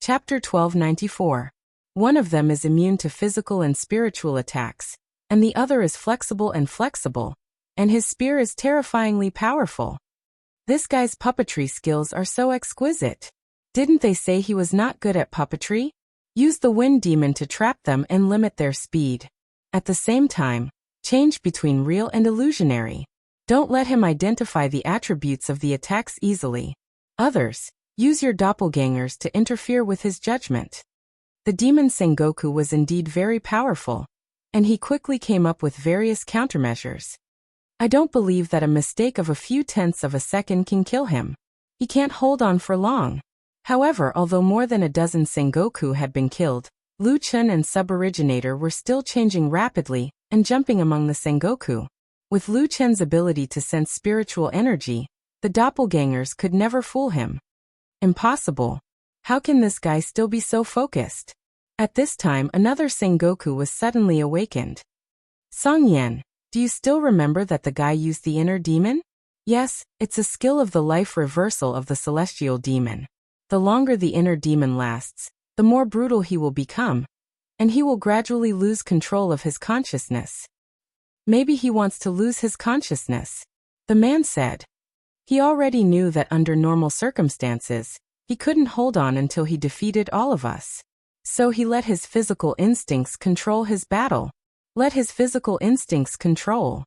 Chapter 1294. One of them is immune to physical and spiritual attacks, and the other is flexible, and his spear is terrifyingly powerful. This guy's puppetry skills are so exquisite. Didn't they say he was not good at puppetry? Use the wind demon to trap them and limit their speed. At the same time, change between real and illusionary. Don't let him identify the attributes of the attacks easily. Others, use your doppelgangers to interfere with his judgment. The demon Sengoku was indeed very powerful, and he quickly came up with various countermeasures. I don't believe that a mistake of a few tenths of a second can kill him. He can't hold on for long. However, although more than a dozen Sengoku had been killed, Lu Chun and Suboriginator were still changing rapidly and jumping among the Sengoku. With Lu Chun's ability to sense spiritual energy, the doppelgangers could never fool him. Impossible. How can this guy still be so focused? At this time, another Sengoku was suddenly awakened. Song Yan, do you still remember that the guy used the inner demon? Yes, it's a skill of the life reversal of the celestial demon. The longer the inner demon lasts, the more brutal he will become, and he will gradually lose control of his consciousness. Maybe he wants to lose his consciousness, the man said. He already knew that under normal circumstances, he couldn't hold on until he defeated all of us. So he let his physical instincts control his battle. Let his physical instincts control.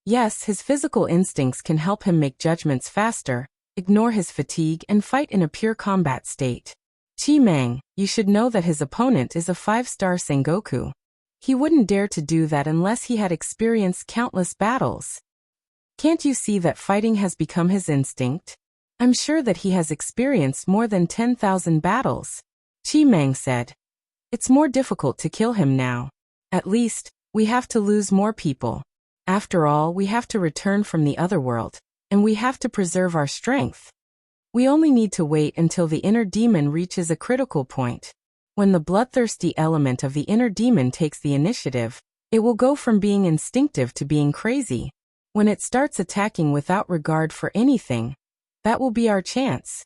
Yes, his physical instincts can help him make judgments faster, ignore his fatigue, and fight in a pure combat state. Chi Mang, you should know that his opponent is a 5-star Sengoku. He wouldn't dare to do that unless he had experienced countless battles. Can't you see that fighting has become his instinct? I'm sure that he has experienced more than 10,000 battles. Chi Mang said. It's more difficult to kill him now. At least, we have to lose more people. After all, we have to return from the other world, and we have to preserve our strength. We only need to wait until the inner demon reaches a critical point. When the bloodthirsty element of the inner demon takes the initiative, it will go from being instinctive to being crazy. When it starts attacking without regard for anything, that will be our chance.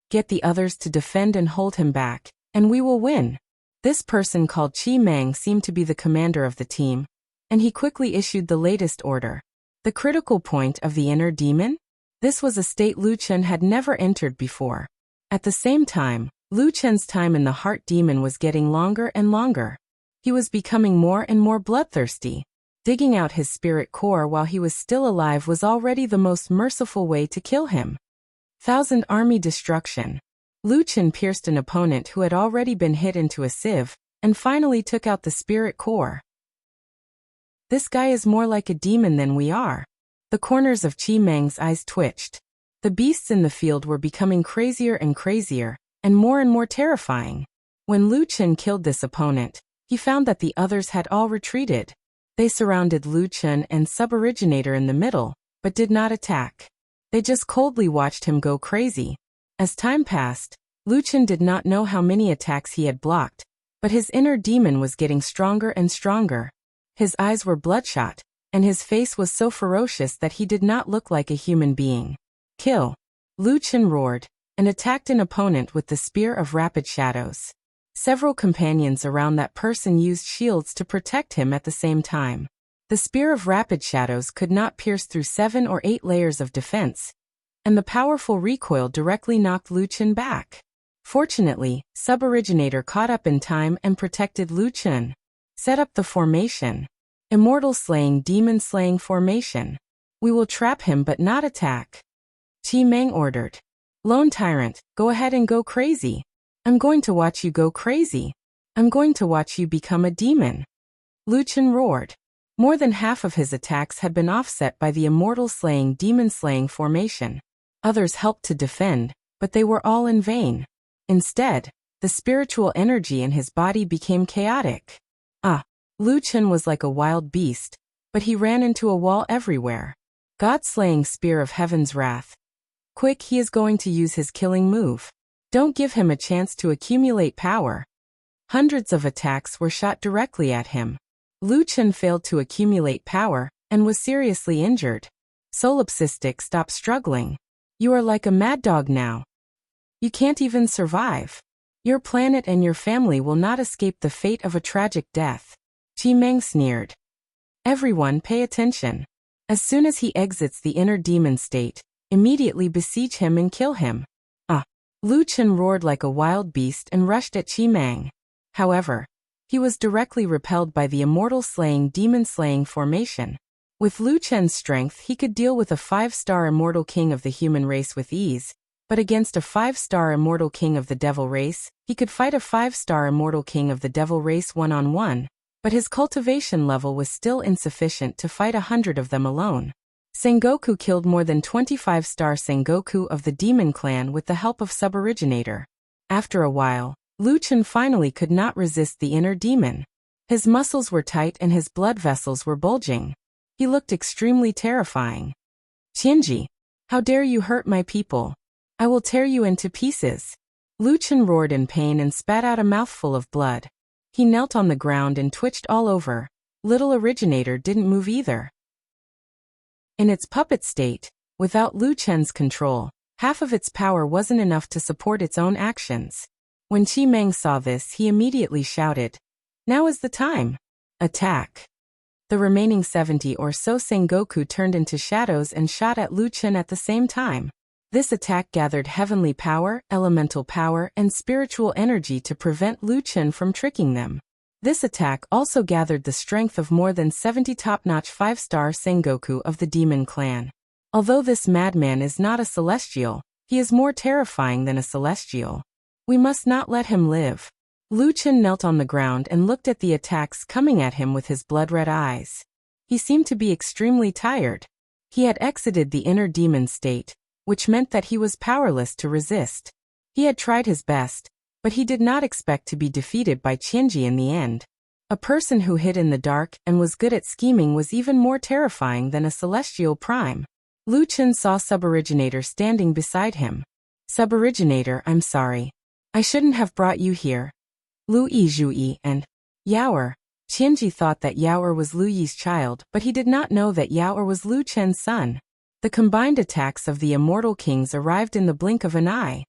Get the others to defend and hold him back, and we will win. This person called Chi Mang seemed to be the commander of the team, and he quickly issued the latest order. The critical point of the inner demon? This was a state Lu Chun had never entered before. At the same time, Lu Chun's time in the heart demon was getting longer and longer. He was becoming more and more bloodthirsty. Digging out his spirit core while he was still alive was already the most merciful way to kill him. 1,000 army destruction. Lu Chun pierced an opponent who had already been hit into a sieve, and finally took out the spirit core. This guy is more like a demon than we are. The corners of Chi Mang's eyes twitched. The beasts in the field were becoming crazier and more terrifying. When Lu Chun killed this opponent, he found that the others had all retreated. They surrounded Lu Chun and Suboriginator in the middle, but did not attack. They just coldly watched him go crazy. As time passed, Lu Chun did not know how many attacks he had blocked, but his inner demon was getting stronger and stronger. His eyes were bloodshot, and his face was so ferocious that he did not look like a human being. Kill! Lu Chun roared, and attacked an opponent with the Spear of Rapid Shadows. Several companions around that person used shields to protect him at the same time. The Spear of Rapid Shadows could not pierce through 7 or 8 layers of defense, and the powerful recoil directly knocked Lu Chun back. Fortunately, Suboriginator caught up in time and protected Lu Chun. Set up the formation. Immortal Slaying Demon Slaying Formation. We will trap him but not attack. Chi Mang ordered. Lone Tyrant, go ahead and go crazy. I'm going to watch you go crazy. I'm going to watch you become a demon. Lu Chun roared. More than half of his attacks had been offset by the Immortal Slaying Demon Slaying Formation. Others helped to defend, but they were all in vain. Instead, the spiritual energy in his body became chaotic. Lu Chun was like a wild beast, but he ran into a wall everywhere. God-slaying Spear of Heaven's Wrath. Quick, he is going to use his killing move. Don't give him a chance to accumulate power. Hundreds of attacks were shot directly at him. Lu Chun failed to accumulate power, and was seriously injured. Solipsistic, stop struggling. You are like a mad dog now. You can't even survive. Your planet and your family will not escape the fate of a tragic death. Qi Meng sneered. Everyone pay attention. As soon as he exits the inner demon state, immediately besiege him and kill him. Ah! Lu Chen roared like a wild beast and rushed at Qi Meng. However, he was directly repelled by the immortal-slaying demon-slaying formation. With Lu Chen's strength, he could deal with a 5-star immortal king of the human race with ease, but against a 5-star immortal king of the devil race, he could fight a 5-star immortal king of the devil race one-on-one, but his cultivation level was still insufficient to fight 100 of them alone. Sengoku killed more than 25-star Sengoku of the demon clan with the help of Suboriginator. After a while, Lu Chen finally could not resist the inner demon. His muscles were tight and his blood vessels were bulging. He looked extremely terrifying. Qianji, how dare you hurt my people? I will tear you into pieces. Lu Chen roared in pain and spat out a mouthful of blood. He knelt on the ground and twitched all over. Little Originator didn't move either. In its puppet state, without Lu Chen's control, half of its power wasn't enough to support its own actions. When Qi Meng saw this, he immediately shouted, "Now is the time! Attack!" The remaining 70 or so Sengoku turned into shadows and shot at Lu Chen at the same time. This attack gathered heavenly power, elemental power, and spiritual energy to prevent Lu Chen from tricking them. This attack also gathered the strength of more than 70 top-notch 5-star Sengoku of the demon clan. Although this madman is not a celestial, he is more terrifying than a celestial. We must not let him live. Lu Chen knelt on the ground and looked at the attacks coming at him with his blood-red eyes. He seemed to be extremely tired. He had exited the inner demon state, which meant that he was powerless to resist. He had tried his best, but he did not expect to be defeated by Qianji in the end. A person who hid in the dark and was good at scheming was even more terrifying than a celestial prime. Lu Chen saw Suboriginator standing beside him. Suboriginator, I'm sorry. I shouldn't have brought you here. Lu Yizhui and Yaoer. Qianji thought that Yaoer was Lu Yi's child, but he did not know that Yaoer was Lu Chen's son. The combined attacks of the immortal kings arrived in the blink of an eye.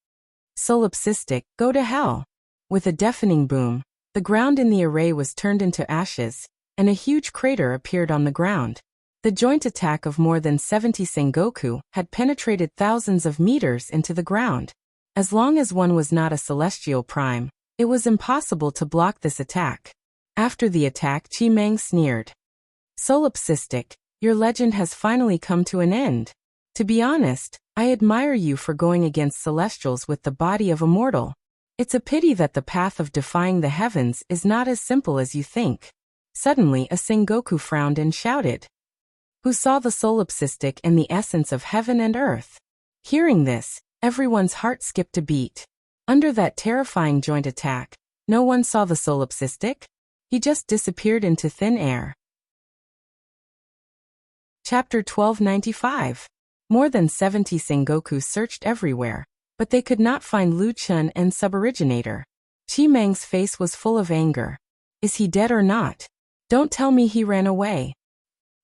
Solipsistic, go to hell. With a deafening boom, the ground in the array was turned into ashes, and a huge crater appeared on the ground. The joint attack of more than 70 Sengoku had penetrated thousands of meters into the ground. As long as one was not a celestial prime, it was impossible to block this attack. After the attack, Qi Meng sneered. Solipsistic, your legend has finally come to an end. To be honest, I admire you for going against celestials with the body of a mortal. It's a pity that the path of defying the heavens is not as simple as you think. Suddenly a Sengoku frowned and shouted. Who saw the solipsistic and the essence of heaven and earth? Hearing this, everyone's heart skipped a beat. Under that terrifying joint attack, no one saw the solipsistic. He just disappeared into thin air. Chapter 1295. More than 70 Sengoku searched everywhere, but they could not find Lu Chen and Suboriginator. Qi Meng's face was full of anger. Is he dead or not? Don't tell me he ran away.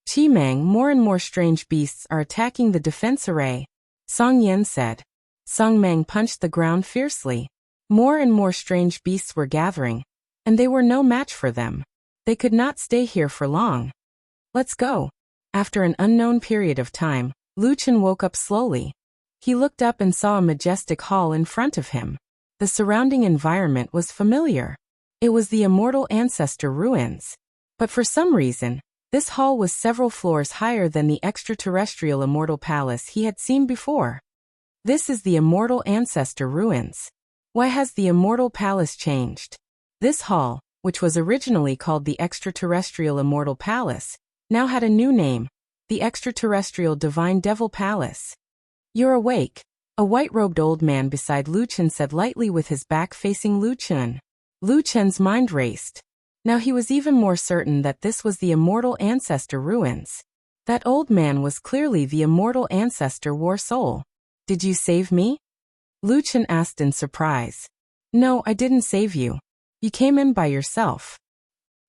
Qi Meng, more and more strange beasts are attacking the defense array. Song Yen said. Song Meng punched the ground fiercely. More and more strange beasts were gathering, and they were no match for them. They could not stay here for long. Let's go. After an unknown period of time, Lu Chen woke up slowly. He looked up and saw a majestic hall in front of him. The surrounding environment was familiar. It was the immortal ancestor ruins. But for some reason, this hall was several floors higher than the extraterrestrial immortal palace he had seen before. This is the immortal ancestor ruins. Why has the immortal palace changed? This hall, which was originally called the extraterrestrial immortal palace, now had a new name, the extraterrestrial divine devil palace. You're awake. A white-robed old man beside Lu Chen said lightly with his back facing Lu Chen. Lu Chen's mind raced. Now he was even more certain that this was the immortal ancestor ruins. That old man was clearly the immortal ancestor War Soul. Did you save me? Lu Chen asked in surprise. No, I didn't save you. You came in by yourself.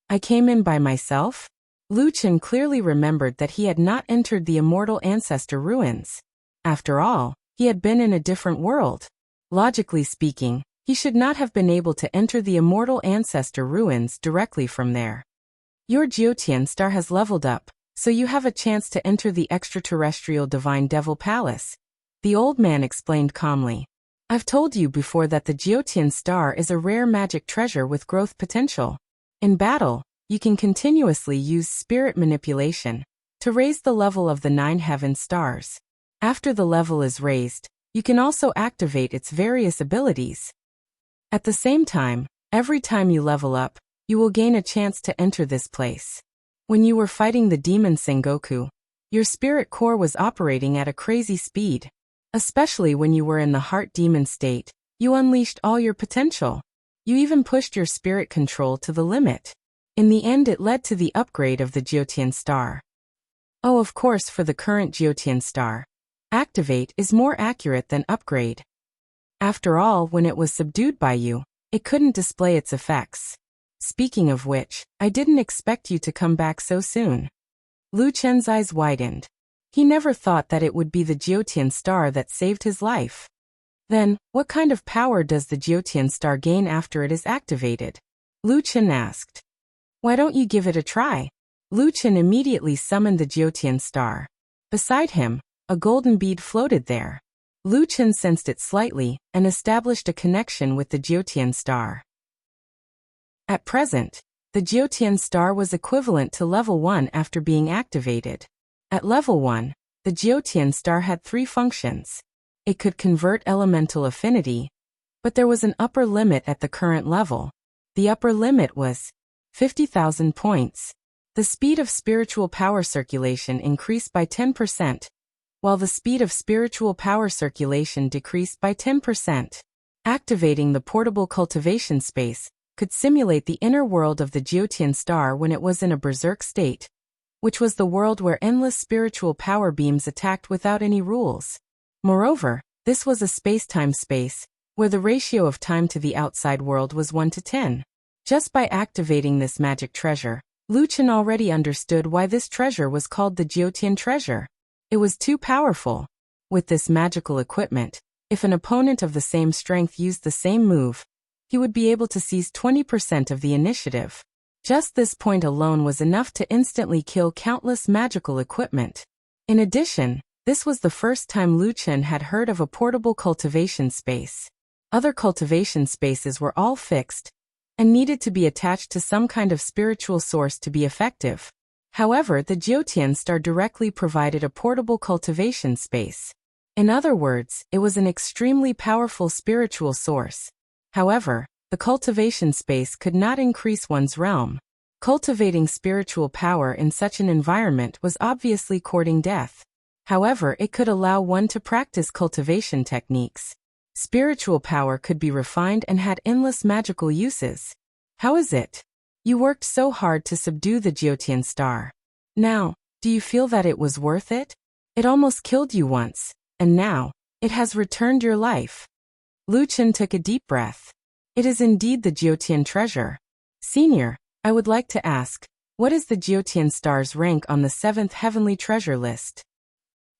I came in by myself? Lu Chen clearly remembered that he had not entered the immortal ancestor ruins. After all, he had been in a different world. Logically speaking, He should not have been able to enter the immortal ancestor ruins directly from there. Your Jiotian star has leveled up, so you have a chance to enter the extraterrestrial Divine Devil Palace, the old man explained calmly. I've told you before that the Jiotian star is a rare magic treasure with growth potential. In battle, you can continuously use spirit manipulation to raise the level of the 9 heaven stars. After the level is raised, you can also activate its various abilities. At the same time, every time you level up, you will gain a chance to enter this place. When you were fighting the demon Sengoku, your spirit core was operating at a crazy speed. Especially when you were in the heart demon state, you unleashed all your potential. You even pushed your spirit control to the limit. In the end, it led to the upgrade of the Jiotian star. Oh, of course, for the current Jiotian star, activate is more accurate than upgrade. After all, when it was subdued by you, it couldn't display its effects. Speaking of which, I didn't expect you to come back so soon. Lu Chen's eyes widened. He never thought that it would be the Jiotian star that saved his life. Then, what kind of power does the Jiotian star gain after it is activated? Lu Chen asked. Why don't you give it a try? Lu Chen immediately summoned the Jiotian star. Beside him, a golden bead floated there. Lu Chen sensed it slightly and established a connection with the Jiotian star. At present, the Jiotian star was equivalent to level 1 after being activated. At level 1, the Jiotian star had 3 functions. It could convert elemental affinity, but there was an upper limit at the current level. The upper limit was 50,000 points. The speed of spiritual power circulation increased by 10%, while the speed of spiritual power circulation decreased by 10%. Activating the portable cultivation space could simulate the inner world of the Jiotian star when it was in a berserk state, which was the world where endless spiritual power beams attacked without any rules. Moreover, this was a space-time space, where the ratio of time to the outside world was 1 to 10. Just by activating this magic treasure, Lu Chen already understood why this treasure was called the Jiotian treasure. It was too powerful. With this magical equipment, if an opponent of the same strength used the same move, he would be able to seize 20% of the initiative. Just this point alone was enough to instantly kill countless magical equipment. In addition, this was the first time Lu Chen had heard of a portable cultivation space. Other cultivation spaces were all fixed and needed to be attached to some kind of spiritual source to be effective. However, the Jiotian star directly provided a portable cultivation space. In other words, it was an extremely powerful spiritual source. However, the cultivation space could not increase one's realm. Cultivating spiritual power in such an environment was obviously courting death. However, it could allow one to practice cultivation techniques. Spiritual power could be refined and had endless magical uses. How is it? You worked so hard to subdue the Jiotian star. Now, do you feel that it was worth it? It almost killed you once, and now, it has returned your life. Lu Chen took a deep breath. It is indeed the Jiotian treasure. Senior, I would like to ask, what is the Jiotian star's rank on the 7th heavenly treasure list?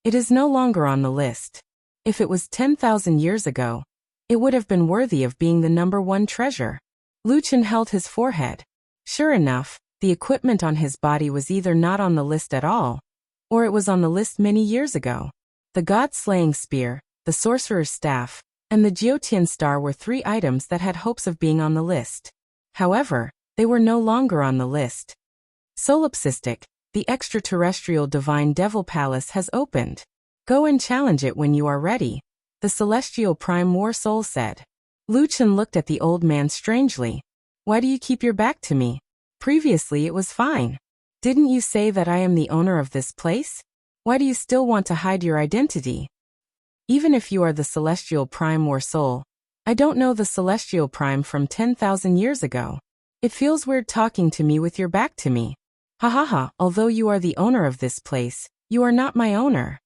It is no longer on the list. If it was 10,000 years ago, it would have been worthy of being the number 1 treasure. Lu Chen held his forehead. Sure enough, the equipment on his body was either not on the list at all, or it was on the list many years ago. The god-slaying spear, the sorcerer's staff, and the Jiotian star were 3 items that had hopes of being on the list. However, they were no longer on the list. Solipsistic, the extraterrestrial Divine Devil Palace has opened. Go and challenge it when you are ready, the celestial prime war soul said. Lu Chen looked at the old man strangely. Why do you keep your back to me? Previously it was fine. Didn't you say that I am the owner of this place? Why do you still want to hide your identity? Even if you are the celestial prime war soul, I don't know the celestial prime from 10,000 years ago. It feels weird talking to me with your back to me. Ha ha ha, although you are the owner of this place, you are not my owner.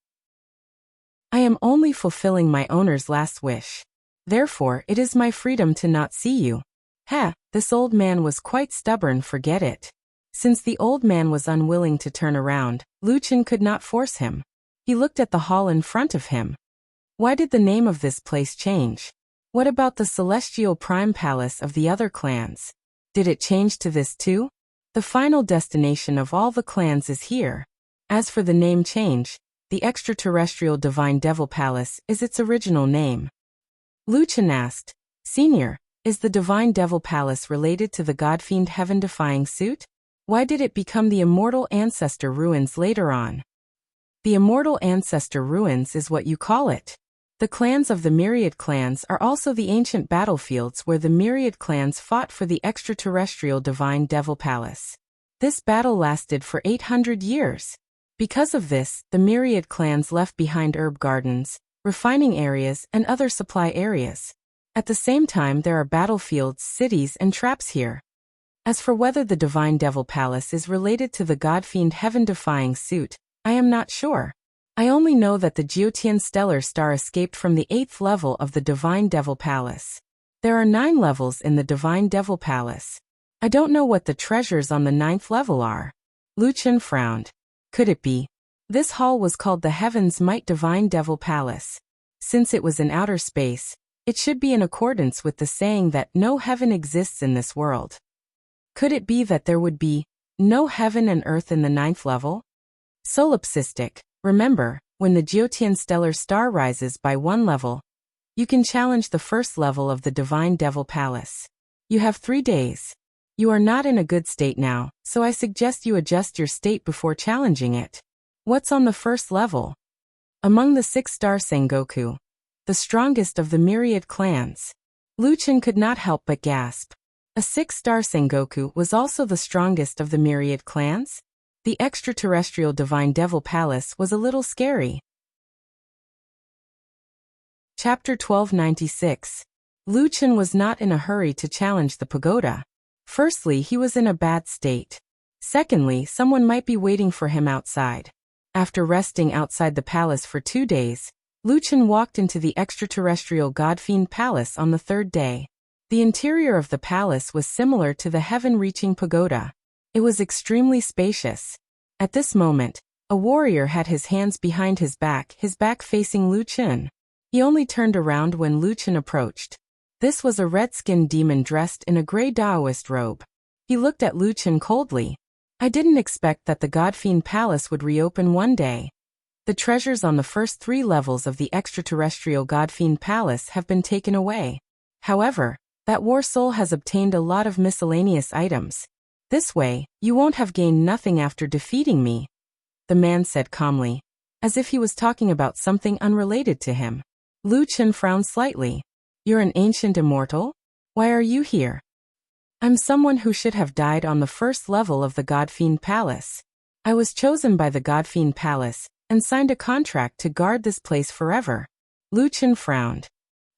I am only fulfilling my owner's last wish. Therefore, it is my freedom to not see you. Heh, this old man was quite stubborn, forget it. Since the old man was unwilling to turn around, Lu Chen could not force him. He looked at the hall in front of him. Why did the name of this place change? What about the celestial prime palace of the other clans? Did it change to this too? The final destination of all the clans is here. As for the name change, the extraterrestrial Divine Devil Palace is its original name. Luchin asked, Senior, is the Divine Devil Palace related to the God-fiend heaven-defying suit? Why did it become the Immortal Ancestor Ruins later on? The Immortal Ancestor Ruins is what you call it. The clans of the Myriad Clans are also the ancient battlefields where the Myriad Clans fought for the extraterrestrial Divine Devil Palace. This battle lasted for 800 years. Because of this, the Myriad Clans left behind herb gardens, refining areas, and other supply areas. At the same time, there are battlefields, cities, and traps here. As for whether the Divine Devil Palace is related to the God-fiend heaven-defying suit, I am not sure. I only know that the Geotian stellar star escaped from the 8th level of the Divine Devil Palace. There are 9 levels in the Divine Devil Palace. I don't know what the treasures on the 9th level are. Luchin frowned. Could it be? This hall was called the Heaven's Might Divine Devil Palace. Since it was in outer space, it should be in accordance with the saying that no heaven exists in this world. Could it be that there would be no heaven and earth in the 9th level? Solipsistic. Remember, when the Geotian stellar star rises by 1 level, you can challenge the 1st level of the Divine Devil Palace. You have 3 days. You are not in a good state now, so I suggest you adjust your state before challenging it. What's on the 1st level? Among the 6-star Sengoku, the strongest of the Myriad Clans. Luchin could not help but gasp. A 6-star Sengoku was also the strongest of the Myriad Clans? The extraterrestrial Divine Devil Palace was a little scary. Chapter 1296. Luchin was not in a hurry to challenge the pagoda. Firstly, he was in a bad state. Secondly, someone might be waiting for him outside. After resting outside the palace for 2 days, Luchin walked into the extraterrestrial God-fiend palace on the 3rd day. The interior of the palace was similar to the heaven-reaching pagoda. It was extremely spacious. At this moment, a warrior had his hands behind his back facing Luchin. He only turned around when Luchin approached. This was a red-skinned demon dressed in a gray Taoist robe. He looked at Luchin coldly. I didn't expect that the God-fiend palace would reopen one day. The treasures on the first 3 levels of the extraterrestrial God-fiend palace have been taken away. However, that war soul has obtained a lot of miscellaneous items. This way, you won't have gained nothing after defeating me, the man said calmly, as if he was talking about something unrelated to him. Luchin frowned slightly. You're an ancient immortal? Why are you here? I'm someone who should have died on the 1st level of the God-fiend Palace. I was chosen by the God-fiend Palace and signed a contract to guard this place forever. Luchin frowned.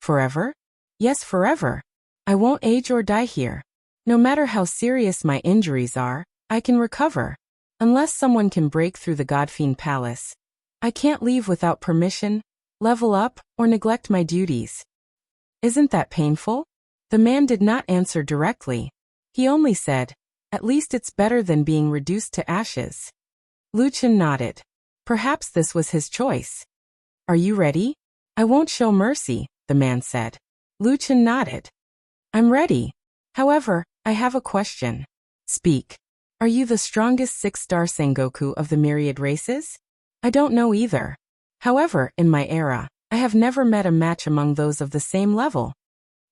Forever? Yes, forever. I won't age or die here. No matter how serious my injuries are, I can recover. Unless someone can break through the God-fiend Palace, I can't leave without permission, level up, or neglect my duties. Isn't that painful? The man did not answer directly. He only said, at least it's better than being reduced to ashes. Luchin nodded. Perhaps this was his choice. Are you ready? I won't show mercy, the man said. Luchin nodded. I'm ready. However, I have a question. Speak. Are you the strongest 6-star Sengoku of the myriad races? I don't know either. However, in my era, I have never met a match among those of the same level.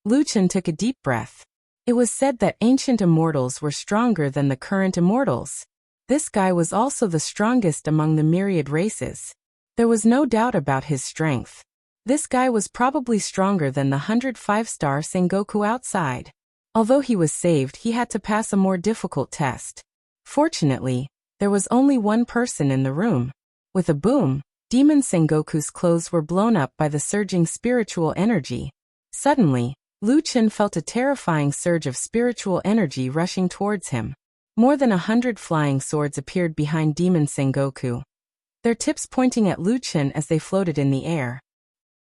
Luchin took a deep breath. It was said that ancient immortals were stronger than the current immortals. This guy was also the strongest among the myriad races. There was no doubt about his strength. This guy was probably stronger than the 105-star Sengoku outside. Although he was saved, he had to pass a more difficult test. Fortunately, there was only one person in the room. With a boom, Demon Sengoku's clothes were blown up by the surging spiritual energy. Suddenly, Luchin felt a terrifying surge of spiritual energy rushing towards him. More than 100 flying swords appeared behind Demon Sengoku, their tips pointing at Luchin as they floated in the air.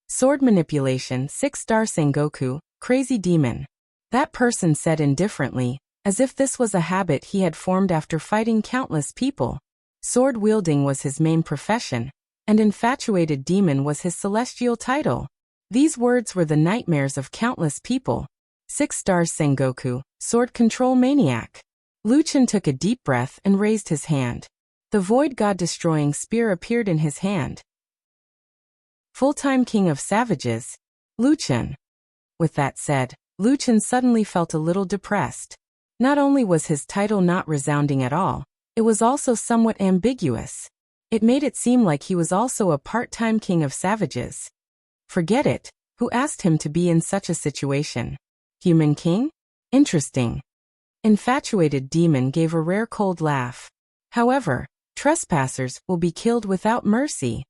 Sword manipulation, 6-star Sengoku, crazy demon. That person said indifferently, as if this was a habit he had formed after fighting countless people. Sword wielding was his main profession, and infatuated demon was his celestial title. These words were the nightmares of countless people. 6 stars Sengoku, sword control maniac. Lu Chen took a deep breath and raised his hand. The void god-destroying spear appeared in his hand. Full-time king of savages, Lu Chen. With that said, Lu Chen suddenly felt a little depressed. Not only was his title not resounding at all, it was also somewhat ambiguous. It made it seem like he was also a part-time king of savages. Forget it, who asked him to be in such a situation? Human king? Interesting. Infatuated demon gave a rare cold laugh. However, trespassers will be killed without mercy.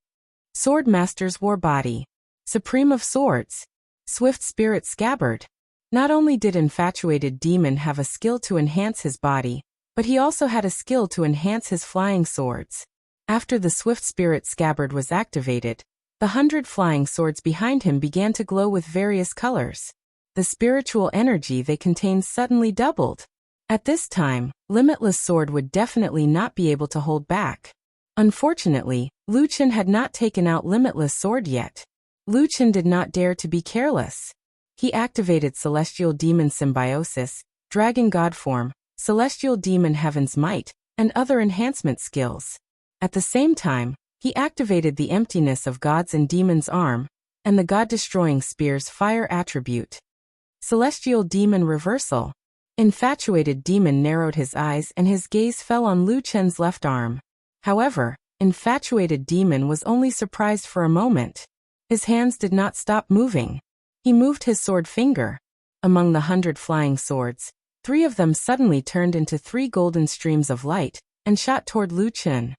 Sword Master's war body. Supreme of swords. Swift spirit scabbard. Not only did infatuated demon have a skill to enhance his body, but he also had a skill to enhance his flying swords. After the swift spirit scabbard was activated, the 100 flying swords behind him began to glow with various colors. The spiritual energy they contained suddenly doubled. At this time, Limitless Sword would definitely not be able to hold back. Unfortunately, Lu Chen had not taken out Limitless Sword yet. Lu Chen did not dare to be careless. He activated Celestial Demon Symbiosis, Dragon God Form, Celestial Demon Heaven's Might, and other enhancement skills. At the same time, he activated the Emptiness of Gods and Demons Arm, and the God-Destroying Spear's Fire attribute. Celestial Demon Reversal. Infatuated Demon narrowed his eyes and his gaze fell on Lu Chen's left arm. However, Infatuated Demon was only surprised for a moment. His hands did not stop moving. He moved his sword finger. Among the 100 flying swords, 3 of them suddenly turned into 3 golden streams of light and shot toward Lu Chen.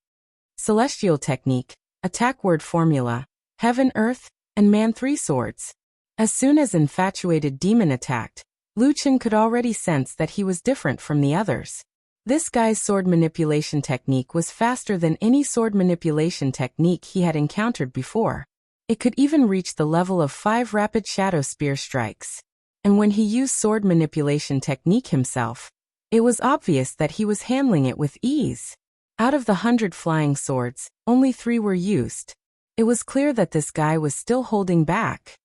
Celestial Technique, Attack Word Formula, Heaven, Earth, and Man 3 swords. As soon as Infatuated Demon attacked, Lu Chen could already sense that he was different from the others. This guy's sword manipulation technique was faster than any sword manipulation technique he had encountered before. It could even reach the level of 5 rapid shadow spear strikes. And when he used sword manipulation technique himself, it was obvious that he was handling it with ease. Out of the 100 flying swords, only 3 were used. It was clear that this guy was still holding back.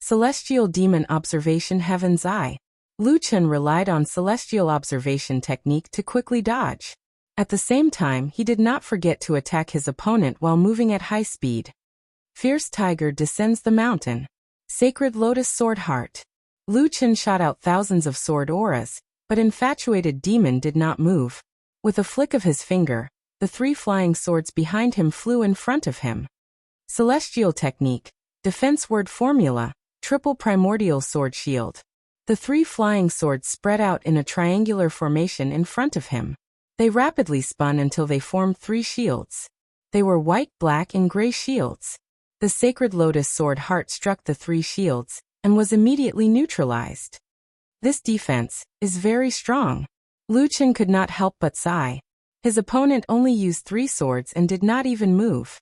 Celestial Demon Observation Heaven's Eye. Lu Chen relied on Celestial Observation technique to quickly dodge. At the same time, he did not forget to attack his opponent while moving at high speed. Fierce Tiger Descends the Mountain. Sacred Lotus Sword Heart. Lu Chen shot out thousands of sword auras, but Infatuated Demon did not move. With a flick of his finger, the 3 flying swords behind him flew in front of him. Celestial Technique, Defense Word Formula, Triple Primordial Sword Shield. The 3 flying swords spread out in a triangular formation in front of him. They rapidly spun until they formed 3 shields. They were white, black, and gray shields. The Sacred Lotus Sword Heart struck the 3 shields, and was immediately neutralized. This defense is very strong. Lu Chen could not help but sigh. His opponent only used 3 swords and did not even move.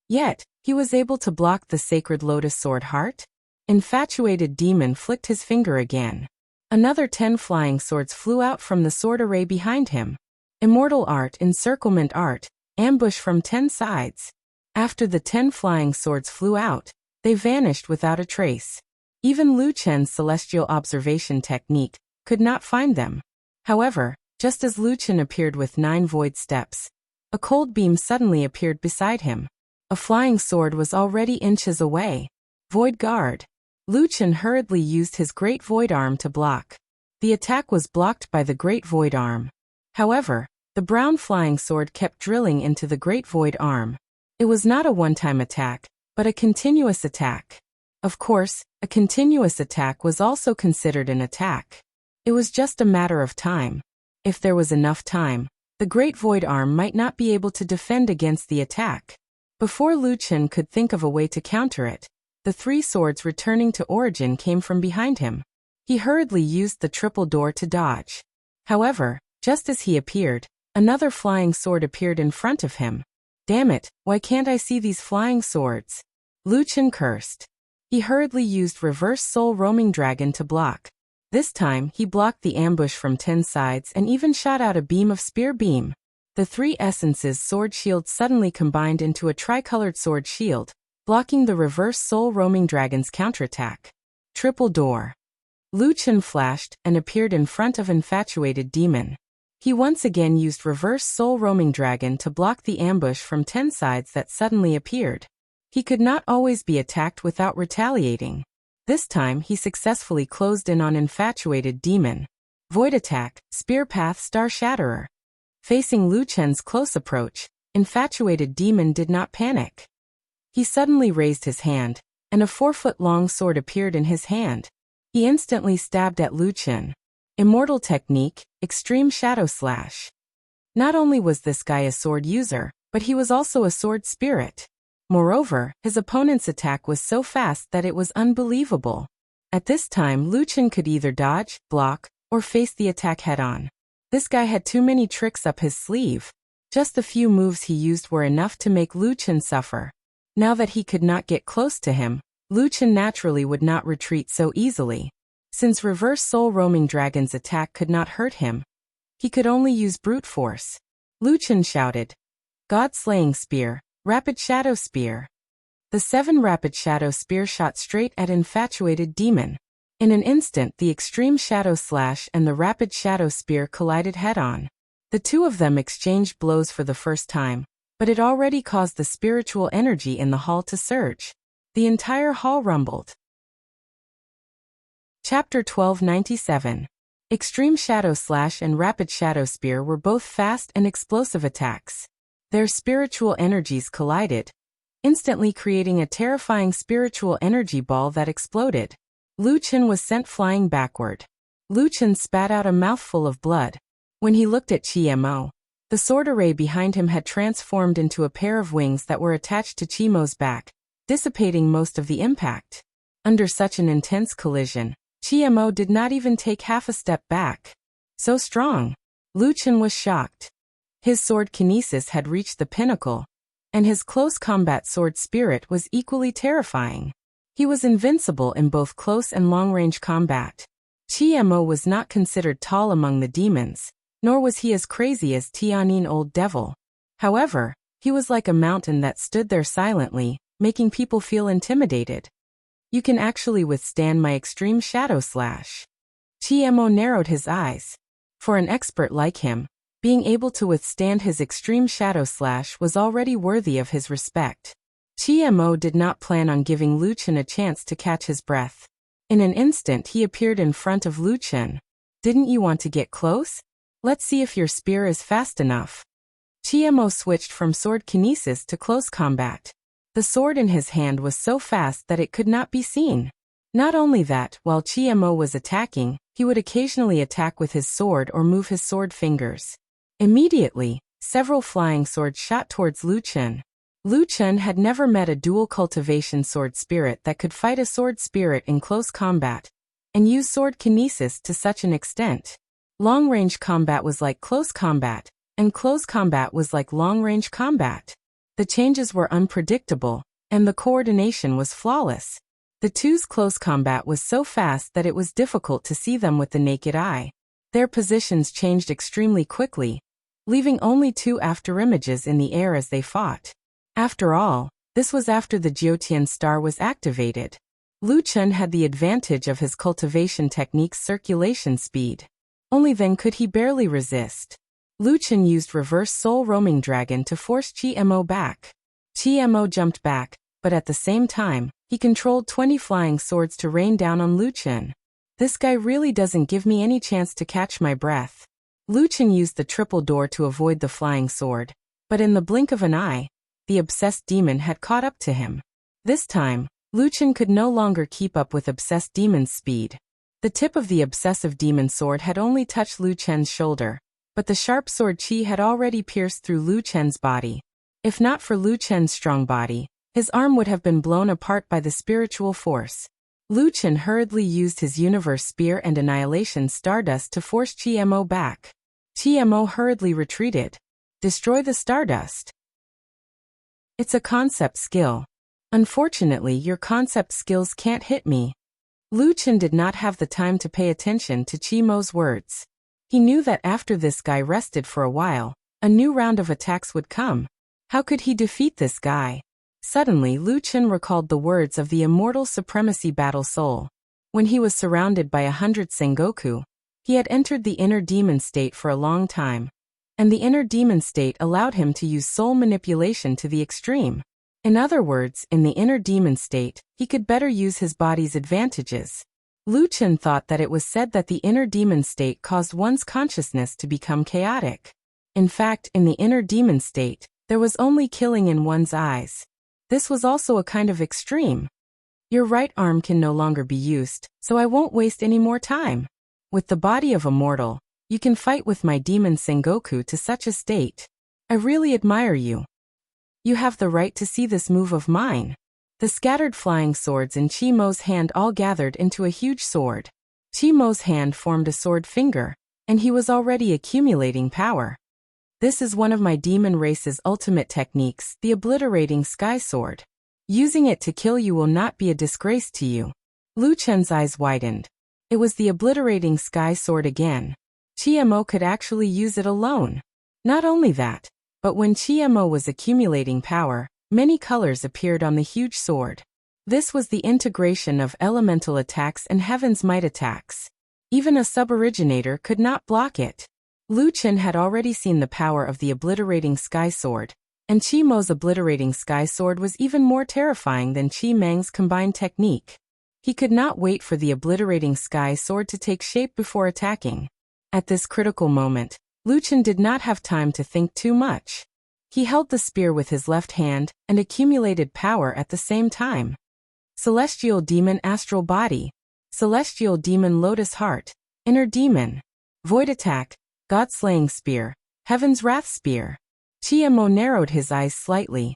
Yet, he was able to block the Sacred Lotus Sword Heart. Infatuated Demon flicked his finger again. Another 10 flying swords flew out from the sword array behind him. Immortal Art, Encirclement Art, Ambush from 10 sides. After the 10 flying swords flew out, they vanished without a trace. Even Lu Chen's Celestial Observation technique could not find them. However, just as Lu Chen appeared with 9 void steps, a cold beam suddenly appeared beside him. A flying sword was already inches away. Void Guard. Lu Chen hurriedly used his Great Void Arm to block. The attack was blocked by the Great Void Arm. However, the brown flying sword kept drilling into the Great Void Arm. It was not a one-time attack, but a continuous attack. Of course, a continuous attack was also considered an attack. It was just a matter of time. If there was enough time, the Great Void Arm might not be able to defend against the attack. Before Lu Chen could think of a way to counter it, the 3 swords returning to origin came from behind him. He hurriedly used the triple door to dodge. However, just as he appeared, another flying sword appeared in front of him. Damn it, why can't I see these flying swords? Lu Chen cursed. He hurriedly used Reverse Soul Roaming Dragon to block. This time, he blocked the ambush from 10 sides and even shot out a beam of Spear Beam. The 3 essences sword shield suddenly combined into a tricolored sword shield, blocking the reverse soul roaming dragon's counterattack. Triple door. Lu Chen flashed and appeared in front of infatuated demon. He once again used reverse soul roaming dragon to block the ambush from 10 sides that suddenly appeared. He could not always be attacked without retaliating. This time he successfully closed in on infatuated demon. Void attack, spear path star shatterer. Facing Lu Chen's close approach, infatuated demon did not panic. He suddenly raised his hand, and a 4-foot-long sword appeared in his hand. He instantly stabbed at Lu Chen. Immortal technique, extreme shadow slash. Not only was this guy a sword user, but he was also a sword spirit. Moreover, his opponent's attack was so fast that it was unbelievable. At this time Lu Chen could either dodge, block, or face the attack head-on. This guy had too many tricks up his sleeve. Just the few moves he used were enough to make Lu Chen suffer. Now that he could not get close to him, Lu Chen naturally would not retreat so easily. Since reverse soul roaming dragon's attack could not hurt him, he could only use brute force. Lu Chen shouted, God-slaying spear, rapid shadow spear. The 7 rapid shadow spear shot straight at infatuated demon. In an instant the extreme shadow slash and the rapid shadow spear collided head-on. The two of them exchanged blows for the first time, but it already caused the spiritual energy in the hall to surge. The entire hall rumbled. Chapter 1297. Extreme Shadow Slash and Rapid Shadow Spear were both fast and explosive attacks. Their spiritual energies collided, instantly creating a terrifying spiritual energy ball that exploded. Lu Chen was sent flying backward. Lu Chen spat out a mouthful of blood. When he looked at Chi Mo, the sword array behind him had transformed into a pair of wings that were attached to Chi Mo's back, dissipating most of the impact. Under such an intense collision, Chi Mo did not even take half a step back. So strong. Lu Chen was shocked. His sword kinesis had reached the pinnacle, and his close combat sword spirit was equally terrifying. He was invincible in both close and long-range combat. Chi Mo was not considered tall among the demons, nor was he as crazy as Tianyin Old Devil. However, he was like a mountain that stood there silently, making people feel intimidated. You can actually withstand my extreme shadow slash. Chi Mo narrowed his eyes. For an expert like him, being able to withstand his extreme shadow slash was already worthy of his respect. Chi Mo did not plan on giving Lu Chen a chance to catch his breath. In an instant he appeared in front of Lu Chen. Didn't you want to get close? Let's see if your spear is fast enough. Chi Mo switched from sword kinesis to close combat. The sword in his hand was so fast that it could not be seen. Not only that, while Chi Mo was attacking, he would occasionally attack with his sword or move his sword fingers. Immediately, several flying swords shot towards Lu Chen. Lu Chen had never met a dual cultivation sword spirit that could fight a sword spirit in close combat, and use sword kinesis to such an extent. Long-range combat was like close combat, and close combat was like long-range combat. The changes were unpredictable, and the coordination was flawless. The two's close combat was so fast that it was difficult to see them with the naked eye. Their positions changed extremely quickly, leaving only 2 afterimages in the air as they fought. After all, this was after the Jiutian star was activated. Lu Chen had the advantage of his cultivation technique's circulation speed. Only then could he barely resist. Lu Chen used reverse soul roaming dragon to force Chi Mo back. Chi Mo jumped back, but at the same time, he controlled 20 flying swords to rain down on Lu Chen. This guy really doesn't give me any chance to catch my breath. Lu Chen used the triple door to avoid the flying sword, but in the blink of an eye, the obsessed demon had caught up to him. This time, Lu Chen could no longer keep up with obsessed demon's speed. The tip of the obsessive demon sword had only touched Lu Chen's shoulder, but the sharp sword Qi had already pierced through Lu Chen's body. If not for Lu Chen's strong body, his arm would have been blown apart by the spiritual force. Lu Chen hurriedly used his universe spear and annihilation stardust to force Chi Mo back. Chi Mo hurriedly retreated. Destroy the stardust. It's a concept skill. Unfortunately, your concept skills can't hit me. Lu Chen did not have the time to pay attention to Chi Mo's words. He knew that after this guy rested for a while, a new round of attacks would come. How could he defeat this guy? Suddenly Lu Chen recalled the words of the immortal supremacy battle soul. When he was surrounded by 100 Sengoku, he had entered the inner demon state for a long time, and the inner demon state allowed him to use soul manipulation to the extreme. In other words, in the inner demon state, he could better use his body's advantages. Lu Chen thought that it was said that the inner demon state caused one's consciousness to become chaotic. In fact, in the inner demon state, there was only killing in one's eyes. This was also a kind of extreme. Your right arm can no longer be used, so I won't waste any more time. With the body of a mortal, you can fight with my demon Sengoku to such a state. I really admire you. You have the right to see this move of mine. The scattered flying swords in Chi Mo's hand all gathered into a huge sword. Chi Mo's hand formed a sword finger, and he was already accumulating power. This is one of my demon race's ultimate techniques, the obliterating sky sword. Using it to kill you will not be a disgrace to you. Lu Chen's eyes widened. It was the obliterating sky sword again. Chi Mo could actually use it alone. Not only that, but when Chi Mo was accumulating power, many colors appeared on the huge sword. This was the integration of elemental attacks and heaven's might attacks. Even a suboriginator could not block it. Lu Chen had already seen the power of the obliterating sky sword, and Chi Mo's obliterating sky sword was even more terrifying than Chi Mang's combined technique. He could not wait for the obliterating sky sword to take shape before attacking. At this critical moment, Lu Chen did not have time to think too much. He held the spear with his left hand and accumulated power at the same time. Celestial Demon Astral Body, Celestial Demon Lotus Heart, Inner Demon, Void Attack, God-Slaying Spear, Heaven's Wrath Spear. Chi Mo narrowed his eyes slightly.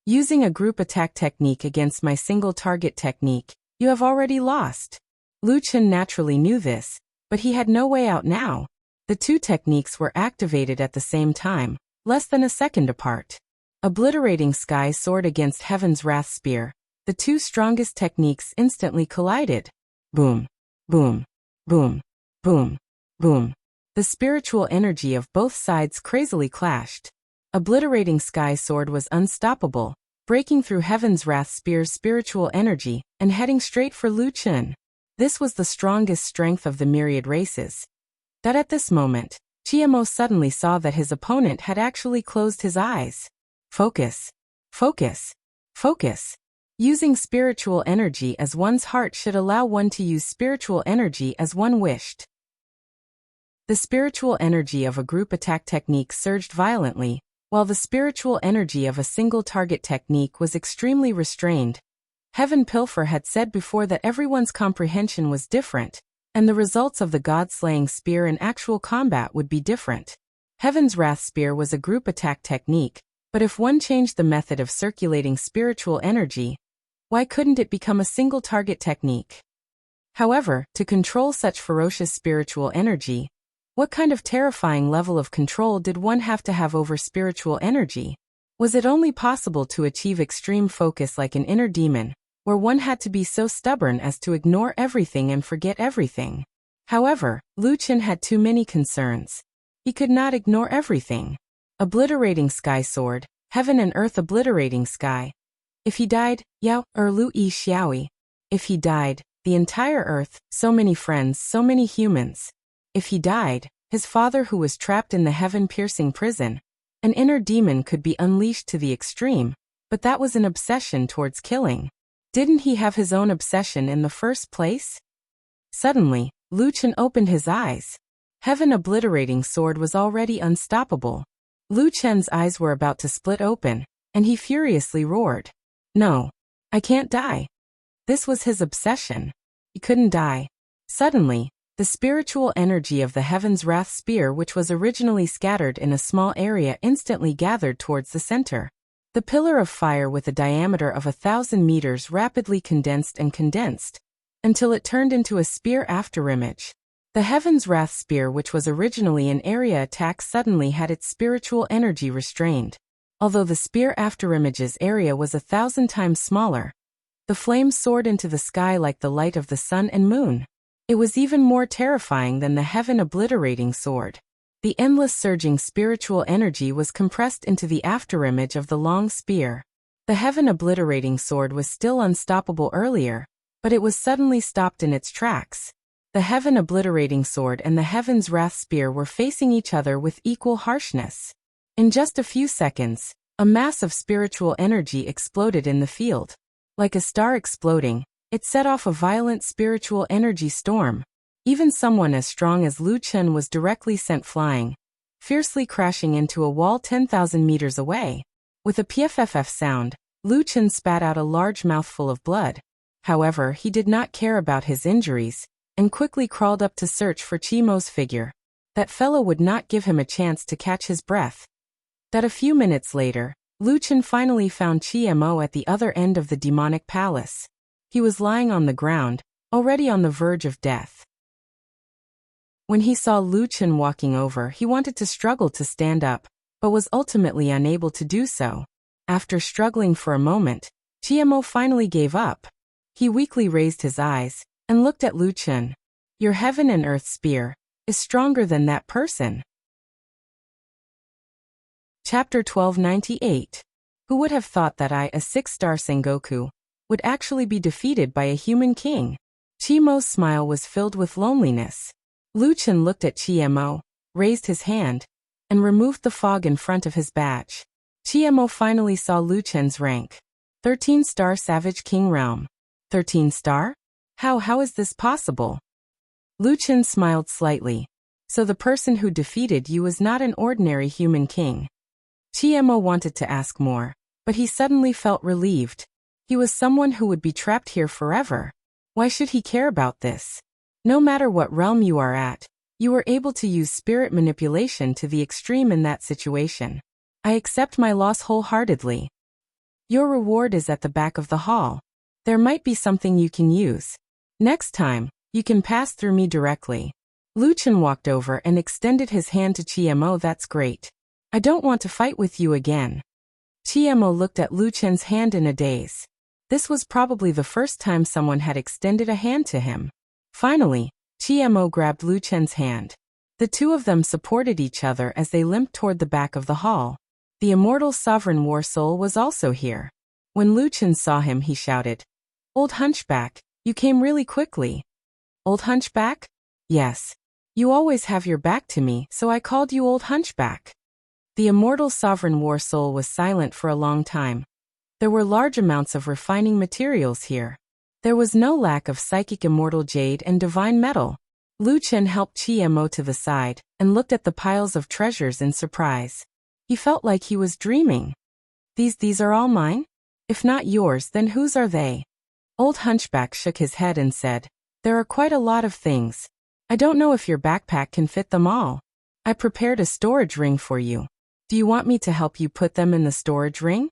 Using a group attack technique against my single target technique, you have already lost. Lu Chen naturally knew this, but he had no way out now. The two techniques were activated at the same time, less than a second apart. Obliterating sky sword against Heaven's Wrath Spear, the two strongest techniques instantly collided. Boom, boom, boom, boom, boom. The spiritual energy of both sides crazily clashed. Obliterating sky sword was unstoppable, breaking through Heaven's Wrath Spear's spiritual energy and heading straight for Lu Chen. This was the strongest strength of the myriad races. That at this moment, Chi Mo suddenly saw that his opponent had actually closed his eyes. Focus. Focus. Focus. Using spiritual energy as one's heart should allow one to use spiritual energy as one wished. The spiritual energy of a group attack technique surged violently, while the spiritual energy of a single target technique was extremely restrained. Heaven Pilfer had said before that everyone's comprehension was different, and the results of the God-Slaying Spear in actual combat would be different. Heaven's Wrath Spear was a group attack technique, but if one changed the method of circulating spiritual energy, why couldn't it become a single target technique? However, to control such ferocious spiritual energy, what kind of terrifying level of control did one have to have over spiritual energy? Was it only possible to achieve extreme focus like an inner demon, where one had to be so stubborn as to ignore everything and forget everything? However, Lu Chen had too many concerns. He could not ignore everything. Obliterating sky sword, heaven and earth obliterating sky. If he died, Yao, Lu Yi Xiaoi. If he died, the entire earth, so many friends, so many humans. If he died, his father who was trapped in the heaven-piercing prison. An inner demon could be unleashed to the extreme, but that was an obsession towards killing. Didn't he have his own obsession in the first place? Suddenly, Lu Chen opened his eyes. Heaven obliterating sword was already unstoppable. Lu Chen's eyes were about to split open, and he furiously roared. No, I can't die. This was his obsession. He couldn't die. Suddenly, the spiritual energy of the Heaven's Wrath Spear, which was originally scattered in a small area, instantly gathered towards the center. The pillar of fire with a diameter of 1,000 meters rapidly condensed and condensed, until it turned into a spear afterimage. The Heaven's Wrath Spear, which was originally an area attack, suddenly had its spiritual energy restrained. Although the spear afterimage's area was 1,000 times smaller, the flame soared into the sky like the light of the sun and moon. It was even more terrifying than the heaven obliterating sword. The endless surging spiritual energy was compressed into the afterimage of the long spear. The heaven-obliterating sword was still unstoppable earlier, but it was suddenly stopped in its tracks. The heaven-obliterating sword and the heaven's wrath spear were facing each other with equal harshness. In just a few seconds, a mass of spiritual energy exploded in the field. Like a star exploding, it set off a violent spiritual energy storm. Even someone as strong as Lu Chen was directly sent flying, fiercely crashing into a wall 10,000 meters away. With a pfff sound, Lu Chen spat out a large mouthful of blood. However, he did not care about his injuries, and quickly crawled up to search for Chimo's figure. That fellow would not give him a chance to catch his breath. That a few minutes later, Lu Chen finally found Chimo at the other end of the demonic palace. He was lying on the ground, already on the verge of death. When he saw Lu Chen walking over, he wanted to struggle to stand up, but was ultimately unable to do so. After struggling for a moment, Chimo finally gave up. He weakly raised his eyes and looked at Lu Chen. Your heaven and earth spear is stronger than that person. Chapter 1298. Who would have thought that I, a 6-star Sengoku, would actually be defeated by a human king? Chimo's smile was filled with loneliness. Lu Chen looked at Chimo, raised his hand, and removed the fog in front of his badge. Chimo finally saw Lu Chen's rank. 13-star Savage King Realm. 13-star? How is this possible? Lu Chen smiled slightly. So the person who defeated you was not an ordinary human king. Chimo wanted to ask more, but he suddenly felt relieved. He was someone who would be trapped here forever. Why should he care about this? No matter what realm you are at, you were able to use spirit manipulation to the extreme in that situation. I accept my loss wholeheartedly. Your reward is at the back of the hall. There might be something you can use. Next time, you can pass through me directly. Lu Chen walked over and extended his hand to Chimo. That's great. I don't want to fight with you again. Chimo looked at Lu Chen's hand in a daze. This was probably the first time someone had extended a hand to him. Finally, Chimo grabbed Lu Chen's hand. The two of them supported each other as they limped toward the back of the hall. The immortal sovereign war soul was also here. When Lu Chen saw him, he shouted, "Old Hunchback, you came really quickly." Old Hunchback? Yes. You always have your back to me, so I called you Old Hunchback. The immortal sovereign war soul was silent for a long time. There were large amounts of refining materials here. There was no lack of psychic immortal jade and divine metal. Lu Chen helped Chimo to the side and looked at the piles of treasures in surprise. He felt like he was dreaming. These are all mine? If not yours, then whose are they? Old Hunchback shook his head and said, there are quite a lot of things. I don't know if your backpack can fit them all. I prepared a storage ring for you. Do you want me to help you put them in the storage ring?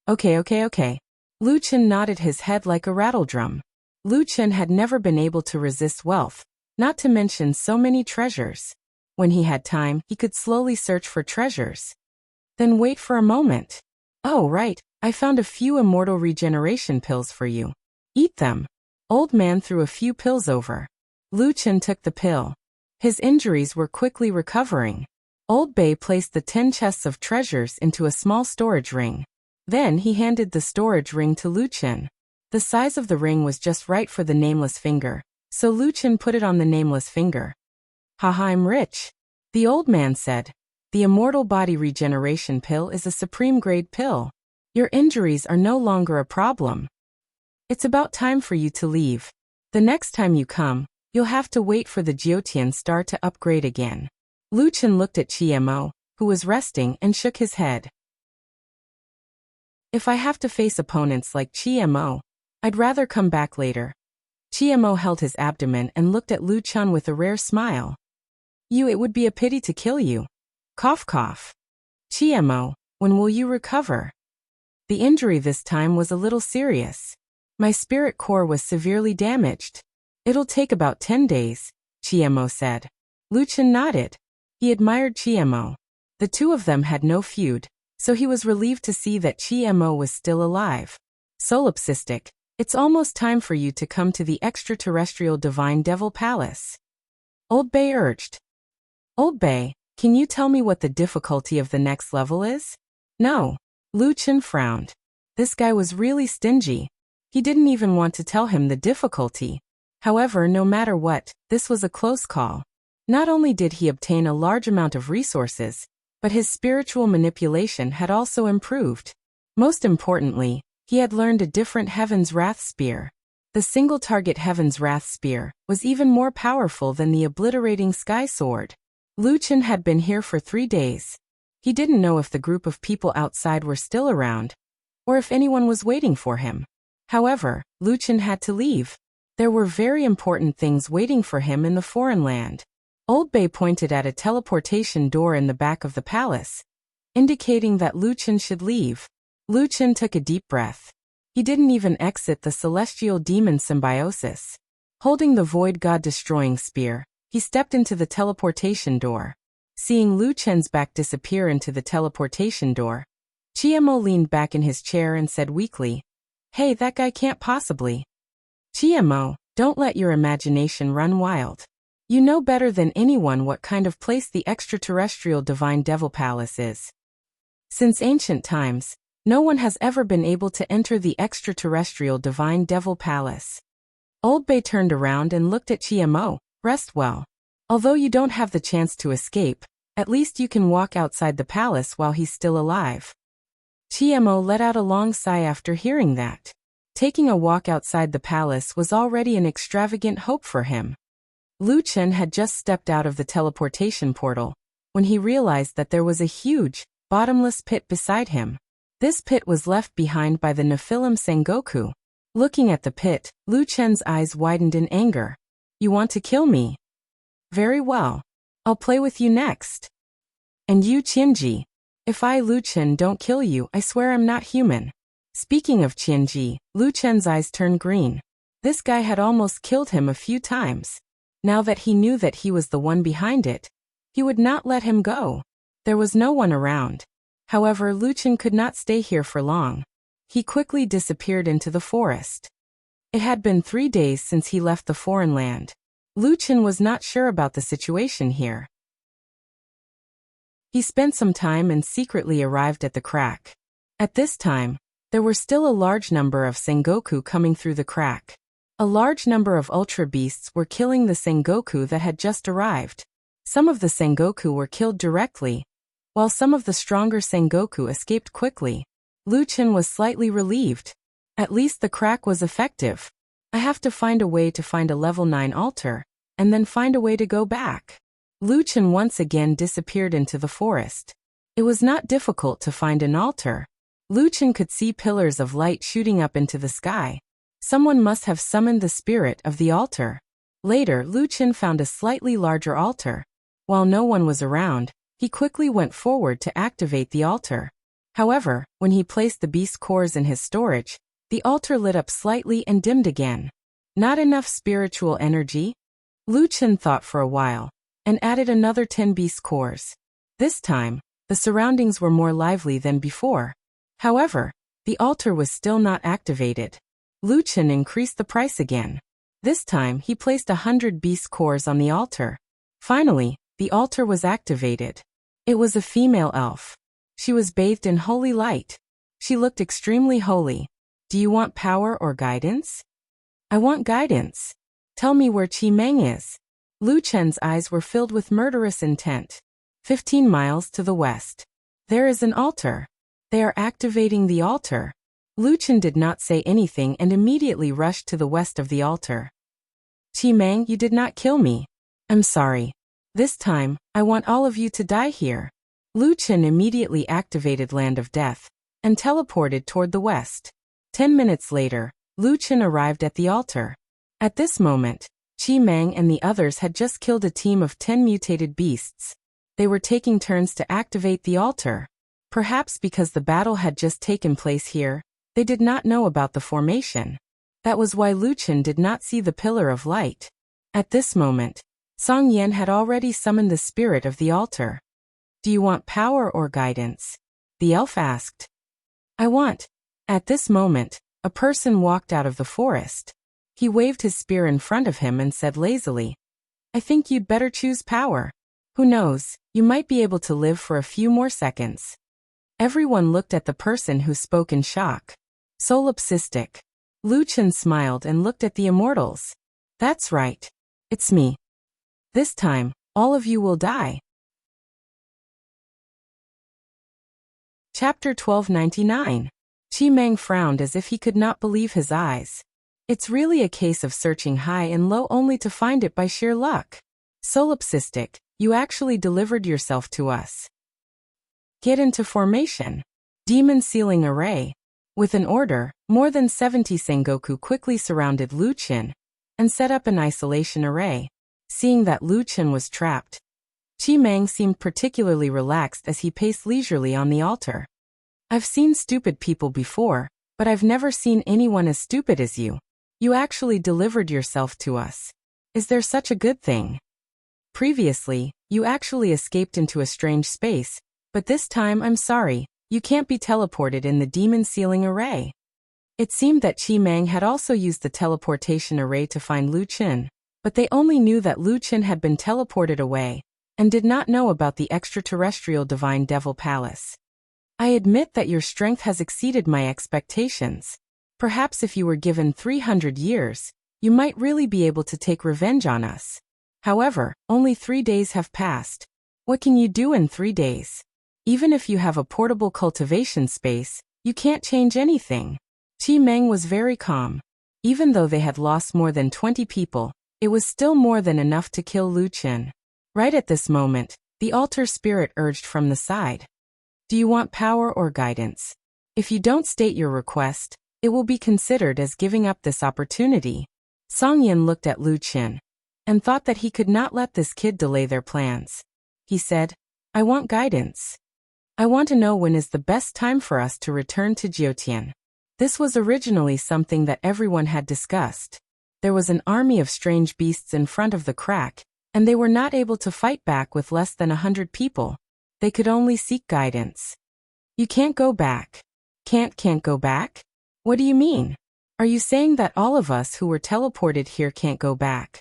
Okay. Lu Chen nodded his head like a rattledrum. Lu Chen had never been able to resist wealth, not to mention so many treasures. When he had time, he could slowly search for treasures. Then wait for a moment. Oh, right, I found a few immortal regeneration pills for you. Eat them. Old man threw a few pills over. Lu Chen took the pill. His injuries were quickly recovering. Old Bei placed the 10 chests of treasures into a small storage ring. Then he handed the storage ring to Lu Chen. The size of the ring was just right for the nameless finger, so Lu Chen put it on the nameless finger. Haha, I'm rich. The old man said. The immortal body regeneration pill is a supreme grade pill. Your injuries are no longer a problem. It's about time for you to leave. The next time you come, you'll have to wait for the Jiotian star to upgrade again. Lu Chen looked at Chimo, who was resting, and shook his head. If I have to face opponents like Chimo, I'd rather come back later. Chimo held his abdomen and looked at Lu Chen with a rare smile. It would be a pity to kill you. Cough cough. Chimo, when will you recover? The injury this time was a little serious. My spirit core was severely damaged. It'll take about 10 days, Chimo said. Lu Chen nodded. He admired Chimo. The two of them had no feud, so he was relieved to see that Chimo was still alive. Solipsistic, it's almost time for you to come to the extraterrestrial Divine Devil Palace. Old Bei urged. Old Bei, can you tell me what the difficulty of the next level is? No. Lu Chen frowned. This guy was really stingy. He didn't even want to tell him the difficulty. However, no matter what, this was a close call. Not only did he obtain a large amount of resources, but his spiritual manipulation had also improved. Most importantly, he had learned a different Heaven's Wrath Spear. The single-target Heaven's Wrath Spear was even more powerful than the obliterating Sky Sword. Lu Chen had been here for 3 days. He didn't know if the group of people outside were still around, or if anyone was waiting for him. However, Lu Chen had to leave. There were very important things waiting for him in the foreign land. Old Bei pointed at a teleportation door in the back of the palace, indicating that Lu Chen should leave. Lu Chen took a deep breath. He didn't even exit the celestial demon symbiosis. Holding the void god-destroying spear, he stepped into the teleportation door. Seeing Lu Chen's back disappear into the teleportation door, Chiemo leaned back in his chair and said weakly, "Hey, that guy can't possibly." "Chiemo, don't let your imagination run wild. You know better than anyone what kind of place the extraterrestrial Divine Devil Palace is. Since ancient times, no one has ever been able to enter the extraterrestrial Divine Devil Palace." Old Bei turned around and looked at Chiemo. "Rest well. Although you don't have the chance to escape, at least you can walk outside the palace while he's still alive." Chiemo let out a long sigh after hearing that. Taking a walk outside the palace was already an extravagant hope for him. Lu Chen had just stepped out of the teleportation portal when he realized that there was a huge, bottomless pit beside him. This pit was left behind by the Nephilim Sengoku. Looking at the pit, Lu Chen's eyes widened in anger. "You want to kill me? Very well. I'll play with you next. And you, Qianji. If I, Lu Chen, don't kill you, I swear I'm not human." Speaking of Qianji, Lu Chen's eyes turned green. This guy had almost killed him a few times. Now that he knew that he was the one behind it, he would not let him go. There was no one around. However, Lu Chen could not stay here for long. He quickly disappeared into the forest. It had been 3 days since he left the foreign land. Lu Chen was not sure about the situation here. He spent some time and secretly arrived at the crack. At this time, there were still a large number of Sengoku coming through the crack. A large number of Ultra Beasts were killing the Sengoku that had just arrived. Some of the Sengoku were killed directly, while some of the stronger Sengoku escaped quickly. Lu Chen was slightly relieved. At least the crack was effective. I have to find a way to find a level 9 altar, and then find a way to go back. Lu Chen once again disappeared into the forest. It was not difficult to find an altar. Lu Chen could see pillars of light shooting up into the sky. Someone must have summoned the spirit of the altar. Later, Lu Chen found a slightly larger altar. While no one was around, he quickly went forward to activate the altar. However, when he placed the beast cores in his storage, the altar lit up slightly and dimmed again. Not enough spiritual energy? Lu Chen thought for a while, and added another 10 beast cores. This time, the surroundings were more lively than before. However, the altar was still not activated. Lu Chen increased the price again. This time, he placed 100 beast cores on the altar. Finally, the altar was activated. It was a female elf. She was bathed in holy light. She looked extremely holy. "Do you want power or guidance?" "I want guidance. Tell me where Qi Meng is." Lu Chen's eyes were filled with murderous intent. 15 miles to the west. There is an altar. They are activating the altar. Lu Chen did not say anything and immediately rushed to the west of the altar. "Qi Meng, you did not kill me. I'm sorry. This time, I want all of you to die here." Lu Chen immediately activated Land of Death and teleported toward the west. 10 minutes later, Lu Chen arrived at the altar. At this moment, Qi Meng and the others had just killed a team of 10 mutated beasts. They were taking turns to activate the altar. Perhaps because the battle had just taken place here, they did not know about the formation. That was why Lu Chen did not see the pillar of light. At this moment, Song Yan had already summoned the spirit of the altar. "Do you want power or guidance?" the elf asked. "I want." At this moment, a person walked out of the forest. He waved his spear in front of him and said lazily, "I think you'd better choose power. Who knows, you might be able to live for a few more seconds." Everyone looked at the person who spoke in shock. Solipsistic. Lu Chen smiled and looked at the immortals. That's right. It's me. This time, all of you will die. Chapter 1299. Qi Meng frowned as if he could not believe his eyes. It's really a case of searching high and low only to find it by sheer luck. Solipsistic, you actually delivered yourself to us. Get into formation. Demon Sealing Array. With an order, more than 70 Sengoku quickly surrounded Lu Chen and set up an isolation array. Seeing that Lu Chen was trapped, Qi Meng seemed particularly relaxed as he paced leisurely on the altar. I've seen stupid people before, but I've never seen anyone as stupid as you. You actually delivered yourself to us. Is there such a good thing? Previously, you actually escaped into a strange space, but this time I'm sorry, you can't be teleported in the Demon Sealing Array. It seemed that Qi Meng had also used the teleportation array to find Lu Chen, but they only knew that Lu Chen had been teleported away, and did not know about the extraterrestrial Divine Devil Palace. I admit that your strength has exceeded my expectations. Perhaps if you were given 300 years, you might really be able to take revenge on us. However, only 3 days have passed. What can you do in 3 days? Even if you have a portable cultivation space, you can't change anything. Qi Meng was very calm. Even though they had lost more than 20 people, it was still more than enough to kill Lu Chen. Right at this moment, the altar spirit urged from the side. Do you want power or guidance? If you don't state your request, it will be considered as giving up this opportunity. Song Yin looked at Lu Chen and thought that he could not let this kid delay their plans. He said, I want guidance. I want to know when is the best time for us to return to Jiutian. This was originally something that everyone had discussed. There was an army of strange beasts in front of the crack, and they were not able to fight back with less than 100 people. They could only seek guidance. You can't go back. Can't go back? What do you mean? Are you saying that all of us who were teleported here can't go back?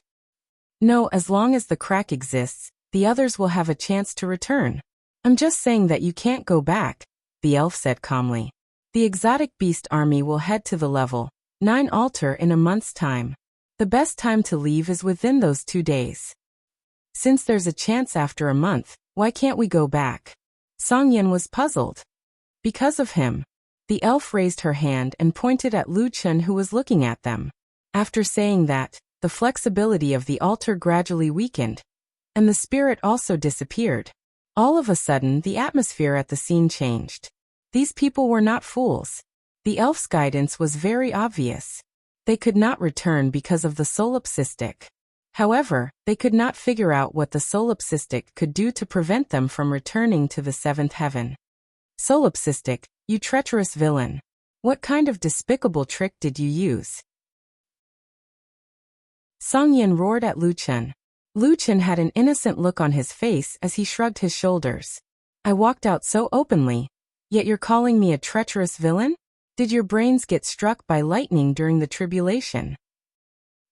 No, as long as the crack exists, the others will have a chance to return. I'm just saying that you can't go back, the elf said calmly. The exotic beast army will head to the level 9 altar in a month's time. The best time to leave is within those 2 days. Since there's a chance after a month, why can't we go back? Song Yin was puzzled. Because of him. The elf raised her hand and pointed at Lu Chen, who was looking at them. After saying that, the flexibility of the altar gradually weakened, and the spirit also disappeared. All of a sudden, the atmosphere at the scene changed. These people were not fools. The elf's guidance was very obvious. They could not return because of the solipsistic. However, they could not figure out what the solipsistic could do to prevent them from returning to the 7th heaven. Solipsistic, you treacherous villain. What kind of despicable trick did you use? Song Yin roared at Lu Chen. Lu Chen had an innocent look on his face as he shrugged his shoulders. I walked out so openly, yet you're calling me a treacherous villain? Did your brains get struck by lightning during the tribulation?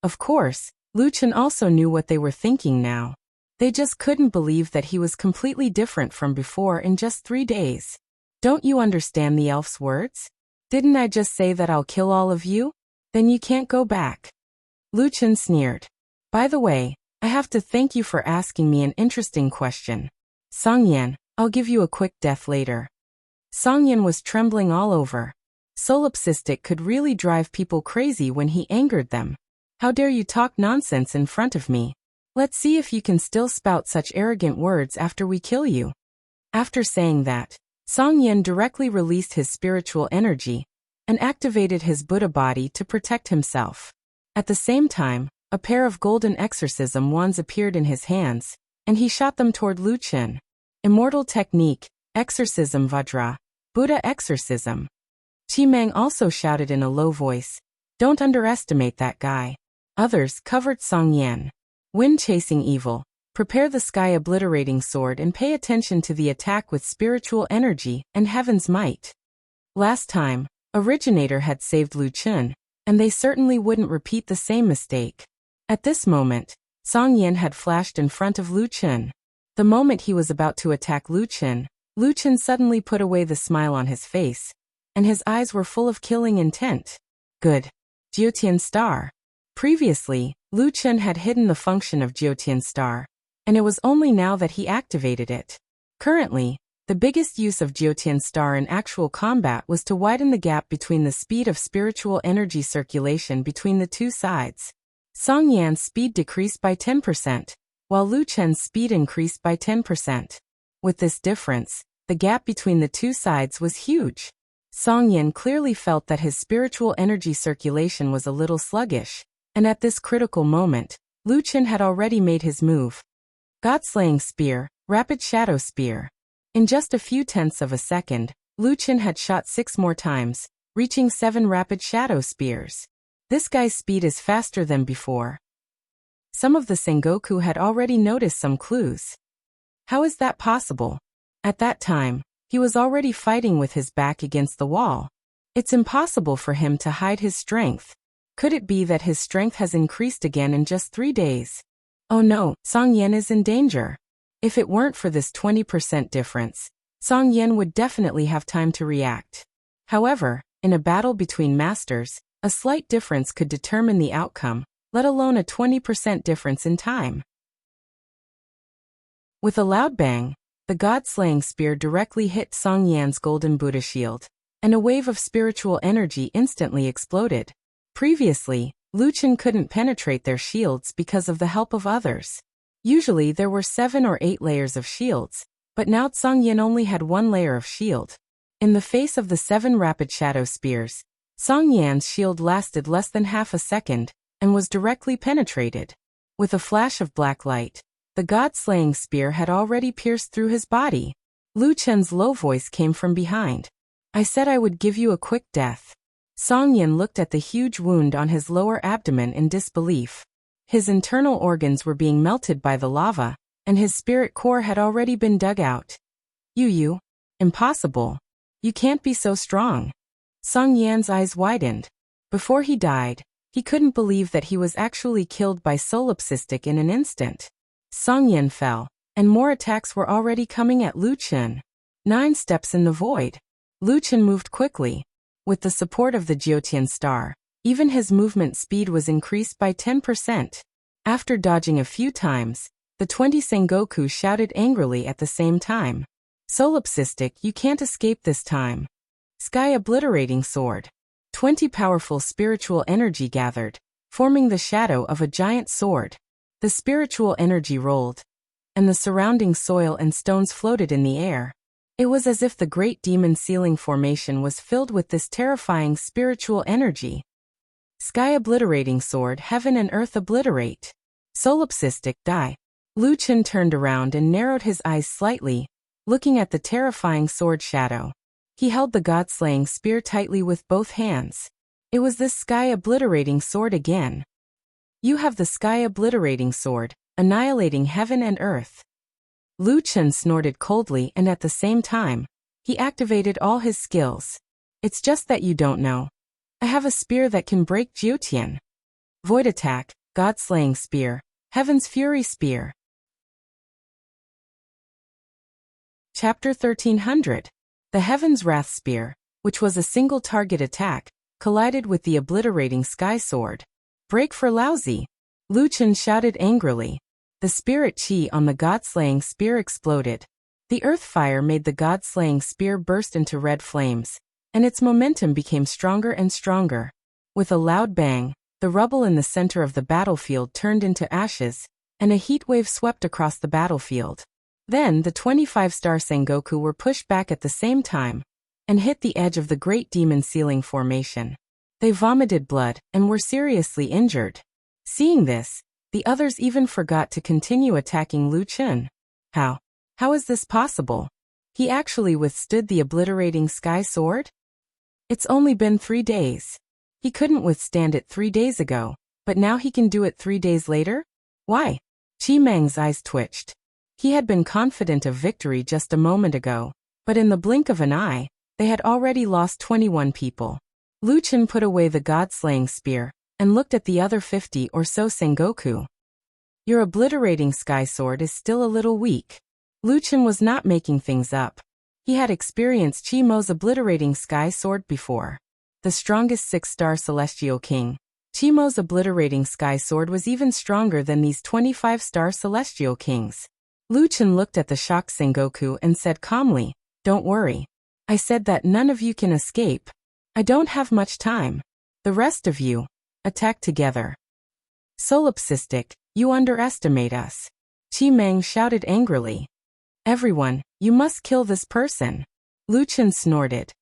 Of course, Lu Chen also knew what they were thinking now. They just couldn't believe that he was completely different from before in just 3 days. Don't you understand the elf's words? Didn't I just say that I'll kill all of you? Then you can't go back. Lu Chen sneered. By the way, I have to thank you for asking me an interesting question. Song Yin, I'll give you a quick death later. Song Yin was trembling all over. Solipsistic could really drive people crazy when he angered them. How dare you talk nonsense in front of me? Let's see if you can still spout such arrogant words after we kill you. After saying that, Song Yin directly released his spiritual energy and activated his Buddha body to protect himself. At the same time, a pair of golden exorcism wands appeared in his hands, and he shot them toward Lu Chen. Immortal technique, exorcism Vajra, Buddha exorcism. Qi Meng also shouted in a low voice, don't underestimate that guy. Others covered Song Yin. Wind chasing evil. Prepare the sky obliterating sword and pay attention to the attack with spiritual energy and heaven's might. Last time, Originator had saved Lu Chen, and they certainly wouldn't repeat the same mistake. At this moment, Song Yin had flashed in front of Lu Chen. The moment he was about to attack Lu Chen suddenly put away the smile on his face, and his eyes were full of killing intent. Good. Jiutian Star. Previously, Lu Chen had hidden the function of Jiutian Star, and it was only now that he activated it. Currently, the biggest use of Jiutian Star in actual combat was to widen the gap between the speed of spiritual energy circulation between the two sides. Song Yan's speed decreased by 10%, while Lu Chen's speed increased by 10%. With this difference, the gap between the two sides was huge. Song Yan clearly felt that his spiritual energy circulation was a little sluggish, and at this critical moment, Lu Chen had already made his move. God-slaying spear, rapid shadow spear. In just a few tenths of a second, Lu Chen had shot 6 more times, reaching 7 rapid shadow spears. This guy's speed is faster than before. Some of the Sengoku had already noticed some clues. How is that possible? At that time, he was already fighting with his back against the wall. It's impossible for him to hide his strength. Could it be that his strength has increased again in just 3 days? Oh no, Song Yan is in danger. If it weren't for this 20% difference, Song Yan would definitely have time to react. However, in a battle between masters, a slight difference could determine the outcome, let alone a 20% difference in time. With a loud bang, the God-slaying spear directly hit Song Yan's golden Buddha shield, and a wave of spiritual energy instantly exploded. Previously, Lu Chen couldn't penetrate their shields because of the help of others. Usually there were 7 or 8 layers of shields, but now Song Yan only had 1 layer of shield. In the face of the 7 rapid shadow spears, Song Yan's shield lasted less than half a second, and was directly penetrated. With a flash of black light, the God-slaying spear had already pierced through his body. Lu Chen's low voice came from behind. I said I would give you a quick death. Song Yan looked at the huge wound on his lower abdomen in disbelief. His internal organs were being melted by the lava, and his spirit core had already been dug out. You. Impossible. You can't be so strong. Song Yan's eyes widened. Before he died, he couldn't believe that he was actually killed by solipsistic in an instant. Song Yan fell, and more attacks were already coming at Lu Chen. 9 steps in the void. Lu Chen moved quickly. With the support of the Jiutian Star, even his movement speed was increased by 10%. After dodging a few times, the 20 Sengoku shouted angrily at the same time. Solipsistic, you can't escape this time. Sky obliterating sword. 20 powerful spiritual energy gathered, forming the shadow of a giant sword. The spiritual energy rolled, and the surrounding soil and stones floated in the air. It was as if the great demon ceiling formation was filled with this terrifying spiritual energy. Sky obliterating sword, heaven and earth obliterate. Solipsistic, die. Lu Chen turned around and narrowed his eyes slightly, looking at the terrifying sword shadow. He held the God-slaying spear tightly with both hands. It was this sky obliterating sword again. You have the sky obliterating sword, annihilating heaven and earth. Lu Chen snorted coldly, and at the same time, he activated all his skills. It's just that you don't know. I have a spear that can break Jiutian. Void attack, God-slaying spear, heaven's fury spear. Chapter 1300. The Heaven's Wrath Spear, which was a single target attack, collided with the obliterating sky sword. Break for lousy! Lu Chen shouted angrily. The spirit chi on the God-slaying spear exploded. The earth fire made the God-slaying spear burst into red flames, and its momentum became stronger and stronger. With a loud bang, the rubble in the center of the battlefield turned into ashes, and a heat wave swept across the battlefield. Then the 25-star Sengoku were pushed back at the same time, and hit the edge of the great demon ceiling formation. They vomited blood, and were seriously injured. Seeing this, the others even forgot to continue attacking Lu Chen. How is this possible? He actually withstood the obliterating sky sword? It's only been 3 days. He couldn't withstand it 3 days ago, but now he can do it 3 days later? Why? Chi Meng's eyes twitched. He had been confident of victory just a moment ago, but in the blink of an eye, they had already lost 21 people. Lu Chen put away the God-slaying spear, and looked at the other 50 or so Sengoku. Your obliterating sky sword is still a little weak. Lu Chen was not making things up. He had experienced Qi Mo's obliterating sky sword before. The strongest 6-star celestial king, Qi Mo's obliterating sky sword was even stronger than these 25-star celestial kings. Lu Chen looked at the shocked Sengoku and said calmly, "Don't worry. I said that none of you can escape. I don't have much time. The rest of you, attack together." "Solipsistic, you underestimate us," Qi Meng shouted angrily. "Everyone, you must kill this person." Lu Chen snorted.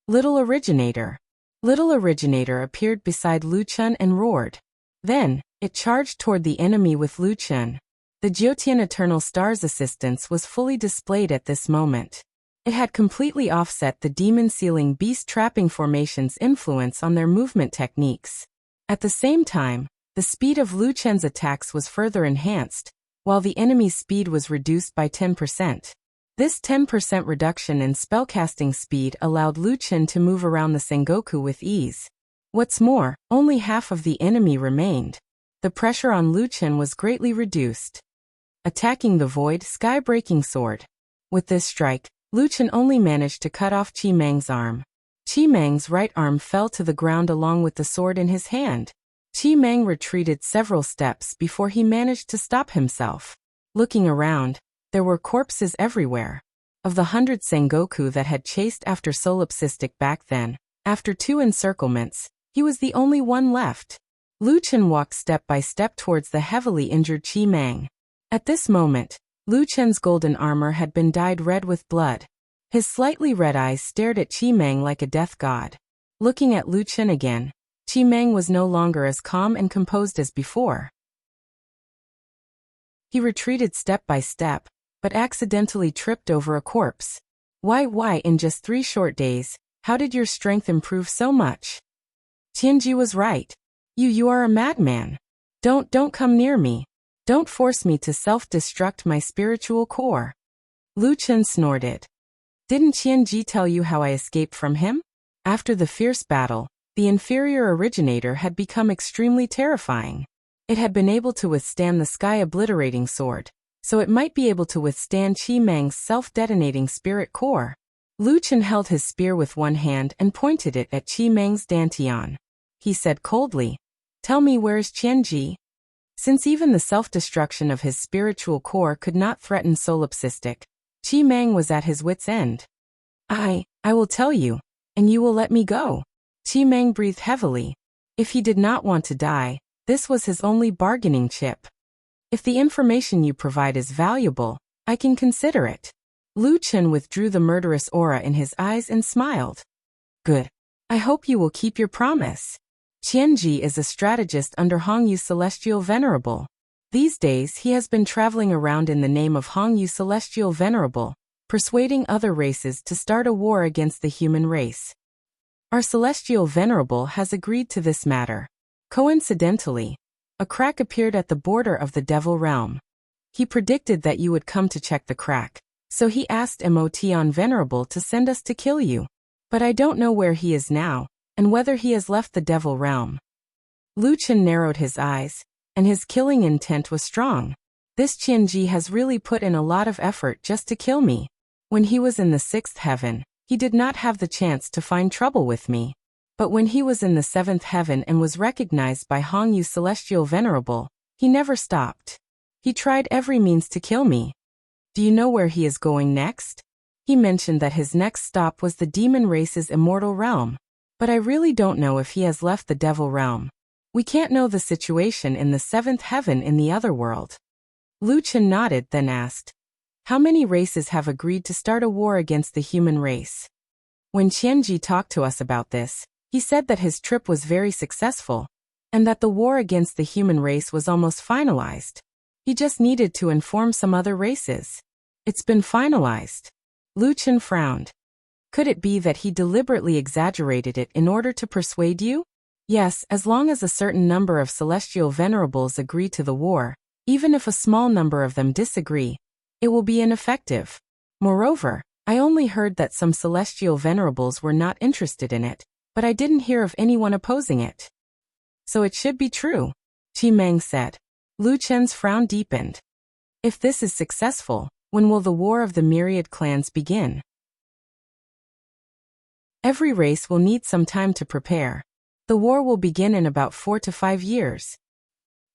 "Little Originator." Little Originator appeared beside Lu Chen and roared. Then, it charged toward the enemy with Lu Chen. The Jyotian Eternal Star's assistance was fully displayed at this moment. It had completely offset the demon-sealing beast-trapping formation's influence on their movement techniques. At the same time, the speed of Lu Chen's attacks was further enhanced, while the enemy's speed was reduced by 10%. This 10% reduction in spellcasting speed allowed Lu Chen to move around the Sengoku with ease. What's more, only half of the enemy remained. The pressure on Lu Chen was greatly reduced. Attacking the void sky-breaking sword. With this strike, Lu Chen only managed to cut off Qi Meng's arm. Qi Meng's right arm fell to the ground along with the sword in his hand. Qi Meng retreated several steps before he managed to stop himself. Looking around, there were corpses everywhere. Of the 100 Sengoku that had chased after Solipsistic back then, after 2 encirclements, he was the only one left. Lu Chen walked step by step towards the heavily injured Qi Meng. At this moment, Lu Chen's golden armor had been dyed red with blood. His slightly red eyes stared at Qi Meng like a death god. Looking at Lu Chen again, Qi Meng was no longer as calm and composed as before. He retreated step by step, but accidentally tripped over a corpse. Why, in just 3 short days, how did your strength improve so much?" Tianji was right. You are a madman. Don't come near me. Don't force me to self-destruct my spiritual core." Lu Chen snorted. "Didn't Tianji tell you how I escaped from him?" After the fierce battle, the inferior originator had become extremely terrifying. It had been able to withstand the sky-obliterating sword, so it might be able to withstand Qi Meng's self-detonating spirit core. Lu Chen held his spear with one hand and pointed it at Qi Meng's dantian. He said coldly, "Tell me, where's Tianji?" Since even the self-destruction of his spiritual core could not threaten Solipsistic, Qi Meng was at his wit's end. I will tell you, and you will let me go." Qi Meng breathed heavily. If he did not want to die, this was his only bargaining chip. "If the information you provide is valuable, I can consider it." Lu Chen withdrew the murderous aura in his eyes and smiled. "Good. I hope you will keep your promise." Tianji is a strategist under Hongyu Celestial Venerable. These days he has been traveling around in the name of Hongyu Celestial Venerable, persuading other races to start a war against the human race. Our Celestial Venerable has agreed to this matter. Coincidentally, a crack appeared at the border of the Devil Realm. He predicted that you would come to check the crack, so he asked Motion Venerable to send us to kill you. But I don't know where he is now, and whether he has left the Devil Realm. Lu Chen narrowed his eyes, and his killing intent was strong. This Tianji has really put in a lot of effort just to kill me. When he was in the 6th heaven, he did not have the chance to find trouble with me. But when he was in the 7th heaven and was recognized by Hongyu Celestial Venerable, he never stopped. He tried every means to kill me. Do you know where he is going next? He mentioned that his next stop was the demon race's immortal realm. But I really don't know if he has left the Devil Realm. We can't know the situation in the 7th heaven in the other world. Lu Chen nodded, then asked, "How many races have agreed to start a war against the human race?" When Tianji talked to us about this, he said that his trip was very successful, and that the war against the human race was almost finalized. He just needed to inform some other races. It's been finalized. Lu Chen frowned. Could it be that he deliberately exaggerated it in order to persuade you? Yes, as long as a certain number of Celestial Venerables agree to the war, even if a small number of them disagree, it will be ineffective. Moreover, I only heard that some Celestial Venerables were not interested in it, but I didn't hear of anyone opposing it. So it should be true, Qi Meng said. Lu Chen's frown deepened. If this is successful, when will the War of the Myriad Clans begin? Every race will need some time to prepare. The war will begin in about 4 to 5 years.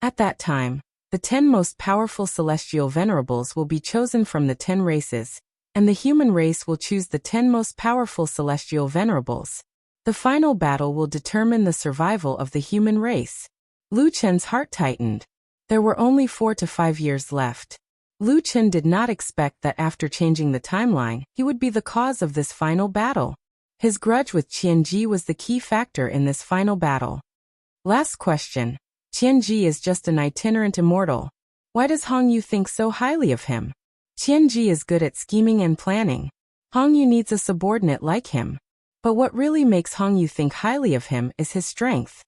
At that time, the 10 most powerful celestial venerables will be chosen from the 10 races, and the human race will choose the 10 most powerful celestial venerables. The final battle will determine the survival of the human race. Lu Chen's heart tightened. There were only 4 to 5 years left. Lu Chen did not expect that after changing the timeline, he would be the cause of this final battle. His grudge with Qianji was the key factor in this final battle. Last question. Qianji is just an itinerant immortal. Why does Hong Yu think so highly of him? Qianji is good at scheming and planning. Hong Yu needs a subordinate like him. But what really makes Hong Yu think highly of him is his strength.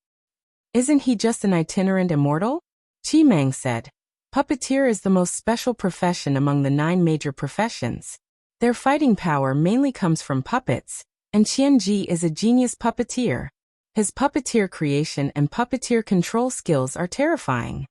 Isn't he just an itinerant immortal? Qi Meng said. Puppeteer is the most special profession among the 9 major professions. Their fighting power mainly comes from puppets, and Qianji is a genius puppeteer. His puppeteer creation and puppeteer control skills are terrifying.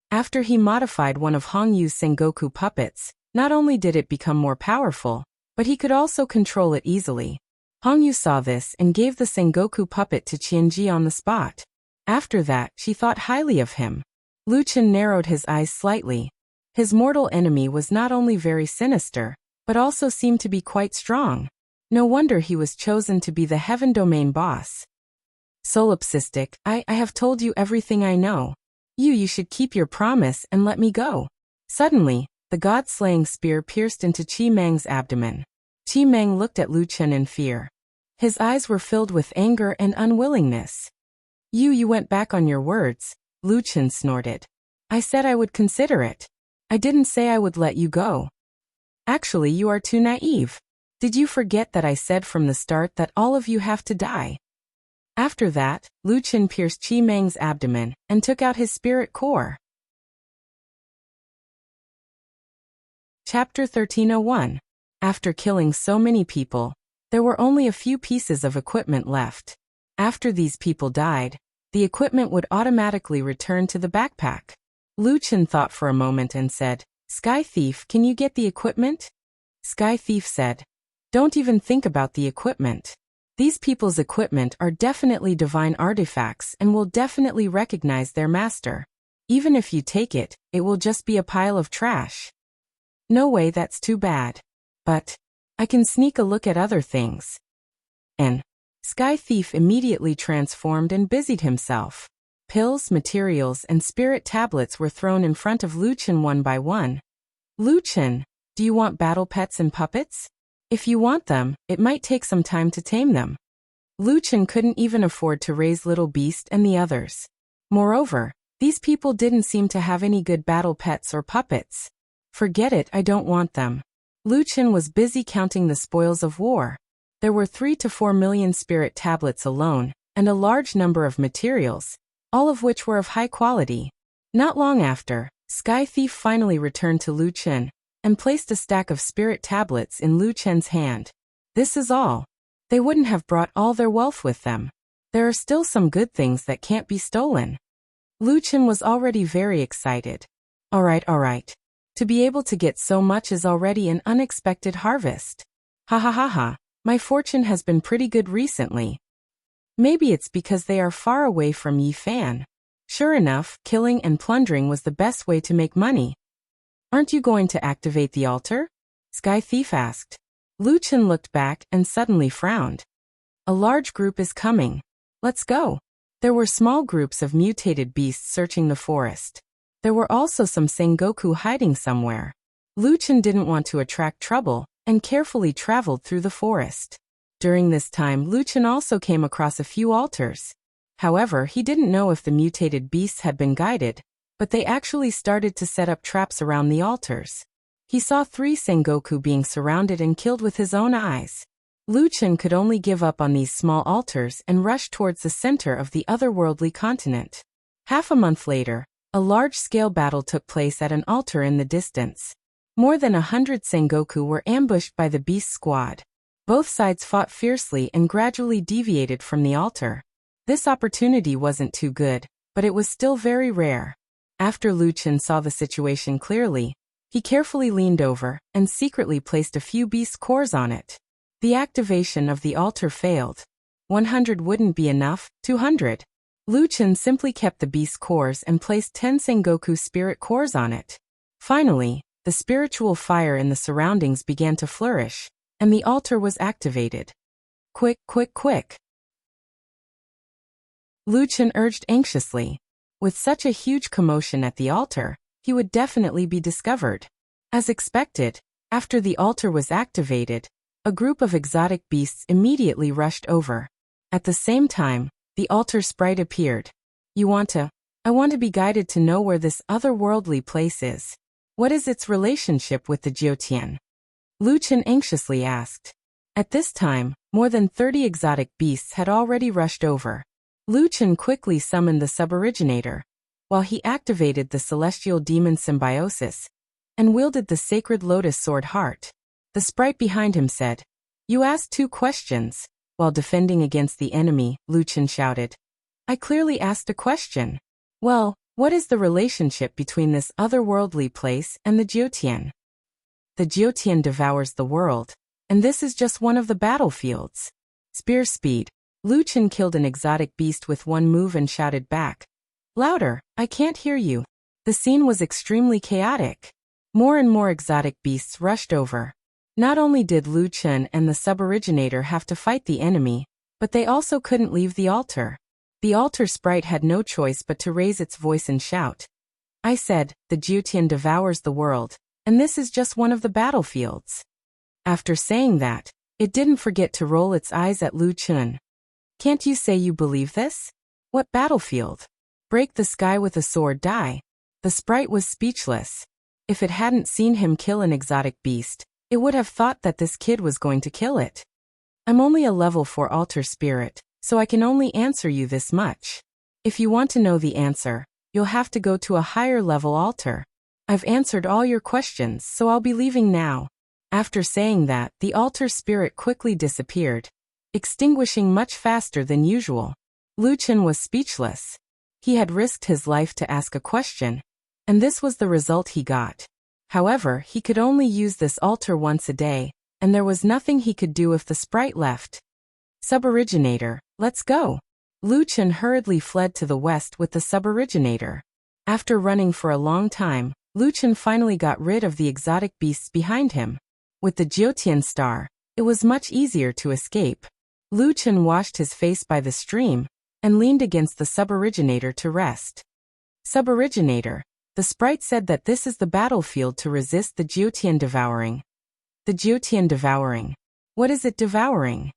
After he modified one of Hong Yu's Sengoku puppets, not only did it become more powerful, but he could also control it easily. Hong Yu saw this and gave the Sengoku puppet to Qianji on the spot. After that, she thought highly of him. Lu Chen narrowed his eyes slightly. His mortal enemy was not only very sinister, but also seemed to be quite strong. No wonder he was chosen to be the Heaven Domain boss. Solipsistic, I have told you everything I know. You should keep your promise and let me go. Suddenly, the god-slaying spear pierced into Qi Meng's abdomen. Qi Meng looked at Lu Chen in fear. His eyes were filled with anger and unwillingness. You went back on your words, Lu Chen snorted. I said I would consider it. I didn't say I would let you go. Actually, you are too naive. Did you forget that I said from the start that all of you have to die? After that, Lu Chen pierced Qi Meng's abdomen and took out his spirit core. Chapter 1301. After killing so many people, there were only a few pieces of equipment left. After these people died, the equipment would automatically return to the backpack. Lu Chen thought for a moment and said, Sky Thief, can you get the equipment? Sky Thief said, Don't even think about the equipment. These people's equipment are definitely divine artifacts and will definitely recognize their master. Even if you take it, it will just be a pile of trash. No way, that's too bad. But I can sneak a look at other things. And Sky Thief immediately transformed and busied himself. Pills, materials, and spirit tablets were thrown in front of Lu Chen one by one. Lu Chen, do you want battle pets and puppets? If you want them, it might take some time to tame them. Lu Chen couldn't even afford to raise Little Beast and the others. Moreover, these people didn't seem to have any good battle pets or puppets. Forget it, I don't want them. Lu Chen was busy counting the spoils of war. There were 3 to 4 million spirit tablets alone, and a large number of materials, all of which were of high quality. Not long after, Sky Thief finally returned to Lu Chen, and placed a stack of spirit tablets in Lu Chen's hand. This is all. They wouldn't have brought all their wealth with them. There are still some good things that can't be stolen. Lu Chen was already very excited. All right. To be able to get so much is already an unexpected harvest. Ha, my fortune has been pretty good recently. Maybe it's because they are far away from Yi Fan. Sure enough, killing and plundering was the best way to make money. Aren't you going to activate the altar? Sky Thief asked. Lu Chen looked back and suddenly frowned. A large group is coming. Let's go. There were small groups of mutated beasts searching the forest. There were also some Sengoku hiding somewhere. Lu Chen didn't want to attract trouble, and carefully traveled through the forest. During this time, Lu Chen also came across a few altars. However, he didn't know if the mutated beasts had been guided, but they actually started to set up traps around the altars. He saw 3 Sengoku being surrounded and killed with his own eyes. Lu Chen could only give up on these small altars and rush towards the center of the otherworldly continent. Half a month later, a large-scale battle took place at an altar in the distance. More than 100 Sengoku were ambushed by the beast squad. Both sides fought fiercely and gradually deviated from the altar. This opportunity wasn't too good, but it was still very rare. After Lu Chen saw the situation clearly, he carefully leaned over and secretly placed a few beast cores on it. The activation of the altar failed. 100 wouldn't be enough, 200. Lu Chen simply kept the beast cores and placed 10 Sengoku spirit cores on it. Finally, the spiritual fire in the surroundings began to flourish, and the altar was activated. Quick, quick, quick! Lu Chen urged anxiously. With such a huge commotion at the altar, he would definitely be discovered. As expected, after the altar was activated, a group of exotic beasts immediately rushed over. At the same time, the altar sprite appeared. I want to be guided to know where this otherworldly place is. What is its relationship with the Jiutian? Lu Chen anxiously asked. At this time, more than 30 exotic beasts had already rushed over. Lu Chen quickly summoned the suboriginator, while he activated the celestial demon symbiosis, and wielded the sacred lotus sword heart. The sprite behind him said, "You asked 2 questions." While defending against the enemy, Lu Chen shouted, "I clearly asked a question. Well, what is the relationship between this otherworldly place and the Jiutian?" The Jiutian devours the world, and this is just one of the battlefields. Spear speed. Lu Chen killed an exotic beast with one move and shouted back, "Louder, I can't hear you." The scene was extremely chaotic. More and more exotic beasts rushed over. Not only did Lu Chen and the suboriginator have to fight the enemy, but they also couldn't leave the altar. The altar sprite had no choice but to raise its voice and shout. "I said, the Jiutian devours the world, and this is just one of the battlefields." After saying that, it didn't forget to roll its eyes at Lu Chen. "Can't you say you believe this? What battlefield? Break the sky with a sword die." The sprite was speechless. If it hadn't seen him kill an exotic beast, it would have thought that this kid was going to kill it. "I'm only a level 4 altar spirit, so I can only answer you this much. If you want to know the answer, you'll have to go to a higher level altar. I've answered all your questions, so I'll be leaving now." After saying that, the altar spirit quickly disappeared, extinguishing much faster than usual. Lu Chen was speechless. He had risked his life to ask a question, and this was the result he got. However, he could only use this altar once a day, and there was nothing he could do if the sprite left. "Suboriginator, let's go." Lu Chen hurriedly fled to the west with the suboriginator. After running for a long time, Lu Chen finally got rid of the exotic beasts behind him. With the Jiutian star, it was much easier to escape. Lu Chen washed his face by the stream, and leaned against the suboriginator to rest. "Suboriginator, the sprite said that this is the battlefield to resist the Jiutian devouring." "The Jiutian devouring? What is it devouring?"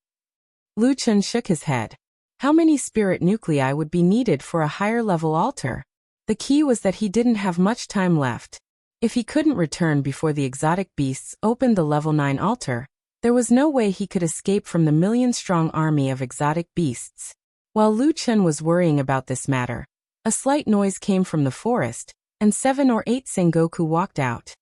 Lu Chen shook his head. How many spirit nuclei would be needed for a higher level altar? The key was that he didn't have much time left. If he couldn't return before the exotic beasts opened the level 9 altar, there was no way he could escape from the million-strong army of exotic beasts. While Lu Chen was worrying about this matter, a slight noise came from the forest, and 7 or 8 Sengoku walked out.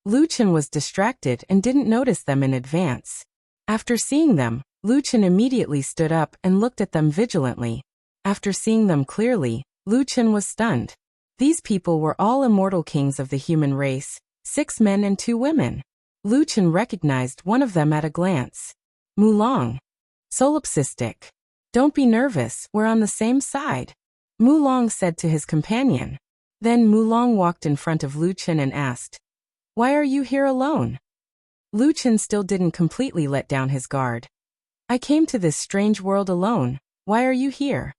Lu Chen was distracted and didn't notice them in advance. After seeing them, Lu Chen immediately stood up and looked at them vigilantly. After seeing them clearly, Lu Chen was stunned. These people were all immortal kings of the human race, 6 men and 2 women. Lu Chen recognized one of them at a glance. Mulong. Solipsistic. "Don't be nervous, we're on the same side," Mulong said to his companion. Then Mulong walked in front of Lu Chen and asked, "Why are you here alone?" Lu Chen still didn't completely let down his guard. "I came to this strange world alone. Why are you here?"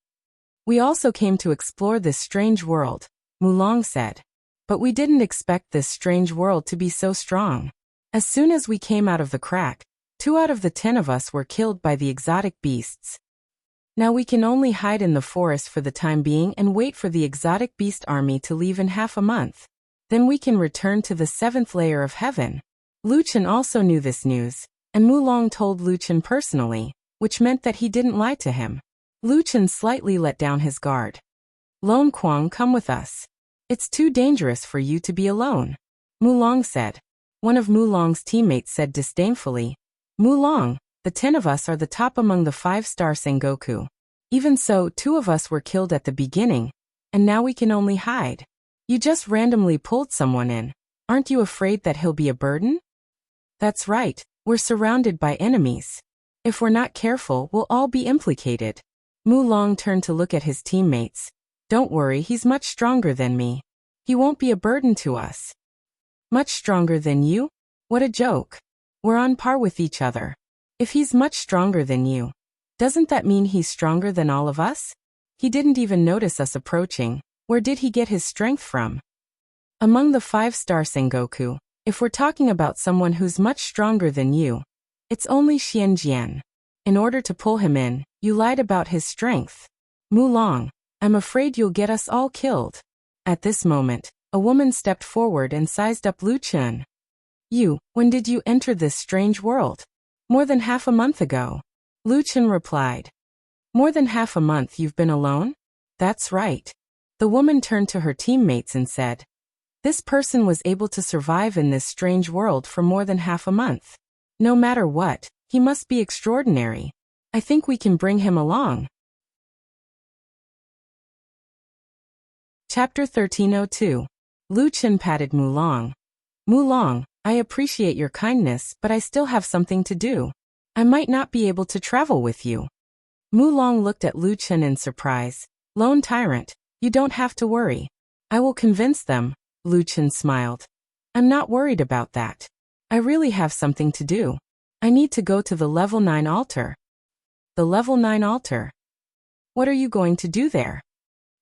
"We also came to explore this strange world," Mulong said. "But we didn't expect this strange world to be so strong. As soon as we came out of the crack, 2 out of the 10 of us were killed by the exotic beasts. Now we can only hide in the forest for the time being and wait for the exotic beast army to leave in half a month. Then we can return to the 7th layer of heaven." Lu Chen also knew this news, and Mulong told Lu Chen personally, which meant that he didn't lie to him. Lu Chen slightly let down his guard. "Lone Quang, come with us. It's too dangerous for you to be alone," Mulong said. One of Mulong's teammates said disdainfully, "Mulong, the 10 of us are the top among the 5-star Sengoku. Even so, 2 of us were killed at the beginning, and now we can only hide. You just randomly pulled someone in. Aren't you afraid that he'll be a burden?" "That's right, We're surrounded by enemies. If we're not careful, we'll all be implicated. Mu Long turned to look at his teammates. Don't worry, he's much stronger than me. He won't be a burden to us. Much stronger than you? What a joke. We're on par with each other. If he's much stronger than you, doesn't that mean he's stronger than all of us? He didn't even notice us approaching. Where did he get his strength from? Among the 5-star Sengoku, if we're talking about someone who's much stronger than you, it's only Xianjian. In order to pull him in, you lied about his strength. Mu Long, I'm afraid you'll get us all killed. At this moment, a woman stepped forward and sized up Lu Chen. When did you enter this strange world? More than half a month ago. Lu Chen replied. More than half a month you've been alone? That's right. The woman turned to her teammates and said, this person was able to survive in this strange world for more than half a month. No matter what, he must be extraordinary. I think we can bring him along. Chapter 1302. Lu Chen patted Mu Long. Mu Long, I appreciate your kindness, but I still have something to do. I might not be able to travel with you. Mu Long looked at Lu Chen in surprise. Lone tyrant, you don't have to worry. I will convince them. Lu Chen smiled. I'm not worried about that. I really have something to do. I need to go to the level 9 altar. The level 9 altar? What are you going to do there?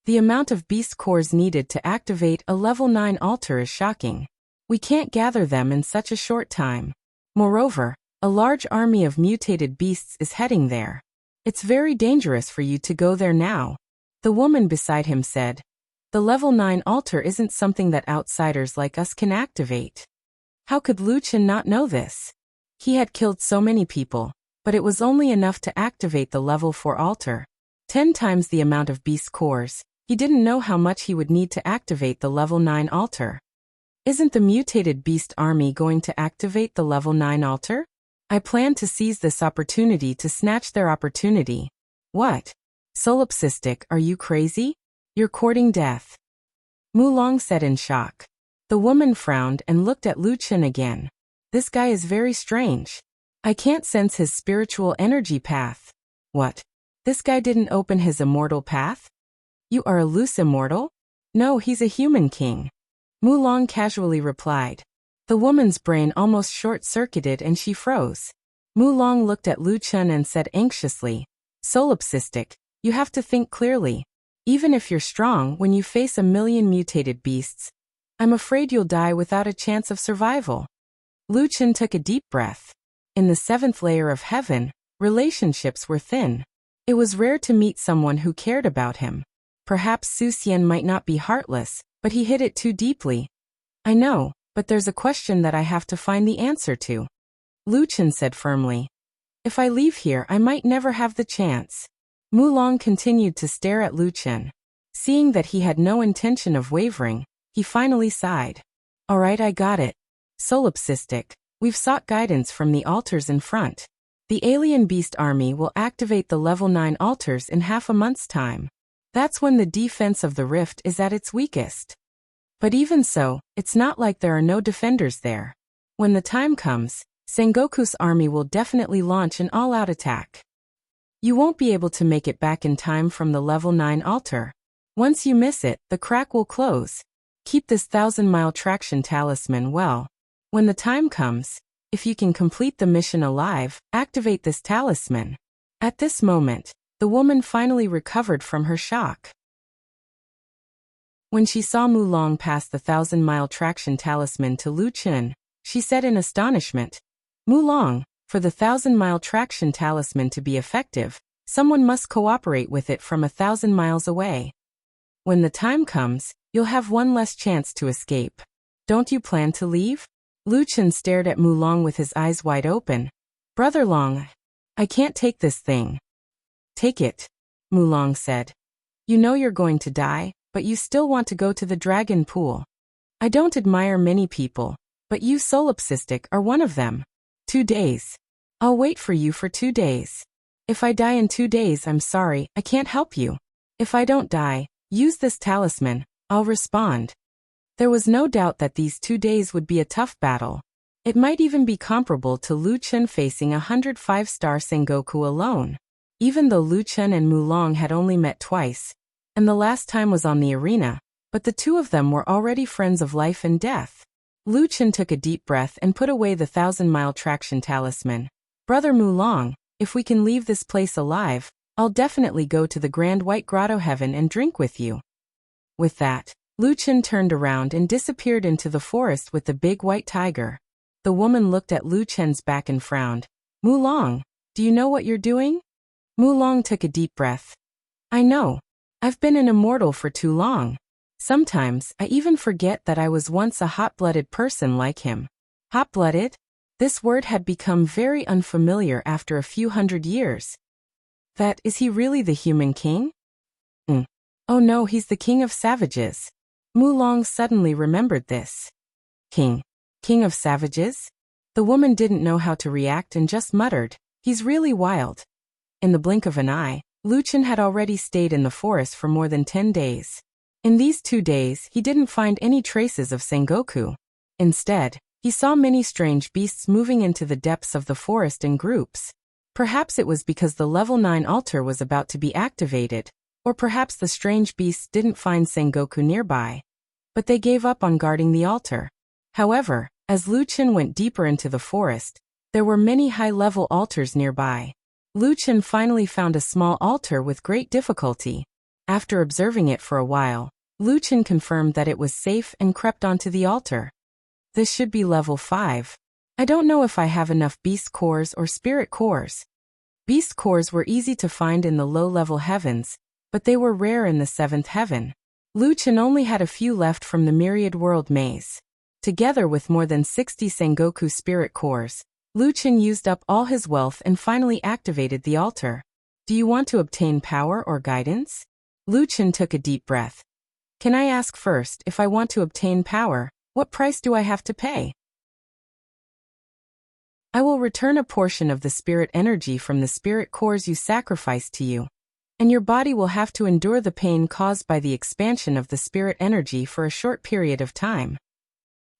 The amount of beast cores needed to activate a level 9 altar is shocking. We can't gather them in such a short time. Moreover, a large army of mutated beasts is heading there. It's very dangerous for you to go there now. The woman beside him said. The level 9 altar isn't something that outsiders like us can activate. How could Lu Chen not know this? He had killed so many people, but it was only enough to activate the level 4 altar. 10 times the amount of beast cores. He didn't know how much he would need to activate the level 9 altar. Isn't the mutated beast army going to activate the level 9 altar? I plan to seize this opportunity to snatch their opportunity. What? Solipsistic, are you crazy? You're courting death. Mu Long said in shock. The woman frowned and looked at Lu Chen again. This guy is very strange. I can't sense his spiritual energy path. What? This guy didn't open his immortal path? You are a loose immortal? No, he's a human king. Mu Long casually replied. The woman's brain almost short-circuited and she froze. Mu Long looked at Lu Chen and said anxiously, Solipsistic, you have to think clearly. Even if you're strong, when you face a million mutated beasts, I'm afraid you'll die without a chance of survival. Lu Chen took a deep breath. In the 7th layer of heaven, relationships were thin. It was rare to meet someone who cared about him. Perhaps Su Xian might not be heartless, but he hid it too deeply. I know, but there's a question that I have to find the answer to. Lu Chen said firmly. If I leave here, I might never have the chance. Mu Long continued to stare at Lu Chen. Seeing that he had no intention of wavering, he finally sighed. All right, I got it. Solipsistic, we've sought guidance from the altars in front. The alien beast army will activate the level 9 altars in half a month's time. That's when the defense of the rift is at its weakest. But even so, it's not like there are no defenders there. When the time comes, Sengoku's army will definitely launch an all-out attack. You won't be able to make it back in time from the level 9 altar. Once you miss it, the crack will close. Keep this 1,000-mile traction talisman well. When the time comes, if you can complete the mission alive, activate this talisman. At this moment, the woman finally recovered from her shock. When she saw Mu Long pass the 1,000-mile traction talisman to Lu Chen, she said in astonishment, Mu Long, for the 1,000-mile traction talisman to be effective, someone must cooperate with it from 1,000 miles away. When the time comes, you'll have one less chance to escape. Don't you plan to leave? Lu Chen stared at Mu Long with his eyes wide open. Brother Long, I can't take this thing. Take it, Mu Long said. You know you're going to die, but you still want to go to the dragon pool. I don't admire many people, but you solipsistic are one of them. 2 days. I'll wait for you for 2 days. If I die in 2 days, I'm sorry, I can't help you. If I don't die, use this talisman, I'll respond. There was no doubt that these 2 days would be a tough battle. It might even be comparable to Lu Chen facing 105-star Sengoku alone. Even though Lu Chen and Mulong had only met twice, and the last time was on the arena, but the two of them were already friends of life and death. Lu Chen took a deep breath and put away the 1,000-mile traction talisman. Brother Mulong, if we can leave this place alive, I'll definitely go to the Grand White Grotto Heaven and drink with you. With that, Lu Chen turned around and disappeared into the forest with the big white tiger. The woman looked at Lu Chen's back and frowned. Mulong, do you know what you're doing? Mulong took a deep breath. I know. I've been an immortal for too long. Sometimes, I even forget that I was once a hot-blooded person like him. Hot-blooded? This word had become very unfamiliar after a few hundred years. Is he really the human king? Oh no, he's the king of savages. Mulong suddenly remembered this. King of savages? The woman didn't know how to react and just muttered, he's really wild. In the blink of an eye, Lu Chen had already stayed in the forest for more than 10 days. In these 2 days, he didn't find any traces of Sengoku. Instead, he saw many strange beasts moving into the depths of the forest in groups. Perhaps it was because the level 9 altar was about to be activated, or perhaps the strange beasts didn't find Sengoku nearby. But they gave up on guarding the altar. However, as Lu Chen went deeper into the forest, there were many high-level altars nearby. Lu Chen finally found a small altar with great difficulty. After observing it for a while, Lu Chen confirmed that it was safe and crept onto the altar. This should be level 5. I don't know if I have enough beast cores or spirit cores. Beast cores were easy to find in the low-level heavens, but they were rare in the 7th heaven. Lu Chen only had a few left from the Myriad World Maze. Together with more than 60 Sengoku spirit cores, Lu Chen used up all his wealth and finally activated the altar. Do you want to obtain power or guidance? Lu Chen took a deep breath. Can I ask first, if I want to obtain power, what price do I have to pay? I will return a portion of the spirit energy from the spirit cores you sacrificed to you, and your body will have to endure the pain caused by the expansion of the spirit energy for a short period of time.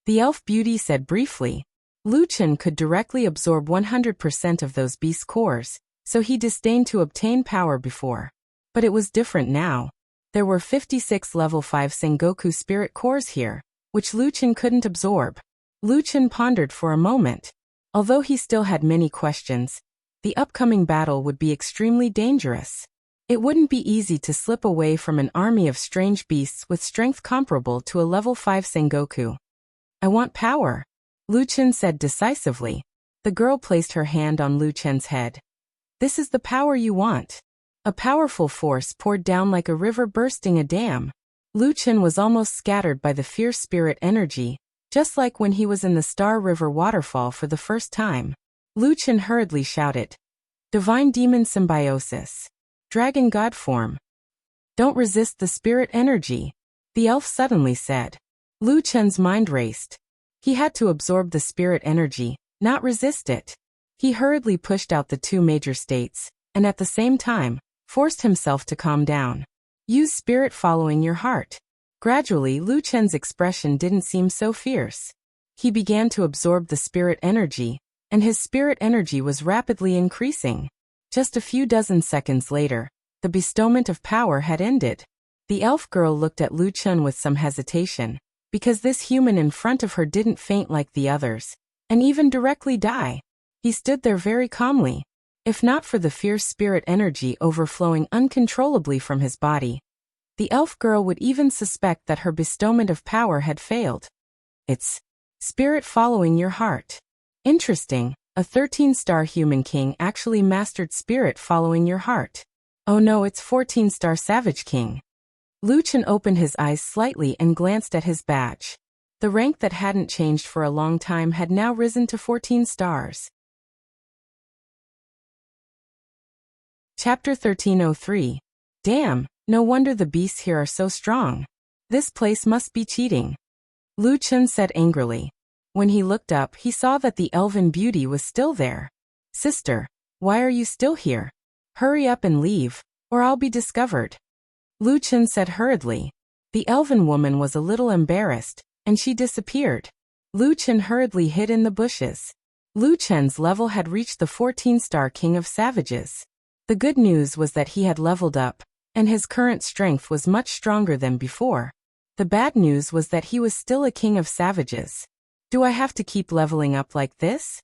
The elf beauty said briefly. Lu Chen could directly absorb 100% of those beast cores, so he disdained to obtain power before. But it was different now. There were 56 level 5 Sengoku spirit cores here, which Lu Chen couldn't absorb. Lu Chen pondered for a moment. Although he still had many questions, the upcoming battle would be extremely dangerous. It wouldn't be easy to slip away from an army of strange beasts with strength comparable to a level 5 Sengoku. I want power, Lu Chen said decisively. The girl placed her hand on Lu Chen's head. This is the power you want. A powerful force poured down like a river bursting a dam. Lu Chen was almost scattered by the fierce spirit energy, just like when he was in the Star River waterfall for the first time. Lu Chen hurriedly shouted, Divine Demon Symbiosis. Dragon God Form. Don't resist the spirit energy, the elf suddenly said. Lu Chen's mind raced. He had to absorb the spirit energy, not resist it. He hurriedly pushed out the 2 major states, and at the same time, forced himself to calm down. Use spirit following your heart. Gradually, Lu Chen's expression didn't seem so fierce. He began to absorb the spirit energy, and his spirit energy was rapidly increasing. Just a few dozen seconds later, the bestowment of power had ended. The elf girl looked at Lu Chen with some hesitation, because this human in front of her didn't faint like the others, and even directly die. He stood there very calmly. If not for the fierce spirit energy overflowing uncontrollably from his body, the elf girl would even suspect that her bestowment of power had failed. It's spirit following your heart. Interesting, a 13-star human king actually mastered spirit following your heart. Oh no, it's 14-star savage king. Lu Chen opened his eyes slightly and glanced at his badge. The rank that hadn't changed for a long time had now risen to 14 stars. Chapter 1303. Damn, no wonder the beasts here are so strong. This place must be cheating, Lu Chen said angrily. When he looked up, he saw that the elven beauty was still there. Sister, why are you still here? Hurry up and leave, or I'll be discovered, Lu Chen said hurriedly. The elven woman was a little embarrassed, and she disappeared. Lu Chen hurriedly hid in the bushes. Lu Chen's level had reached the 14-star King of Savages. The good news was that he had leveled up, and his current strength was much stronger than before. The bad news was that he was still a King of Savages. Do I have to keep leveling up like this?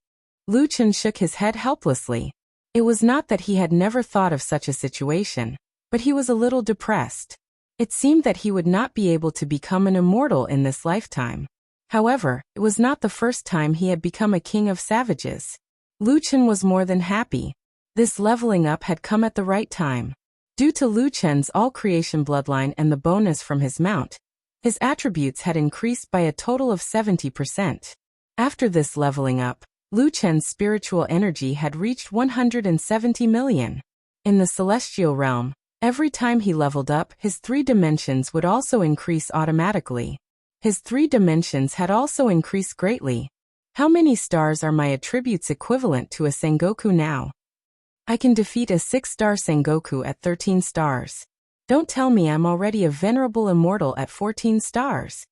Lu Chen shook his head helplessly. It was not that he had never thought of such a situation, but he was a little depressed. It seemed that he would not be able to become an immortal in this lifetime. However, it was not the first time he had become a King of Savages. Lu Chen was more than happy. This leveling up had come at the right time. Due to Lu Chen's all-creation bloodline and the bonus from his mount, his attributes had increased by a total of 70%. After this leveling up, Lu Chen's spiritual energy had reached 170 million. In the celestial realm, every time he leveled up, his 3 dimensions would also increase automatically. His 3 dimensions had also increased greatly. How many stars are my attributes equivalent to a Sengoku now? I can defeat a 6-star Sengoku at 13 stars. Don't tell me I'm already a venerable immortal at 14 stars.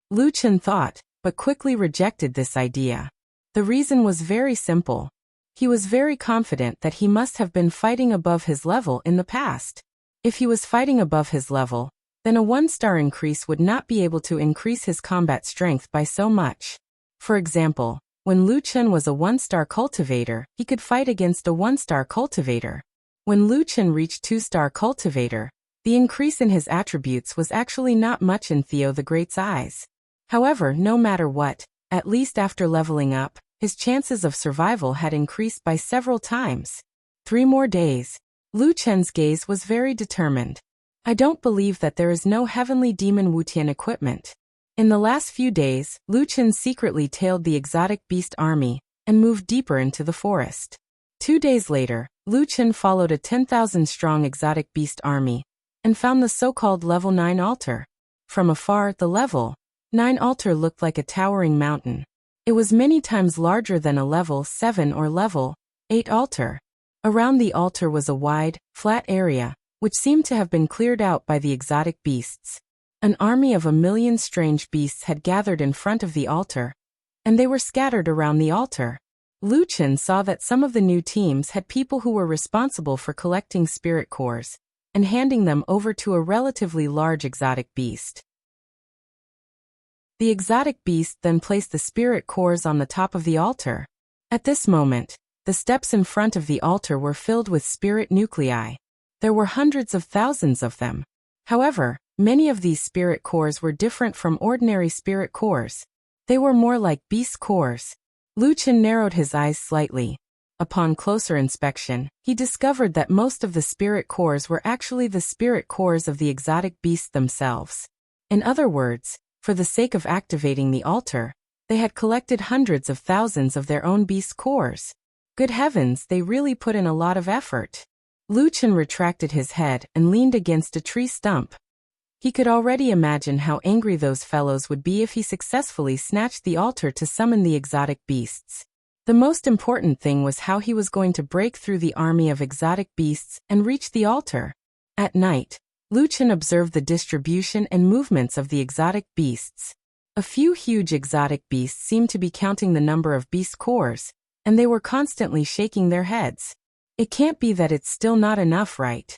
Lu Chen thought, but quickly rejected this idea. The reason was very simple. He was very confident that he must have been fighting above his level in the past. If he was fighting above his level, then a 1-star increase would not be able to increase his combat strength by so much. For example, when Lu Chen was a 1-star cultivator, he could fight against a 1-star cultivator. When Lu Chen reached 2-star cultivator, the increase in his attributes was actually not much in Theo the Great's eyes. However, no matter what, at least after leveling up, his chances of survival had increased by several times. 3 more days. Lu Chen's gaze was very determined. I don't believe that there is no heavenly demon Wutian equipment. In the last few days, Lu Chen secretly tailed the exotic beast army and moved deeper into the forest. 2 days later, Lu Chen followed a 10,000-strong exotic beast army and found the so-called level 9 altar. From afar, the level 9 altar looked like a towering mountain. It was many times larger than a level 7 or level 8 altar. Around the altar was a wide, flat area, which seemed to have been cleared out by the exotic beasts. An army of 1,000,000 strange beasts had gathered in front of the altar, and they were scattered around the altar. Lu Chen saw that some of the new teams had people who were responsible for collecting spirit cores and handing them over to a relatively large exotic beast. The exotic beast then placed the spirit cores on the top of the altar. At this moment, the steps in front of the altar were filled with spirit nuclei. There were hundreds of thousands of them. However, many of these spirit cores were different from ordinary spirit cores. They were more like beast cores. Lu Chen narrowed his eyes slightly. Upon closer inspection, he discovered that most of the spirit cores were actually the spirit cores of the exotic beasts themselves. In other words, for the sake of activating the altar, they had collected hundreds of thousands of their own beast cores. Good heavens, they really put in a lot of effort. Lu Chen retracted his head and leaned against a tree stump. He could already imagine how angry those fellows would be if he successfully snatched the altar to summon the exotic beasts. The most important thing was how he was going to break through the army of exotic beasts and reach the altar. At night, Lu Chen observed the distribution and movements of the exotic beasts. A few huge exotic beasts seemed to be counting the number of beast cores, and they were constantly shaking their heads. It can't be that it's still not enough, right?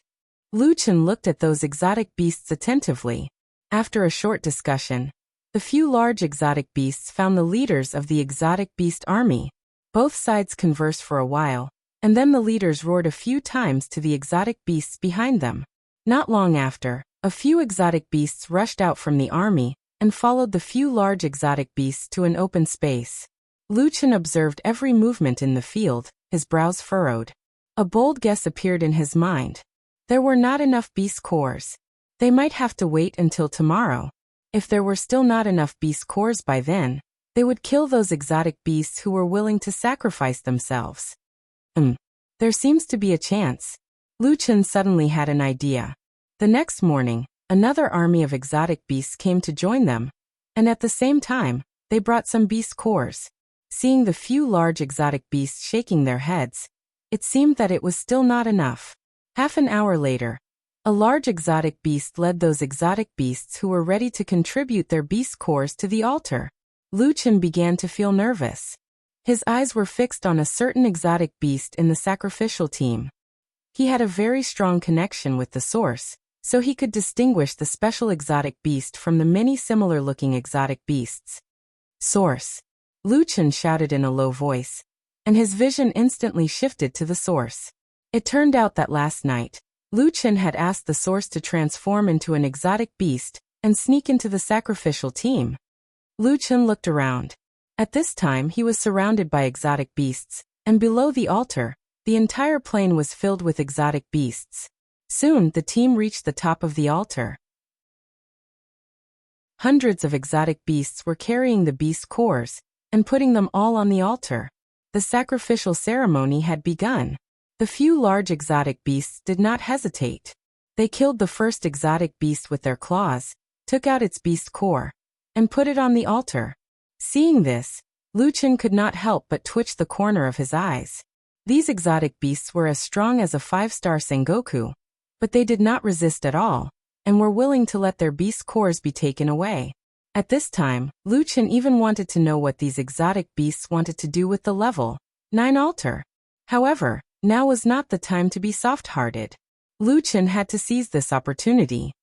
Lu Chen looked at those exotic beasts attentively. After a short discussion, the few large exotic beasts found the leaders of the exotic beast army. Both sides conversed for a while, and then the leaders roared a few times to the exotic beasts behind them. Not long after, a few exotic beasts rushed out from the army and followed the few large exotic beasts to an open space. Lu Chen observed every movement in the field, his brows furrowed. A bold guess appeared in his mind. There were not enough beast cores. They might have to wait until tomorrow. If there were still not enough beast cores by then, they would kill those exotic beasts who were willing to sacrifice themselves. There seems to be a chance. Lu Chen suddenly had an idea. The next morning, another army of exotic beasts came to join them, and at the same time, they brought some beast cores. Seeing the few large exotic beasts shaking their heads, it seemed that it was still not enough. Half an hour later, a large exotic beast led those exotic beasts who were ready to contribute their beast cores to the altar. Lu Chen began to feel nervous. His eyes were fixed on a certain exotic beast in the sacrificial team. He had a very strong connection with the source, so he could distinguish the special exotic beast from the many similar-looking exotic beasts. Source. Lu Chen shouted in a low voice, and his vision instantly shifted to the source. It turned out that last night, Lu Chen had asked the source to transform into an exotic beast and sneak into the sacrificial team. Lu Chen looked around. At this time he was surrounded by exotic beasts, and below the altar, the entire plain was filled with exotic beasts. Soon the team reached the top of the altar. Hundreds of exotic beasts were carrying the beast cores and putting them all on the altar. The sacrificial ceremony had begun. The few large exotic beasts did not hesitate. They killed the first exotic beast with their claws, took out its beast core, and put it on the altar. Seeing this, Lu Chen could not help but twitch the corner of his eyes. These exotic beasts were as strong as a 5-star Sengoku, but they did not resist at all, and were willing to let their beast cores be taken away. At this time, Lu Chen even wanted to know what these exotic beasts wanted to do with the level 9 altar. However, now was not the time to be soft-hearted. Lu Chen had to seize this opportunity.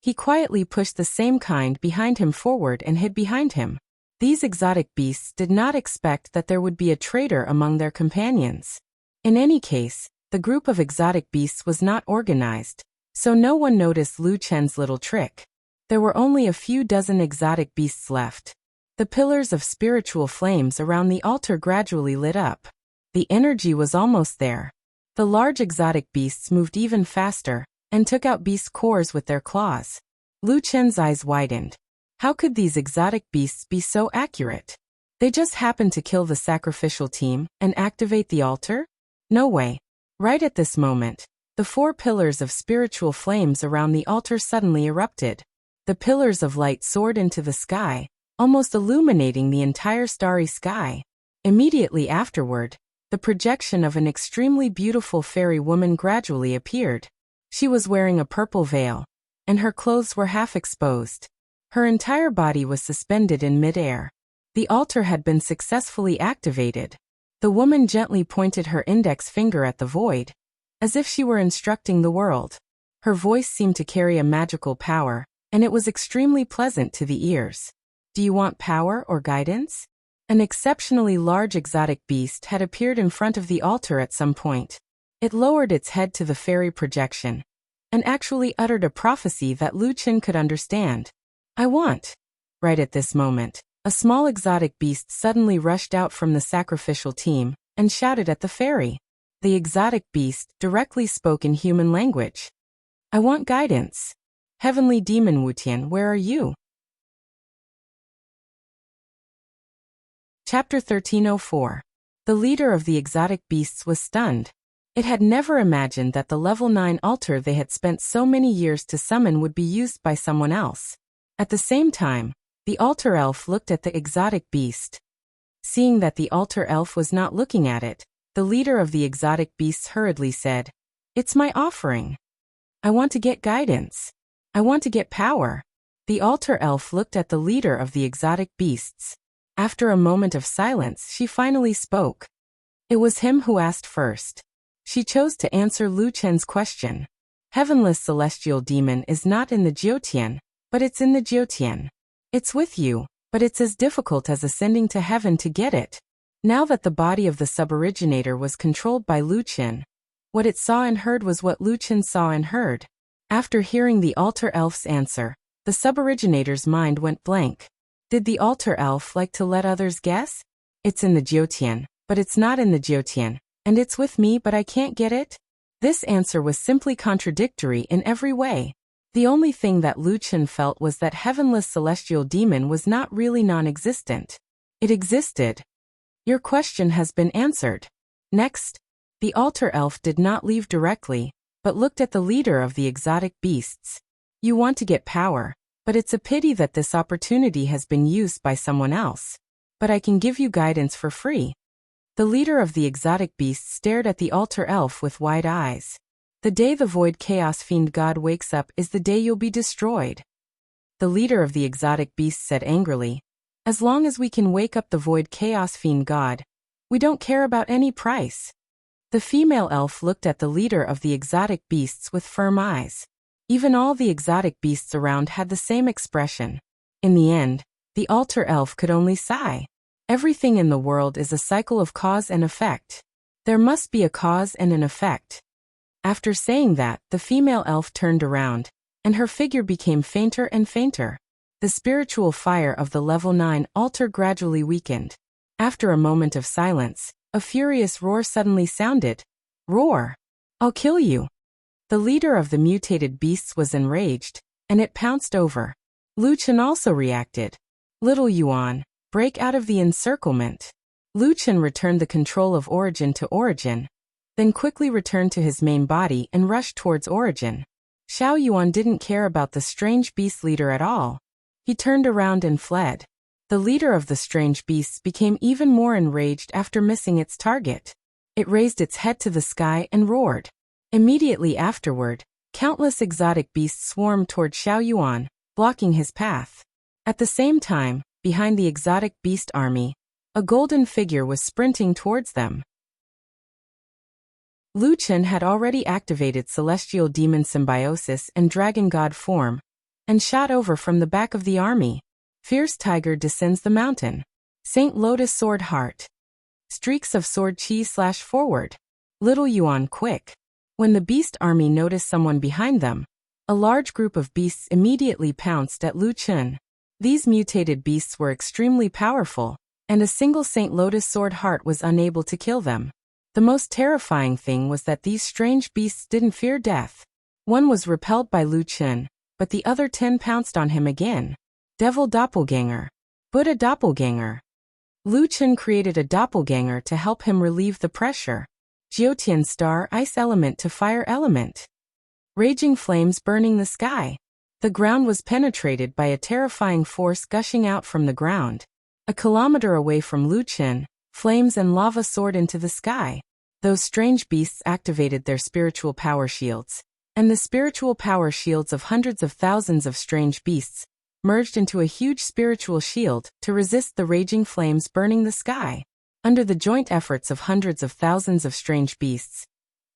He quietly pushed the same kind behind him forward and hid behind him. These exotic beasts did not expect that there would be a traitor among their companions. In any case, the group of exotic beasts was not organized, so no one noticed Lu Chen's little trick. There were only a few dozen exotic beasts left. The pillars of spiritual flames around the altar gradually lit up. The energy was almost there. The large exotic beasts moved even faster and took out beast cores with their claws. Lu Chen's eyes widened. How could these exotic beasts be so accurate? They just happened to kill the sacrificial team and activate the altar? No way. Right at this moment, the 4 pillars of spiritual flames around the altar suddenly erupted. The pillars of light soared into the sky, almost illuminating the entire starry sky. Immediately afterward, the projection of an extremely beautiful fairy woman gradually appeared. She was wearing a purple veil, and her clothes were half exposed. Her entire body was suspended in mid-air. The altar had been successfully activated. The woman gently pointed her index finger at the void, as if she were instructing the world. Her voice seemed to carry a magical power, and it was extremely pleasant to the ears. Do you want power or guidance? An exceptionally large exotic beast had appeared in front of the altar at some point. It lowered its head to the fairy projection, and actually uttered a prophecy that Lu Chen could understand. I want. Right at this moment, a small exotic beast suddenly rushed out from the sacrificial team and shouted at the fairy. The exotic beast directly spoke in human language. I want guidance. Heavenly Demon Wutian, where are you? Chapter 1304. The leader of the exotic beasts was stunned. It had never imagined that the level 9 altar they had spent so many years to summon would be used by someone else. At the same time, the altar elf looked at the exotic beast. Seeing that the altar elf was not looking at it, the leader of the exotic beasts hurriedly said, It's my offering. I want to get guidance. I want to get power. The altar elf looked at the leader of the exotic beasts. After a moment of silence, she finally spoke. It was him who asked first. She chose to answer Lu Chen's question. Heavenless celestial demon is not in the Jiutian, but it's in the Jiutian. It's with you, but it's as difficult as ascending to heaven to get it. Now that the body of the suboriginator was controlled by Lu Chen, what it saw and heard was what Lu Chen saw and heard. After hearing the altar elf's answer, the suboriginator's mind went blank. Did the altar elf like to let others guess? It's in the Jiutian, but it's not in the Jiutian, and it's with me but I can't get it? This answer was simply contradictory in every way. The only thing that Lu Chen felt was that heavenless celestial demon was not really non-existent. It existed. Your question has been answered. Next, the altar elf did not leave directly, but looked at the leader of the exotic beasts. You want to get power, but it's a pity that this opportunity has been used by someone else. But I can give you guidance for free. The leader of the exotic beasts stared at the altar elf with wide eyes. The day the void chaos fiend god wakes up is the day you'll be destroyed. The leader of the exotic beasts said angrily, As long as we can wake up the void chaos fiend god, we don't care about any price. The female elf looked at the leader of the exotic beasts with firm eyes. Even all the exotic beasts around had the same expression. In the end, the altar elf could only sigh. Everything in the world is a cycle of cause and effect. There must be a cause and an effect. After saying that, the female elf turned around, and her figure became fainter and fainter. The spiritual fire of the level 9 altar gradually weakened. After a moment of silence, a furious roar suddenly sounded. Roar! I'll kill you! The leader of the mutated beasts was enraged, and it pounced over. Lu Chen also reacted. Little Yuan, break out of the encirclement. Lu Chen returned the control of Origin to Origin, then quickly returned to his main body and rushed towards Origin. Xiao Yuan didn't care about the strange beast leader at all. He turned around and fled. The leader of the strange beasts became even more enraged after missing its target. It raised its head to the sky and roared. Immediately afterward, countless exotic beasts swarmed toward Xiao Yuan, blocking his path. At the same time, behind the exotic beast army, a golden figure was sprinting towards them. Lu Chen had already activated Celestial Demon Symbiosis and Dragon God form, and shot over from the back of the army. Fierce Tiger descends the mountain. Saint Lotus Sword Heart. Streaks of Sword Chi slash forward. Little Yuan quick. When the beast army noticed someone behind them, a large group of beasts immediately pounced at Lu Chen. These mutated beasts were extremely powerful, and a single Saint Lotus Sword Heart was unable to kill them. The most terrifying thing was that these strange beasts didn't fear death. One was repelled by Lu Chen, but the other 10 pounced on him again. Devil Doppelganger. Buddha Doppelganger. Lu Chen created a doppelganger to help him relieve the pressure. Jiutian Star Ice Element to Fire Element. Raging flames burning the sky. The ground was penetrated by a terrifying force gushing out from the ground. A kilometer away from Lu Chen, flames and lava soared into the sky. Those strange beasts activated their spiritual power shields, and the spiritual power shields of hundreds of thousands of strange beasts merged into a huge spiritual shield to resist the raging flames burning the sky. Under the joint efforts of hundreds of thousands of strange beasts,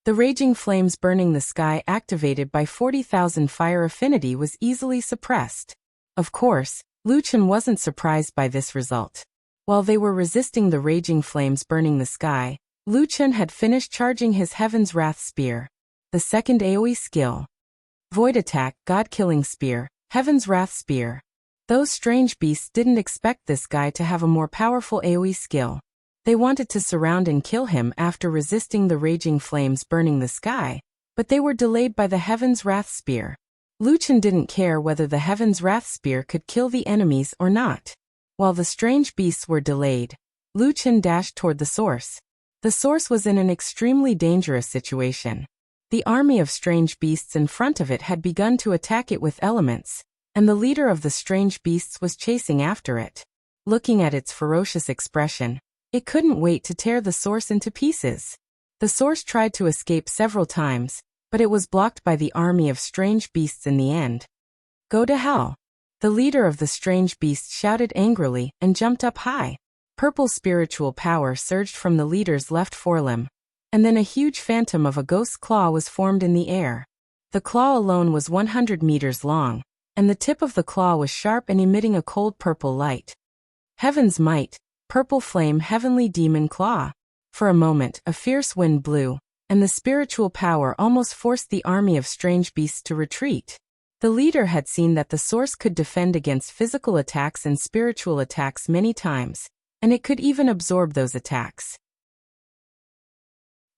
the raging flames burning the sky activated by 40,000 fire affinity was easily suppressed. Of course, Lu Chen wasn't surprised by this result. While they were resisting the raging flames burning the sky, Lu Chen had finished charging his Heaven's Wrath Spear. The second AoE skill. Void Attack, God-Killing Spear, Heaven's Wrath Spear. Those strange beasts didn't expect this guy to have a more powerful AoE skill. They wanted to surround and kill him after resisting the raging flames burning the sky, but they were delayed by the Heaven's Wrath Spear. Lu Chen didn't care whether the Heaven's Wrath Spear could kill the enemies or not. While the strange beasts were delayed, Lu Chen dashed toward the source. The source was in an extremely dangerous situation. The army of strange beasts in front of it had begun to attack it with elements, and the leader of the strange beasts was chasing after it. Looking at its ferocious expression, it couldn't wait to tear the source into pieces. The source tried to escape several times, but it was blocked by the army of strange beasts in the end. Go to hell! The leader of the strange beasts shouted angrily and jumped up high. Purple spiritual power surged from the leader's left forelimb, and then a huge phantom of a ghost's claw was formed in the air. The claw alone was 100 meters long, and the tip of the claw was sharp and emitting a cold purple light. Heaven's Might, Purple Flame Heavenly Demon Claw. For a moment, a fierce wind blew, and the spiritual power almost forced the army of strange beasts to retreat. The leader had seen that the source could defend against physical attacks and spiritual attacks many times, and it could even absorb those attacks.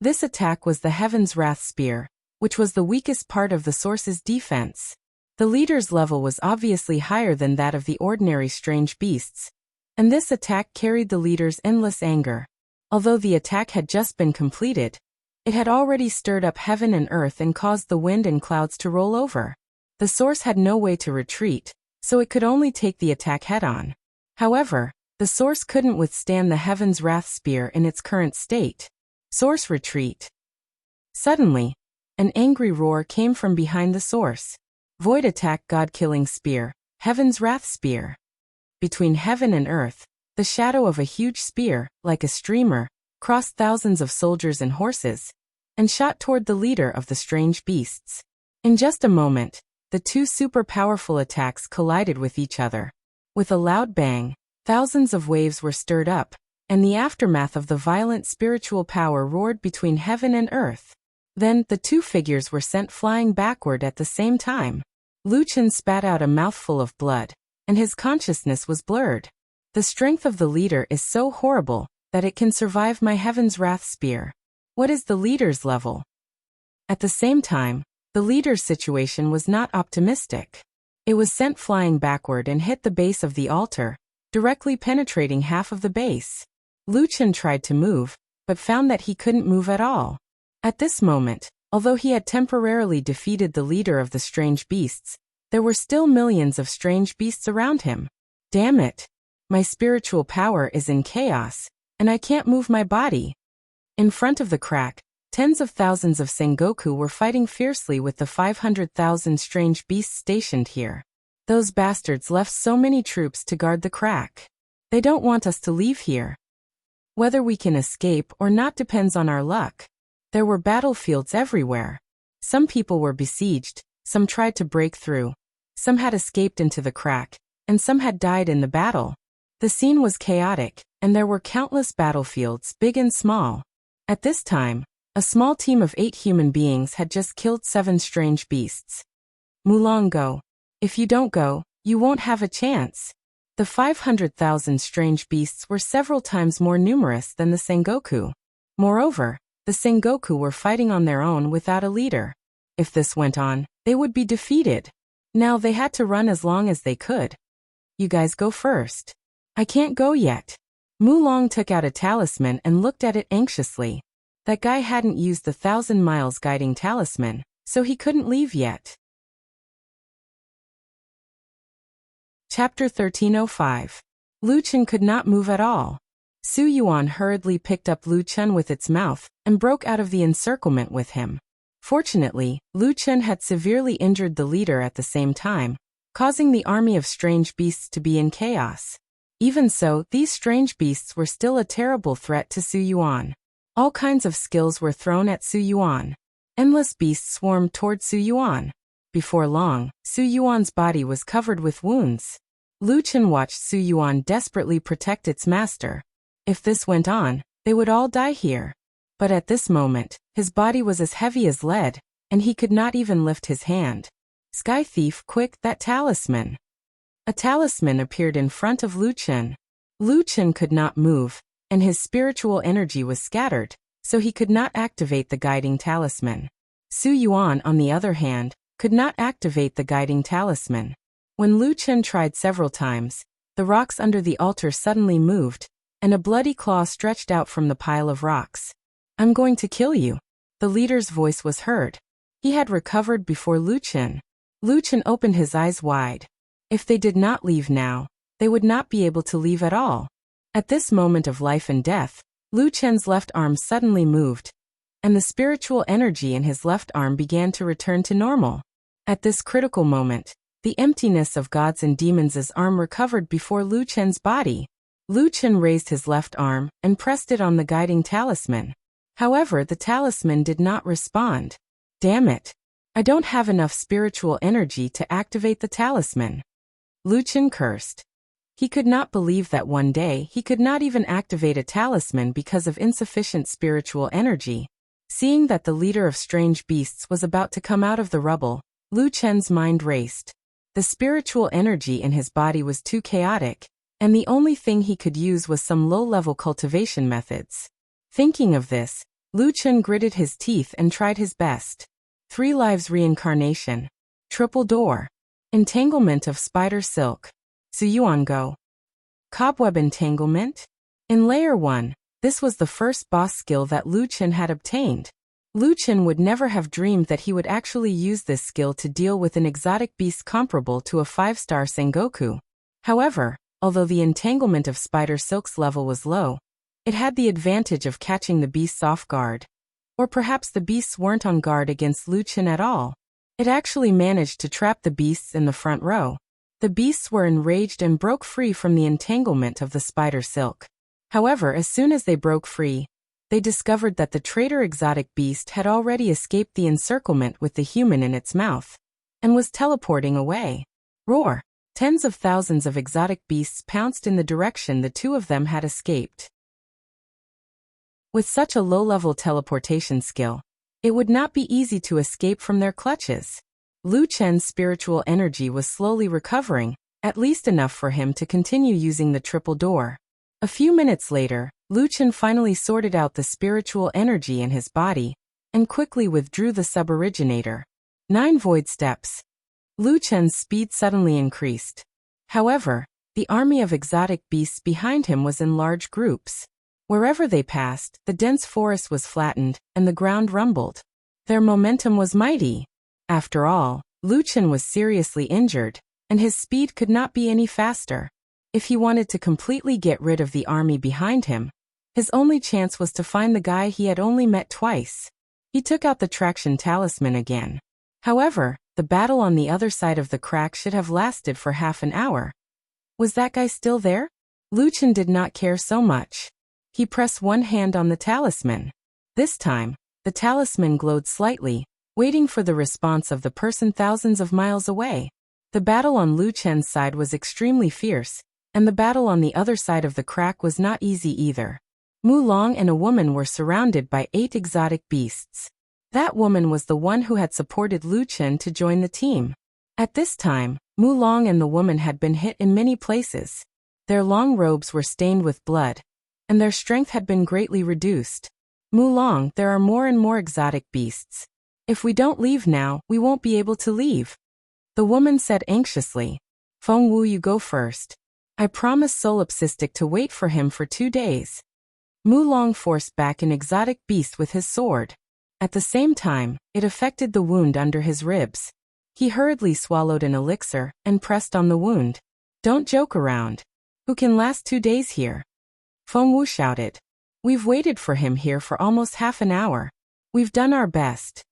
This attack was the Heaven's Wrath Spear, which was the weakest part of the source's defense. The leader's level was obviously higher than that of the ordinary strange beasts, and this attack carried the leader's endless anger. Although the attack had just been completed, it had already stirred up heaven and earth and caused the wind and clouds to roll over. The source had no way to retreat, so it could only take the attack head-on. However, the source couldn't withstand the Heaven's Wrath Spear in its current state. Source retreat. Suddenly, an angry roar came from behind the source. Void Attack God-Killing Spear, Heaven's Wrath Spear. between heaven and earth, the shadow of a huge spear, like a streamer, crossed thousands of soldiers and horses, and shot toward the leader of the strange beasts. In just a moment, the two super-powerful attacks collided with each other. With a loud bang, thousands of waves were stirred up, and the aftermath of the violent spiritual power roared between heaven and earth. Then, the two figures were sent flying backward at the same time. Lu Chen spat out a mouthful of blood, and his consciousness was blurred. The strength of the leader is so horrible that it can survive my Heaven's Wrath spear. What is the leader's level? At the same time, the leader's situation was not optimistic. It was sent flying backward and hit the base of the altar, directly penetrating half of the base. Lu Chen tried to move, but found that he couldn't move at all. At this moment, although he had temporarily defeated the leader of the strange beasts, there were still millions of strange beasts around him. Damn it! My spiritual power is in chaos, and I can't move my body. In front of the crack, tens of thousands of Sengoku were fighting fiercely with the 500,000 strange beasts stationed here. Those bastards left so many troops to guard the crack. They don't want us to leave here. Whether we can escape or not depends on our luck. There were battlefields everywhere. Some people were besieged, some tried to break through, some had escaped into the crack, and some had died in the battle. The scene was chaotic, and there were countless battlefields, big and small. At this time, a small team of 8 human beings had just killed 7 strange beasts. Mulong, go. If you don't go, you won't have a chance. The 500,000 strange beasts were several times more numerous than the Sengoku. Moreover, the Sengoku were fighting on their own without a leader. If this went on, they would be defeated. Now they had to run as long as they could. You guys go first. I can't go yet. Mulong took out a talisman and looked at it anxiously. That guy hadn't used the 1,000 miles guiding talisman, so he couldn't leave yet. Chapter 1305. Lu Chen could not move at all. Su Yuan hurriedly picked up Lu Chen with its mouth and broke out of the encirclement with him. Fortunately, Lu Chen had severely injured the leader at the same time, causing the army of strange beasts to be in chaos. Even so, these strange beasts were still a terrible threat to Su Yuan. All kinds of skills were thrown at Su Yuan. Endless beasts swarmed toward Su Yuan. Before long, Su Yuan's body was covered with wounds. Lu Chen watched Su Yuan desperately protect its master. If this went on, they would all die here. But at this moment, his body was as heavy as lead, and he could not even lift his hand. Sky Thief, quick, that talisman. A talisman appeared in front of Lu Chen. Lu Chen could not move, and his spiritual energy was scattered, so he could not activate the guiding talisman. Su Yuan, on the other hand, could not activate the guiding talisman. When Lu Chen tried several times, the rocks under the altar suddenly moved, and a bloody claw stretched out from the pile of rocks. I'm going to kill you. The leader's voice was heard. He had recovered before Lu Chen. Lu Chen opened his eyes wide. If they did not leave now, they would not be able to leave at all. At this moment of life and death, Lu Chen's left arm suddenly moved, and the spiritual energy in his left arm began to return to normal. At this critical moment, the emptiness of gods and demons' arm recovered before Lu Chen's body. Lu Chen raised his left arm and pressed it on the guiding talisman. However, the talisman did not respond. Damn it! I don't have enough spiritual energy to activate the talisman. Lu Chen cursed. He could not believe that one day he could not even activate a talisman because of insufficient spiritual energy. Seeing that the leader of strange beasts was about to come out of the rubble, Lu Chen's mind raced. The spiritual energy in his body was too chaotic, and the only thing he could use was some low-level cultivation methods. Thinking of this, Lu Chen gritted his teeth and tried his best. 3 lives reincarnation. Triple door. Entanglement of spider silk. Su Yuan, go. Cobweb entanglement. In Layer 1, this was the first boss skill that Lu Chen had obtained. Lu Chen would never have dreamed that he would actually use this skill to deal with an exotic beast comparable to a 5-star Sengoku. However, although the entanglement of spider silk's level was low, it had the advantage of catching the beasts off guard. Or perhaps the beasts weren't on guard against Lu Chen at all. It actually managed to trap the beasts in the front row. The beasts were enraged and broke free from the entanglement of the spider silk. However, as soon as they broke free, they discovered that the traitor exotic beast had already escaped the encirclement with the human in its mouth, and was teleporting away. Roar! Tens of thousands of exotic beasts pounced in the direction the two of them had escaped. With such a low-level teleportation skill, it would not be easy to escape from their clutches. Lu Chen's spiritual energy was slowly recovering, at least enough for him to continue using the triple door. A few minutes later, Lu Chen finally sorted out the spiritual energy in his body, and quickly withdrew the sub-originator. 9 void steps. Lu Chen's speed suddenly increased. However, the army of exotic beasts behind him was in large groups. Wherever they passed, the dense forest was flattened, and the ground rumbled. Their momentum was mighty. After all, Lu Chen was seriously injured, and his speed could not be any faster. If he wanted to completely get rid of the army behind him, his only chance was to find the guy he had only met twice. He took out the traction talisman again. However, the battle on the other side of the crack should have lasted for half an hour. Was that guy still there? Lu Chen did not care so much. He pressed one hand on the talisman. This time, the talisman glowed slightly, waiting for the response of the person thousands of miles away. The battle on Lu Chen's side was extremely fierce, and the battle on the other side of the crack was not easy either. Mu Long and a woman were surrounded by 8 exotic beasts. That woman was the one who had supported Lu Chen to join the team. At this time, Mu Long and the woman had been hit in many places. Their long robes were stained with blood, and their strength had been greatly reduced. Mu Long, there are more and more exotic beasts. If we don't leave now, we won't be able to leave. The woman said anxiously. Feng Wu, you go first. I promised Solipsistic to wait for him for 2 days. Mu Long forced back an exotic beast with his sword. At the same time, it affected the wound under his ribs. He hurriedly swallowed an elixir and pressed on the wound. Don't joke around. Who can last 2 days here? Feng Wu shouted. We've waited for him here for almost half an hour. We've done our best.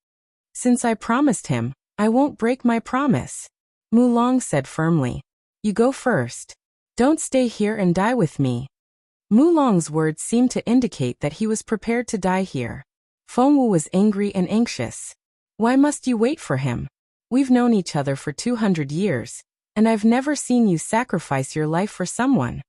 Since I promised him, I won't break my promise. Mu Long said firmly. You go first. Don't stay here and die with me. Mu Long's words seemed to indicate that he was prepared to die here. Feng Wu was angry and anxious. Why must you wait for him? We've known each other for 200 years, and I've never seen you sacrifice your life for someone.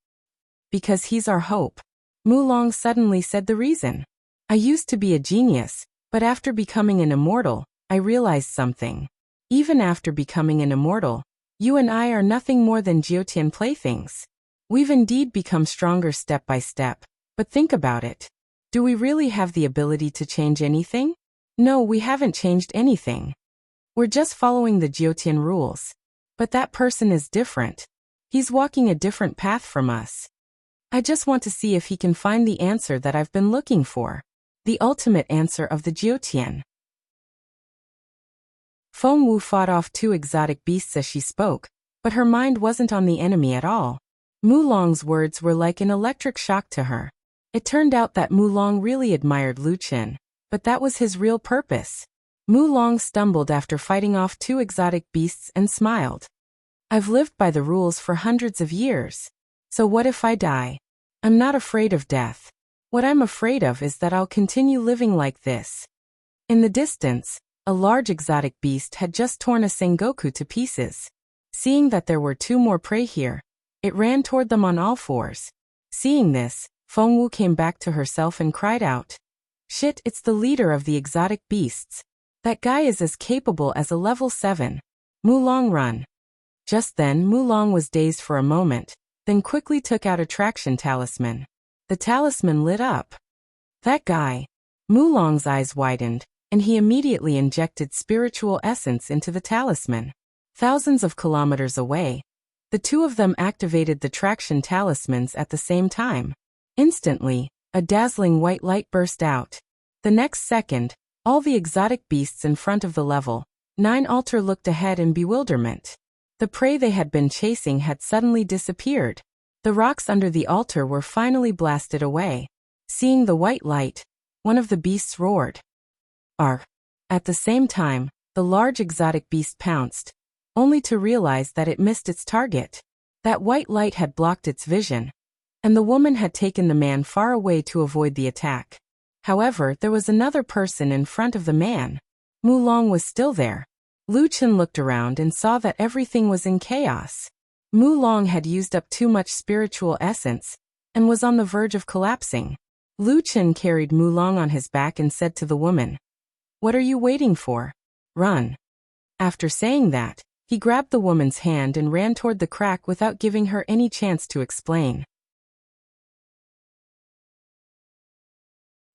Because he's our hope. Mu Long suddenly said the reason. I used to be a genius, but after becoming an immortal, I realized something. Even after becoming an immortal, you and I are nothing more than Jiutian playthings. We've indeed become stronger step by step, but think about it. Do we really have the ability to change anything? No, we haven't changed anything. We're just following the Jiutian rules. But that person is different. He's walking a different path from us. I just want to see if he can find the answer that I've been looking for. The ultimate answer of the Jiutian. Feng Wu fought off 2 exotic beasts as she spoke, but her mind wasn't on the enemy at all. Mu Long's words were like an electric shock to her. It turned out that Mu Long really admired Lu Chen, but that was his real purpose. Mu Long stumbled after fighting off 2 exotic beasts and smiled. I've lived by the rules for hundreds of years. So what if I die? I'm not afraid of death. What I'm afraid of is that I'll continue living like this. In the distance, a large exotic beast had just torn a Sengoku to pieces. Seeing that there were 2 more prey here, it ran toward them on all fours. Seeing this, Feng Wu came back to herself and cried out. Shit, it's the leader of the exotic beasts. That guy is as capable as a level 7. Mu Long, run. Just then Mu Long was dazed for a moment, then quickly took out a traction talisman. The talisman lit up. That guy. Mu Long's eyes widened, and he immediately injected spiritual essence into the talisman. Thousands of kilometers away, the 2 of them activated the traction talismans at the same time. Instantly, a dazzling white light burst out. The next second, all the exotic beasts in front of the level 9 altar looked ahead in bewilderment. The prey they had been chasing had suddenly disappeared. The rocks under the altar were finally blasted away. Seeing the white light, one of the beasts roared. Arr! At the same time, the large exotic beast pounced. only to realize that it missed its target. That white light had blocked its vision, and the woman had taken the man far away to avoid the attack. However, there was another person in front of the man. Mulong was still there. Lu Chen looked around and saw that everything was in chaos. Mulong had used up too much spiritual essence and was on the verge of collapsing. Lu Chen carried Mulong on his back and said to the woman, "What are you waiting for? Run." After saying that, he grabbed the woman's hand and ran toward the crack without giving her any chance to explain.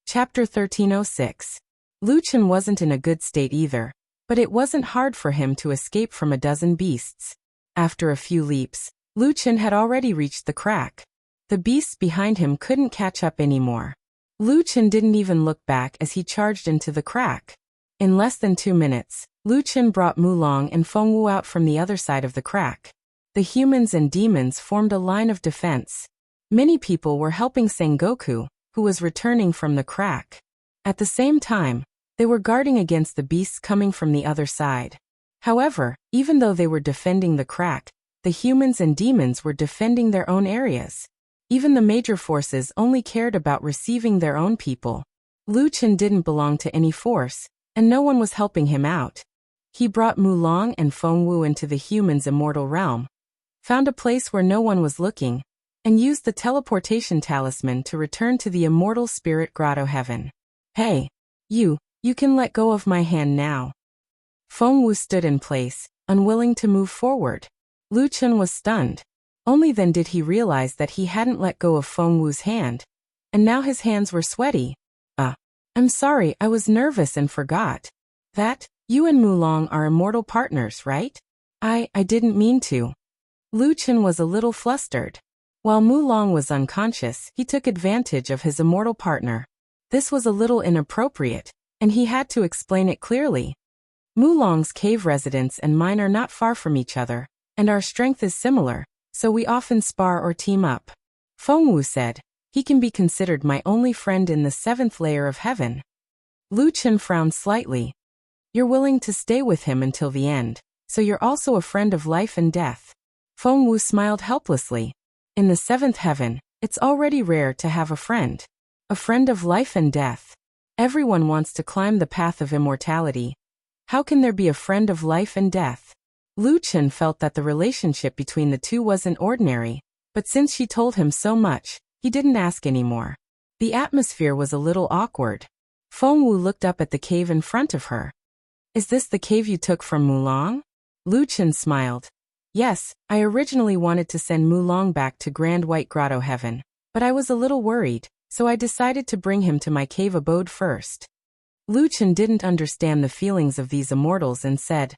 Chapter 1306. Lu Chen wasn't in a good state either, but it wasn't hard for him to escape from a dozen beasts. After a few leaps, Lu Chen had already reached the crack. The beasts behind him couldn't catch up anymore. Lu Chen didn't even look back as he charged into the crack. In less than 2 minutes, Lu Chen brought Mulong and Fengwu out from the other side of the crack. The humans and demons formed a line of defense. Many people were helping Sengoku, who was returning from the crack. At the same time, they were guarding against the beasts coming from the other side. However, even though they were defending the crack, the humans and demons were defending their own areas. Even the major forces only cared about receiving their own people. Lu Chen didn't belong to any force, and no one was helping him out. He brought Mulong and Fengwu into the humans' immortal realm, found a place where no one was looking, and used the teleportation talisman to return to the immortal spirit grotto heaven. "Hey, you can let go of my hand now." Fengwu stood in place, unwilling to move forward. Lu Chen was stunned. Only then did he realize that he hadn't let go of Fengwu's hand, and now his hands were sweaty. I'm sorry, I was nervous and forgot. That, you and Mulong are immortal partners, right? I didn't mean to." Lu Chen was a little flustered. While Mulong was unconscious, he took advantage of his immortal partner. This was a little inappropriate, and he had to explain it clearly. Mulong's cave residence and mine are not far from each other, and our strength is similar, so we often spar or team up. Fengwu said, "He can be considered my only friend in the 7th layer of heaven." Lu Chen frowned slightly. "You're willing to stay with him until the end, so you're also a friend of life and death." Fengwu smiled helplessly. In the 7th heaven, it's already rare to have a friend. A friend of life and death. Everyone wants to climb the path of immortality. How can there be a friend of life and death? Lu Chen felt that the relationship between the two wasn't ordinary, but since she told him so much, he didn't ask anymore. The atmosphere was a little awkward. Fengwu looked up at the cave in front of her. "Is this the cave you took from Mulong?" Lu Chen smiled. "Yes, I originally wanted to send Mulong back to Grand White Grotto Heaven, but I was a little worried, so I decided to bring him to my cave abode first." Lu Chen didn't understand the feelings of these immortals and said,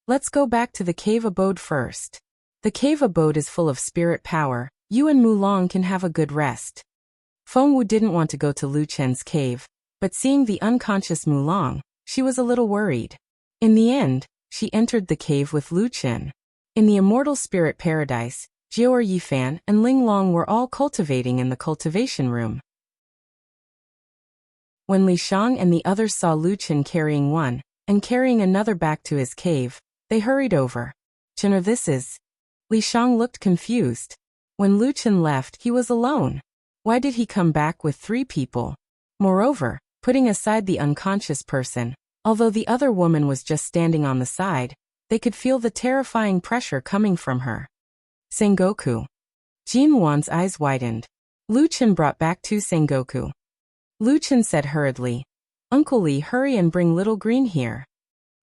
"Let's go back to the cave abode first. The cave abode is full of spirit power. You and Mulong can have a good rest." Fengwu didn't want to go to Lu Chen's cave, but seeing the unconscious Mulong, she was a little worried. In the end, she entered the cave with Lu Chen. In the immortal spirit paradise, Jiao Yifan and Ling Long were all cultivating in the cultivation room. When Li Shang and the others saw Lu Chen carrying one, and carrying another back to his cave, they hurried over. "Chen, this is..." Li Shang looked confused. When Lu Chen left, he was alone. Why did he come back with 3 people? Moreover, putting aside the unconscious person, although the other woman was just standing on the side, they could feel the terrifying pressure coming from her. Sengoku. Jin Wan's eyes widened. Lu Chen brought back 2 Sengoku. Lu Chen said hurriedly, "Uncle Li, hurry and bring Little Green here."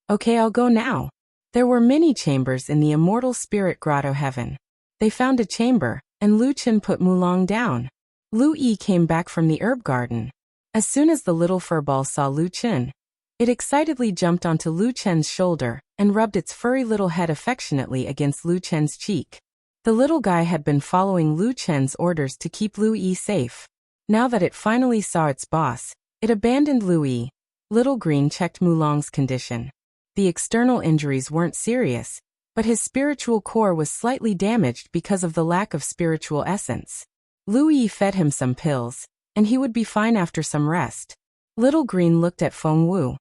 "Okay, I'll go now." There were many chambers in the immortal spirit grotto heaven. They found a chamber, and Lu Chen put Mulong down. Lu Yi came back from the herb garden. As soon as the little furball saw Lu Chen, it excitedly jumped onto Lu Chen's shoulder and rubbed its furry little head affectionately against Lu Chen's cheek. The little guy had been following Lu Chen's orders to keep Lu Yi safe. Now that it finally saw its boss, it abandoned Lu Yi. Little Green checked Mulong's condition. The external injuries weren't serious, but his spiritual core was slightly damaged because of the lack of spiritual essence. Lu Yi fed him some pills, and he would be fine after some rest. Little Green looked at Fengwu.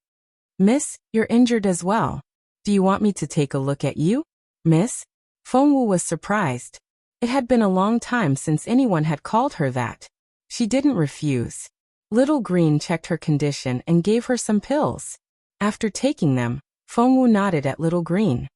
"Miss, you're injured as well. Do you want me to take a look at you?" Miss? Fengwu was surprised. It had been a long time since anyone had called her that. She didn't refuse. Little Green checked her condition and gave her some pills. After taking them, Fengwu nodded at Little Green.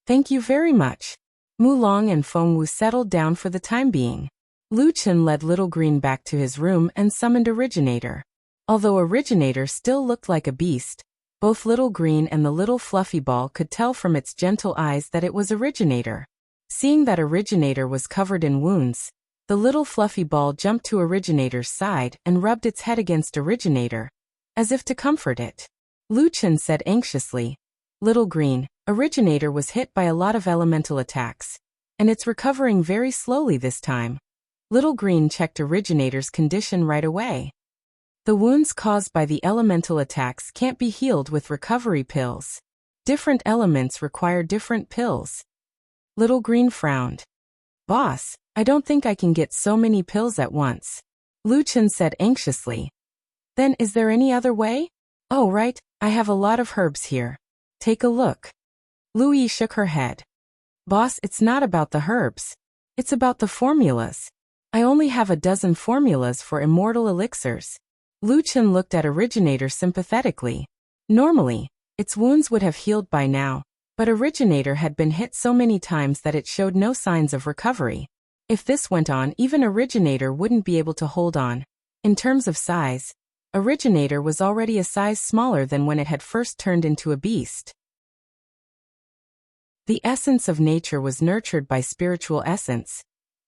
Thank you very much. Mulong and Fengwu settled down for the time being. Lu Chen led Little Green back to his room and summoned Originator. Although Originator still looked like a beast, both Little Green and the little fluffy ball could tell from its gentle eyes that it was Originator. Seeing that Originator was covered in wounds, the little fluffy ball jumped to Originator's side and rubbed its head against Originator, as if to comfort it. Lu Chen said anxiously, Little Green, Originator was hit by a lot of elemental attacks, and it's recovering very slowly this time. Little Green checked Originator's condition right away. The wounds caused by the elemental attacks can't be healed with recovery pills. Different elements require different pills. Little Green frowned. Boss, I don't think I can get so many pills at once. Lu Chen said anxiously. Then is there any other way? Oh right, I have a lot of herbs here. Take a look. Lu Yi shook her head. Boss, it's not about the herbs. It's about the formulas. I only have a dozen formulas for immortal elixirs. Lu Chen looked at Originator sympathetically. Normally, its wounds would have healed by now, but Originator had been hit so many times that it showed no signs of recovery. If this went on, even Originator wouldn't be able to hold on. In terms of size, Originator was already a size smaller than when it had first turned into a beast. The essence of nature was nurtured by spiritual essence,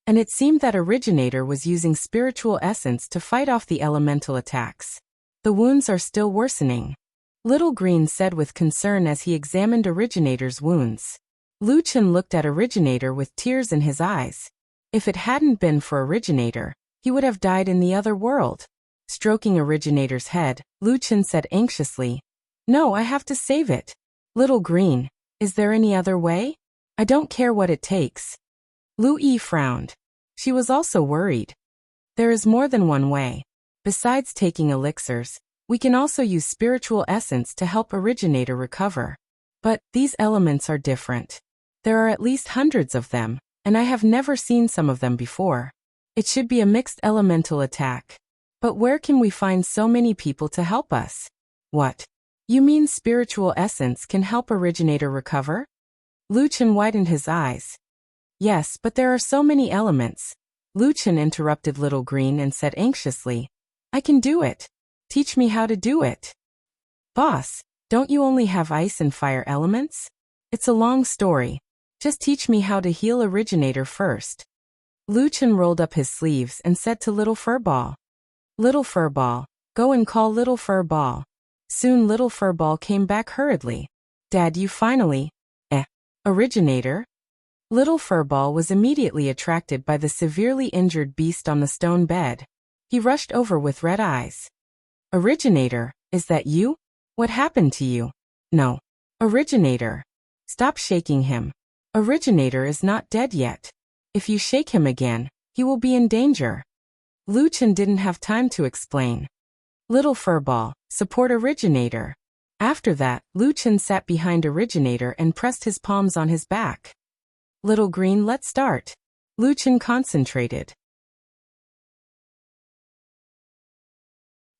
and it seemed that Originator was using spiritual essence to fight off the elemental attacks. The wounds are still worsening, Little Green said with concern as he examined Originator's wounds. Lu Chen looked at Originator with tears in his eyes. If it hadn't been for Originator, he would have died in the other world. Stroking Originator's head, Lu Chen said anxiously, No, I have to save it. Little Green, is there any other way? I don't care what it takes. Lu Yi frowned. She was also worried. There is more than one way. Besides taking elixirs, we can also use spiritual essence to help Originator recover. But these elements are different. There are at least hundreds of them, and I have never seen some of them before. It should be a mixed elemental attack. But where can we find so many people to help us? What? You mean spiritual essence can help Originator recover? Lu Chen widened his eyes. Yes, but there are so many elements. Lu Chen interrupted Little Green and said anxiously, I can do it. Teach me how to do it. Boss, don't you only have ice and fire elements? It's a long story. Just teach me how to heal Originator first. Lu Chen rolled up his sleeves and said to Little Furball. Little Furball, go and call Little Furball. Soon Little Furball came back hurriedly. Dad, you finally… Originator? Little Furball was immediately attracted by the severely injured beast on the stone bed. He rushed over with red eyes. Originator, is that you? What happened to you? No. Originator. Stop shaking him. Originator is not dead yet. If you shake him again, he will be in danger. Lu Chen didn't have time to explain. Little Furball, support Originator. After that, Lu Chen sat behind Originator and pressed his palms on his back. Little Green, let's start. Lu Chen concentrated.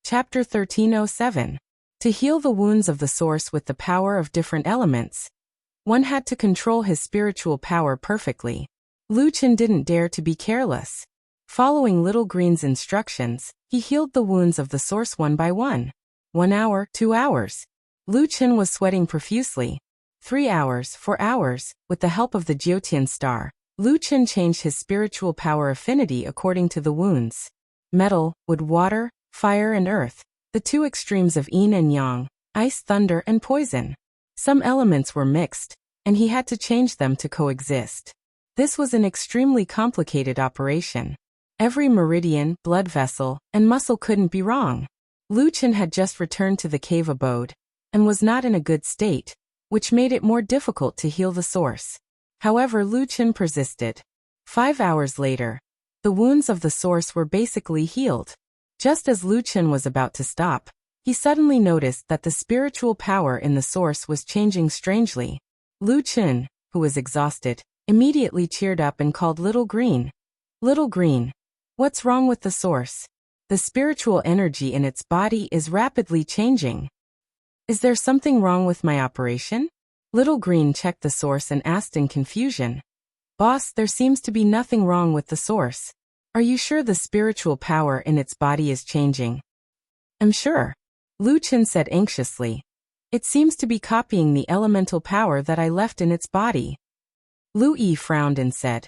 Chapter 1307. To heal the wounds of the source with the power of different elements, one had to control his spiritual power perfectly. Lu Chen didn't dare to be careless. Following Little Green's instructions, he healed the wounds of the source one by one. 1 hour, 2 hours. Lu Chen was sweating profusely. 3 hours, 4 hours, with the help of the Jiutian star, Lu Chen changed his spiritual power affinity according to the wounds. Metal, wood, water, fire and earth, the two extremes of yin and yang, ice, thunder and poison. Some elements were mixed, and he had to change them to coexist. This was an extremely complicated operation. Every meridian, blood vessel, and muscle couldn't be wrong. Lu Chen had just returned to the cave abode, and was not in a good state, which made it more difficult to heal the source. However, Lu Chen persisted. 5 hours later, the wounds of the source were basically healed. Just as Lu Chen was about to stop, he suddenly noticed that the spiritual power in the source was changing strangely. Lu Chen, who who was exhausted, immediately cheered up and called Little Green. Little Green. What's wrong with the source? The spiritual energy in its body is rapidly changing. Is there something wrong with my operation? Little Green checked the source and asked in confusion. Boss, there seems to be nothing wrong with the source. Are you sure the spiritual power in its body is changing? I'm sure. Lu Chen said anxiously. It seems to be copying the elemental power that I left in its body. Lu Yi frowned and said,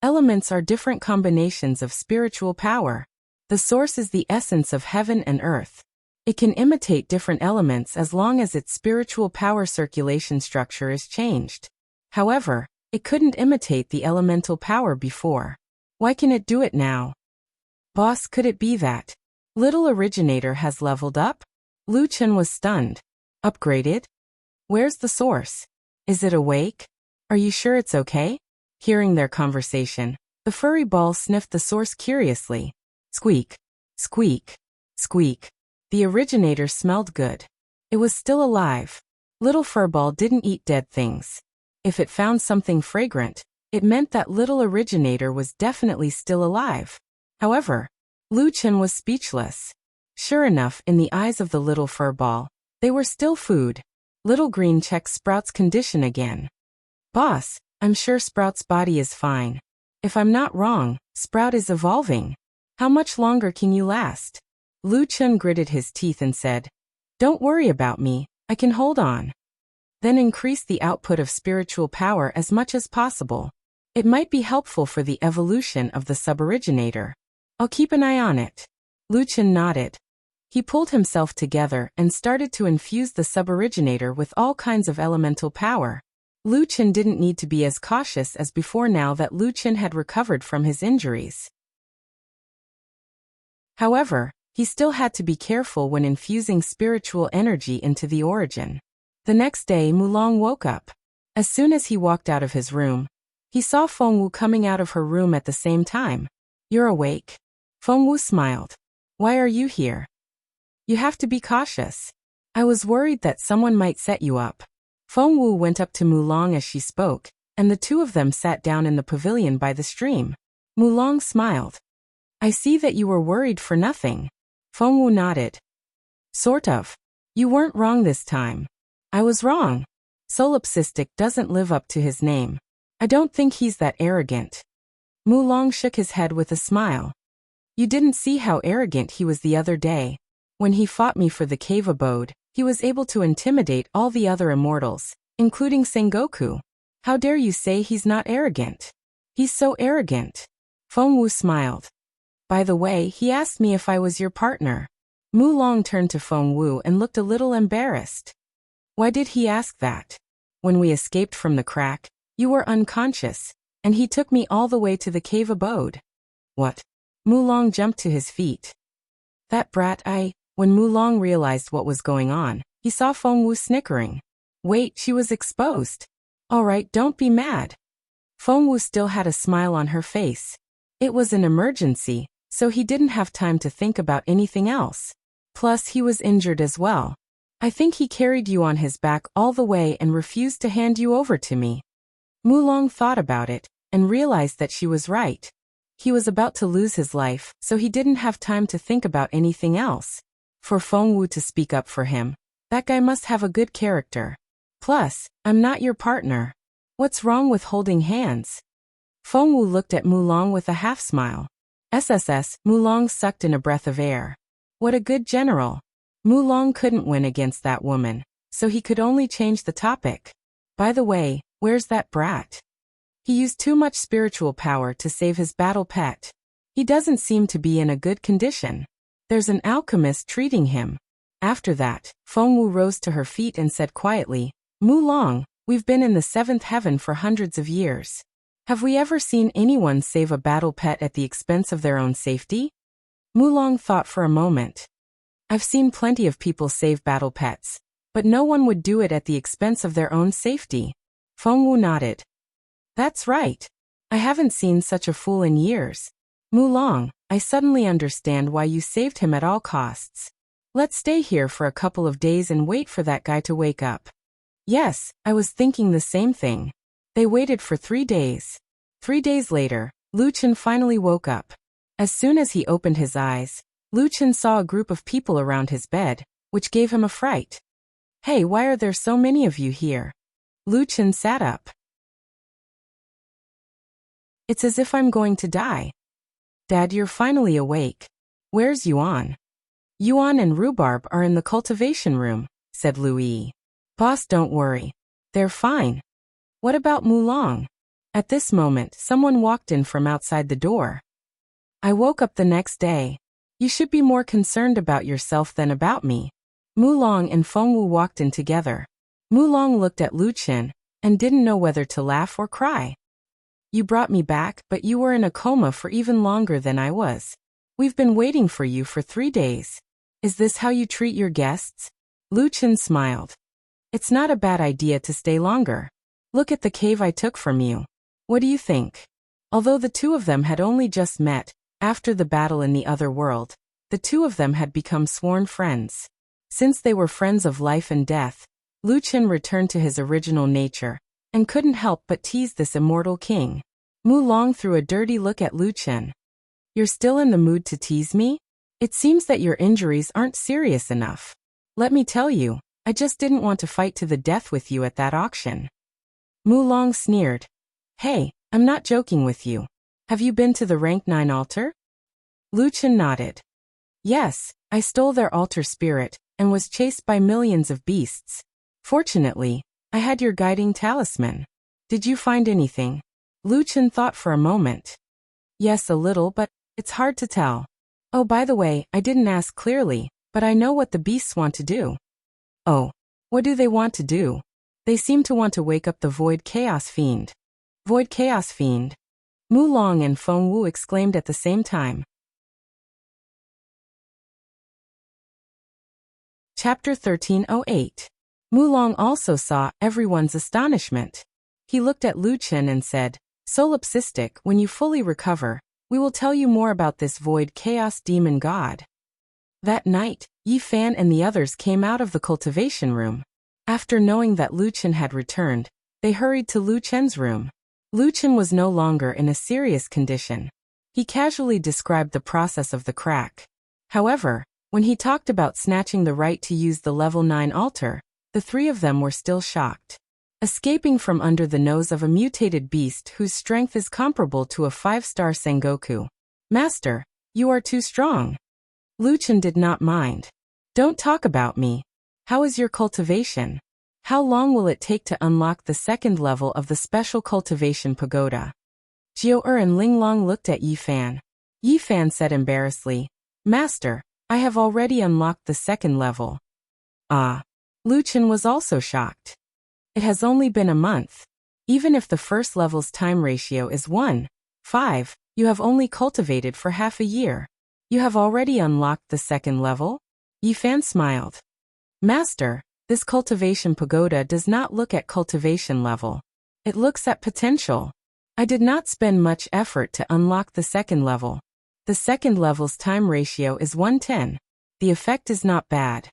elements are different combinations of spiritual power. The source is the essence of heaven and earth. It can imitate different elements as long as its spiritual power circulation structure is changed. However, it couldn't imitate the elemental power before. Why can it do it now? Boss, could it be that Little Originator has leveled up? Lu Chen was stunned. Upgraded? Where's the source? Is it awake? Are you sure it's okay? Hearing their conversation, the furry ball sniffed the source curiously. Squeak. Squeak. Squeak. The originator smelled good. It was still alive. Little furball didn't eat dead things. If it found something fragrant, it meant that Little Originator was definitely still alive. However, Lu Chen was speechless. Sure enough, in the eyes of the little furball, they were still food. Little Green checked Sprout's condition again. Boss, I'm sure Sprout's body is fine. If I'm not wrong, Sprout is evolving. How much longer can you last? Lu Chen gritted his teeth and said, don't worry about me, I can hold on. Then increase the output of spiritual power as much as possible. It might be helpful for the evolution of the suboriginator. I'll keep an eye on it. Lu Chen nodded. He pulled himself together and started to infuse the suboriginator with all kinds of elemental power. Lu Chen didn't need to be as cautious as before now that Lu Chen had recovered from his injuries. However, he still had to be careful when infusing spiritual energy into the origin. The next day, Mulong woke up. As soon as he walked out of his room, he saw Fengwu coming out of her room at the same time. You're awake? Fengwu smiled. Why are you here? You have to be cautious. I was worried that someone might set you up. Fengwu went up to Mulong as she spoke, and the two of them sat down in the pavilion by the stream. Mulong smiled. I see that you were worried for nothing. Fengwu nodded. Sort of. You weren't wrong this time. I was wrong. Solipsistic doesn't live up to his name. I don't think he's that arrogant. Mulong shook his head with a smile. You didn't see how arrogant he was the other day. When he fought me for the cave abode, he was able to intimidate all the other immortals, including Sengoku. How dare you say he's not arrogant? He's so arrogant. Fengwu smiled. By the way, he asked me if I was your partner. Mulong turned to Fengwu and looked a little embarrassed. Why did he ask that? When we escaped from the crack, you were unconscious, and he took me all the way to the cave abode. What? Mulong jumped to his feet. That brat, When Mulong realized what was going on, he saw Fengwu snickering. Wait, she was exposed. All right, don't be mad. Fengwu still had a smile on her face. It was an emergency, so he didn't have time to think about anything else. Plus, he was injured as well. I think he carried you on his back all the way and refused to hand you over to me. Mulong thought about it, and realized that she was right. He was about to lose his life, so he didn't have time to think about anything else. For Fengwu to speak up for him, that guy must have a good character. Plus, I'm not your partner. What's wrong with holding hands? Fengwu looked at Mulong with a half-smile. SSS, Mulong sucked in a breath of air. What a good general. Mulong couldn't win against that woman, so he could only change the topic. By the way, where's that brat? He used too much spiritual power to save his battle pet. He doesn't seem to be in a good condition. There's an alchemist treating him. After that, Fengwu rose to her feet and said quietly, Mulong, we've been in the seventh heaven for hundreds of years. Have we ever seen anyone save a battle pet at the expense of their own safety? Mulong thought for a moment. I've seen plenty of people save battle pets, but no one would do it at the expense of their own safety. Fengwu nodded. That's right. I haven't seen such a fool in years. Mulong, I suddenly understand why you saved him at all costs. Let's stay here for a couple of days and wait for that guy to wake up. Yes, I was thinking the same thing. They waited for 3 days. 3 days later, Lu Chen finally woke up. As soon as he opened his eyes, Lu Chen saw a group of people around his bed, which gave him a fright. Hey, why are there so many of you here? Lu Chen sat up. It's as if I'm going to die. Dad, you're finally awake. Where's Yuan? Yuan and Rhubarb are in the cultivation room, said Lu Yi. Boss, don't worry. They're fine. What about Mulong? At this moment, someone walked in from outside the door. I woke up the next day. You should be more concerned about yourself than about me. Mulong and Fengwu walked in together. Mulong looked at Lu Chen and didn't know whether to laugh or cry. You brought me back, but you were in a coma for even longer than I was. We've been waiting for you for 3 days. Is this how you treat your guests? Lu Chen smiled. It's not a bad idea to stay longer. Look at the cave I took from you. What do you think? Although the two of them had only just met, after the battle in the other world, the two of them had become sworn friends. Since they were friends of life and death, Lu Chen returned to his original nature, and couldn't help but tease this immortal king. Mulong threw a dirty look at Lu Chen. You're still in the mood to tease me? It seems that your injuries aren't serious enough. Let me tell you, I just didn't want to fight to the death with you at that auction. Mulong sneered. Hey, I'm not joking with you. Have you been to the rank 9 altar? Lu Chen nodded. Yes, I stole their altar spirit, and was chased by millions of beasts. Fortunately, I had your guiding talisman. Did you find anything? Lu Chen thought for a moment. Yes, a little, but it's hard to tell. Oh, by the way, I didn't ask clearly, but I know what the beasts want to do. Oh, what do they want to do? They seem to want to wake up the Void Chaos Fiend. Void Chaos Fiend. Mulong and Fengwu exclaimed at the same time. Chapter 1308. Mulong also saw everyone's astonishment. He looked at Lu Chen and said, Solipsistic, when you fully recover, we will tell you more about this Void Chaos Demon God. That night, Yi Fan and the others came out of the cultivation room. After knowing that Lu Chen had returned, they hurried to Lu Chen's room. Lu Chen was no longer in a serious condition. He casually described the process of the crack. However, when he talked about snatching the right to use the level 9 altar, the three of them were still shocked. Escaping from under the nose of a mutated beast whose strength is comparable to a 5-star Sengoku. Master, you are too strong. Lu Chen did not mind. Don't talk about me. How is your cultivation? How long will it take to unlock the second level of the special cultivation pagoda? Jiao and Linglong looked at Yi Fan. Yi Fan said embarrassedly, Master, I have already unlocked the second level. Ah. Lu Chen was also shocked. It has only been a month. Even if the first level's time ratio is 1:5, you have only cultivated for half a year. You have already unlocked the second level? Yi Fan smiled. Master, this cultivation pagoda does not look at cultivation level. It looks at potential. I did not spend much effort to unlock the second level. The second level's time ratio is 1:10. The effect is not bad.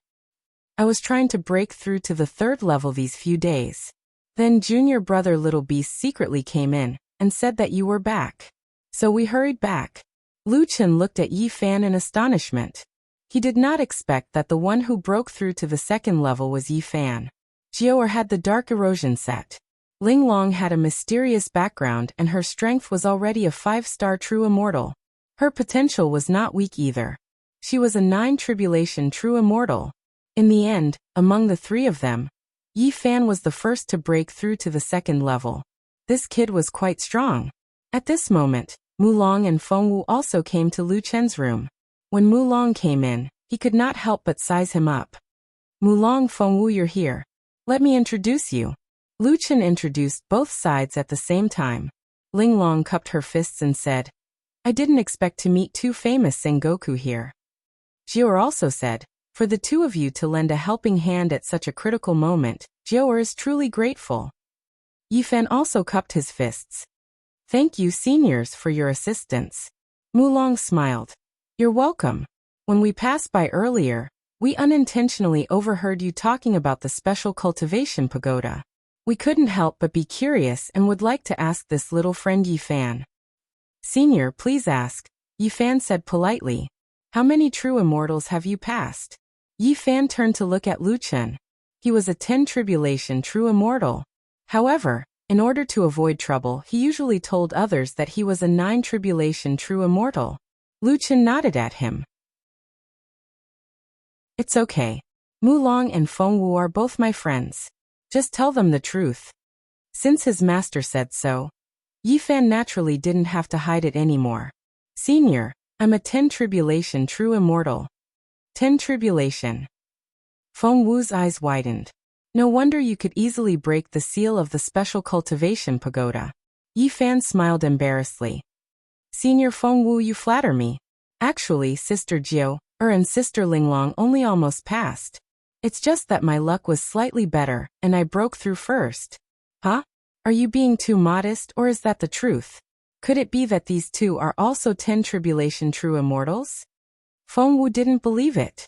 I was trying to break through to the third level these few days. Then junior brother Little Beast secretly came in and said that you were back. So we hurried back. Lu Chen looked at Yi Fan in astonishment. He did not expect that the one who broke through to the second level was Yi Fan. Jiao had the dark erosion set. Linglong had a mysterious background and her strength was already a 5-star true immortal. Her potential was not weak either. She was a 9 tribulation true immortal. In the end, among the three of them, Yi Fan was the first to break through to the second level. This kid was quite strong. At this moment, Mulong and Fengwu also came to Lu Chen's room. When Mulong came in, he could not help but size him up. Mulong, Fengwu, you're here. Let me introduce you. Lu Chen introduced both sides at the same time. Linglong cupped her fists and said, I didn't expect to meet 2 famous Sengoku here. Jiao also said, for the two of you to lend a helping hand at such a critical moment, Jiao is truly grateful. Yi Fan also cupped his fists. Thank you, seniors, for your assistance. Mulong smiled. You're welcome. When we passed by earlier, we unintentionally overheard you talking about the special cultivation pagoda. We couldn't help but be curious and would like to ask this little friend Yi Fan. Senior, please ask, Yi Fan said politely. How many true immortals have you passed? Yi Fan turned to look at Lu Chen. He was a 10 tribulation true immortal. However, in order to avoid trouble, he usually told others that he was a 9 tribulation true immortal. Lu Chen nodded at him. It's okay. Mulong and Feng Wu are both my friends. Just tell them the truth. Since his master said so, Yi Fan naturally didn't have to hide it anymore. Senior, I'm a 10 tribulation true immortal. 10 tribulation. Feng Wu's eyes widened. No wonder you could easily break the seal of the special cultivation pagoda. Yi Fan smiled embarrassedly. Senior Feng Wu, you flatter me. Actually, Sister Jiu, and Sister Linglong only almost passed. It's just that my luck was slightly better, and I broke through first. Huh? Are you being too modest, or is that the truth? Could it be that these two are also 10 tribulation true immortals? Feng Wu didn't believe it.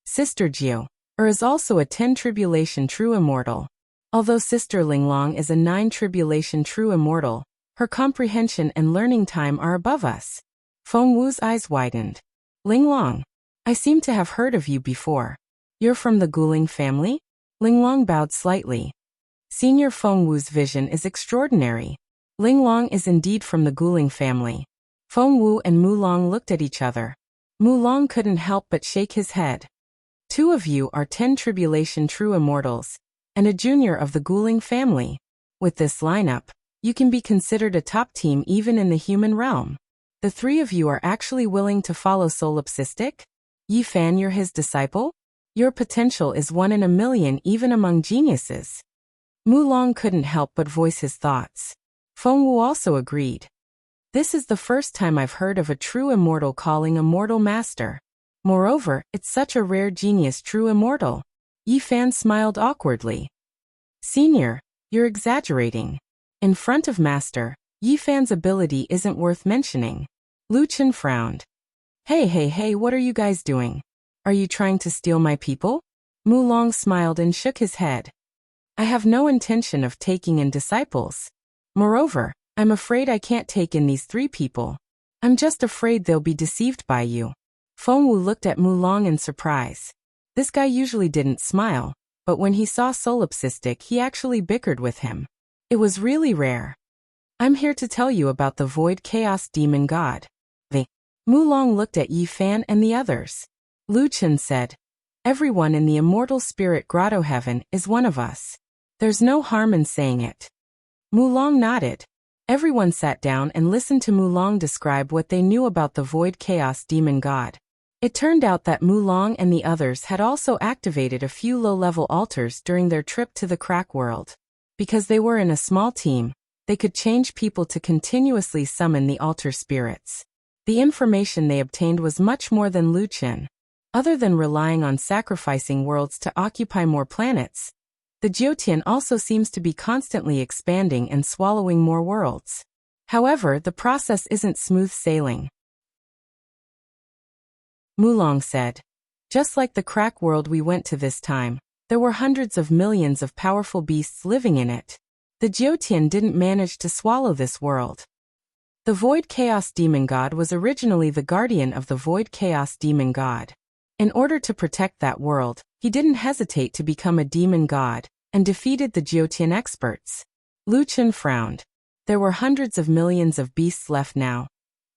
Sister Jiu, is also a 10 tribulation true immortal. Although Sister Linglong is a 9 tribulation true immortal, her comprehension and learning time are above us. Feng Wu's eyes widened. Linglong, I seem to have heard of you before. You're from the Guling family? Linglong bowed slightly. Senior Feng Wu's vision is extraordinary. Linglong is indeed from the Guling family. Feng Wu and Mulong looked at each other. Mulong couldn't help but shake his head. 2 of you are 10 tribulation true immortals, and a junior of the Guling family. With this lineup, you can be considered a top team even in the human realm. The 3 of you are actually willing to follow Solipsistic? Yi Fan, you're his disciple? Your potential is 1 in a million even among geniuses. Mulong couldn't help but voice his thoughts. Feng Wu also agreed. This is the first time I've heard of a true immortal calling a mortal master. Moreover, it's such a rare genius true immortal. Yi Fan smiled awkwardly. Senior, you're exaggerating. In front of Master, Yi Fan's ability isn't worth mentioning. Lu Chen frowned. Hey, what are you guys doing? Are you trying to steal my people? Mulong smiled and shook his head. I have no intention of taking in disciples. Moreover, I'm afraid I can't take in these 3 people. I'm just afraid they'll be deceived by you. Feng Wu looked at Mulong in surprise. This guy usually didn't smile, but when he saw Solipsistic he actually bickered with him. It was really rare. I'm here to tell you about the Void Chaos Demon God. Mulong looked at Yi Fan and the others. Lu Chen said, everyone in the Immortal Spirit Grotto Heaven is one of us. There's no harm in saying it. Mulong nodded. Everyone sat down and listened to Mulong describe what they knew about the Void Chaos Demon God. It turned out that Mulong and the others had also activated a few low-level altars during their trip to the crack world. Because they were in a small team, they could change people to continuously summon the altar spirits. The information they obtained was much more than Lu Chen. Other than relying on sacrificing worlds to occupy more planets, the Jiotian also seems to be constantly expanding and swallowing more worlds. However, the process isn't smooth sailing. Mulong said, just like the crack world we went to this time, there were hundreds of millions of powerful beasts living in it. The Jiotian didn't manage to swallow this world. The Void Chaos Demon God was originally the guardian of the Void Chaos Demon God. In order to protect that world, he didn't hesitate to become a demon god, and defeated the Jiotian experts. Lu Chen frowned. There were hundreds of millions of beasts left now.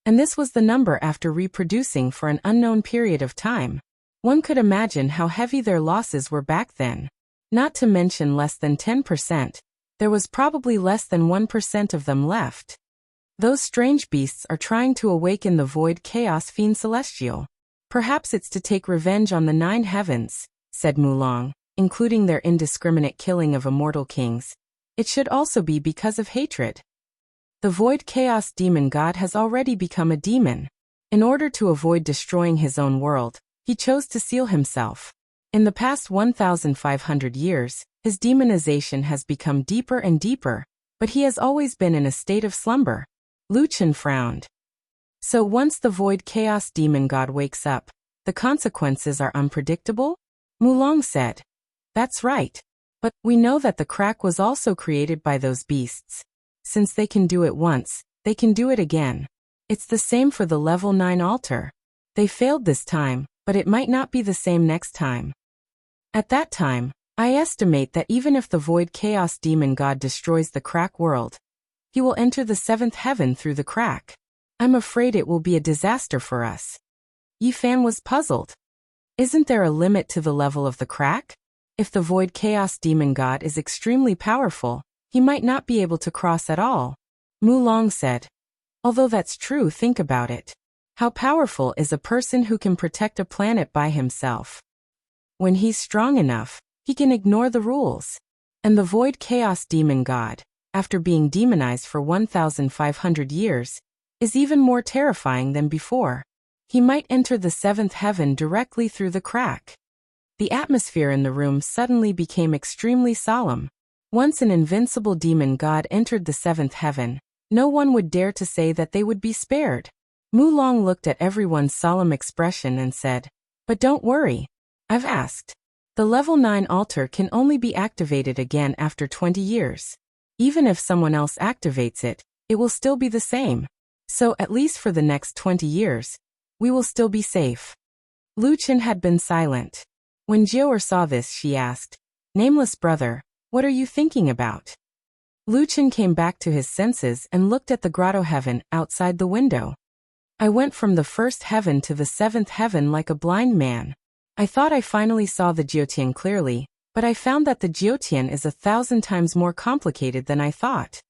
And this was the number after reproducing for an unknown period of time. One could imagine how heavy their losses were back then. Not to mention less than 10%, there was probably less than 1% of them left. Those strange beasts are trying to awaken the Void Chaos Fiend Celestial. Perhaps it's to take revenge on the 9 heavens, said Mulong, including their indiscriminate killing of immortal kings. It should also be because of hatred. The Void Chaos Demon God has already become a demon. In order to avoid destroying his own world, he chose to seal himself. In the past 1,500 years, his demonization has become deeper and deeper, but he has always been in a state of slumber. Lu Chen frowned. So once the Void Chaos Demon God wakes up, the consequences are unpredictable? Mulong said. That's right. But we know that the crack was also created by those beasts. Since they can do it once, they can do it again. It's the same for the level 9 altar. They failed this time, but it might not be the same next time. At that time, I estimate that even if the Void Chaos Demon God destroys the crack world, he will enter the 7th heaven through the crack. I'm afraid it will be a disaster for us. Yifan was puzzled. Isn't there a limit to the level of the crack? If the Void Chaos Demon God is extremely powerful, he might not be able to cross at all. Mulong said. Although that's true, think about it. How powerful is a person who can protect a planet by himself? When he's strong enough, he can ignore the rules. And the Void Chaos Demon God, after being demonized for 1,500 years, is even more terrifying than before. He might enter the 7th heaven directly through the crack. The atmosphere in the room suddenly became extremely solemn. Once an invincible demon god entered the 7th heaven, no one would dare to say that they would be spared. Mulong looked at everyone's solemn expression and said, "But don't worry. I've asked. The level 9 altar can only be activated again after 20 years. Even if someone else activates it, it will still be the same. So at least for the next 20 years, we will still be safe." Lu Chen had been silent. When Jiaoer saw this, she asked, "Nameless brother, what are you thinking about?" Lu Chen came back to his senses and looked at the grotto heaven outside the window. "I went from the 1st heaven to the 7th heaven like a blind man. I thought I finally saw the Jiutian clearly, but I found that the Jiutian is 1,000 times more complicated than I thought."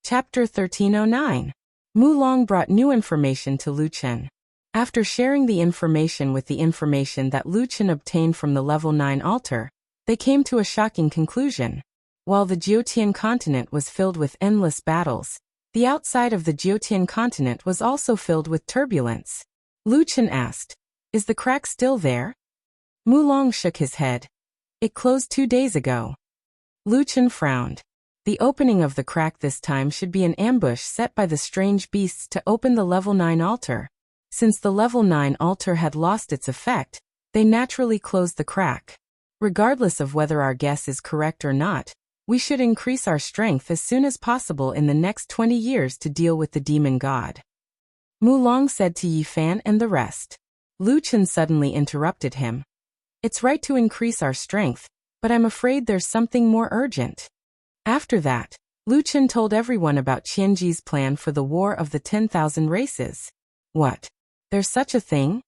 Chapter 1309. Mulong brought new information to Lu Chen. After sharing the information with the information that Lu Chen obtained from the level 9 altar, they came to a shocking conclusion. While the Jiutian continent was filled with endless battles, the outside of the Jiutian continent was also filled with turbulence. Lu Chen asked, "Is the crack still there?" Mulong shook his head. "It closed 2 days ago." Lu Chen frowned. The opening of the crack this time should be an ambush set by the strange beasts to open the level 9 altar. Since the level 9 altar had lost its effect, they naturally closed the crack. Regardless of whether our guess is correct or not, we should increase our strength as soon as possible in the next 20 years to deal with the demon god. Mulong said to Yifan and the rest. Lu Chen suddenly interrupted him. "It's right to increase our strength, but I'm afraid there's something more urgent." After that, Lu Chen told everyone about Qianji's plan for the War of the 10,000 Races. "What? There's such a thing?"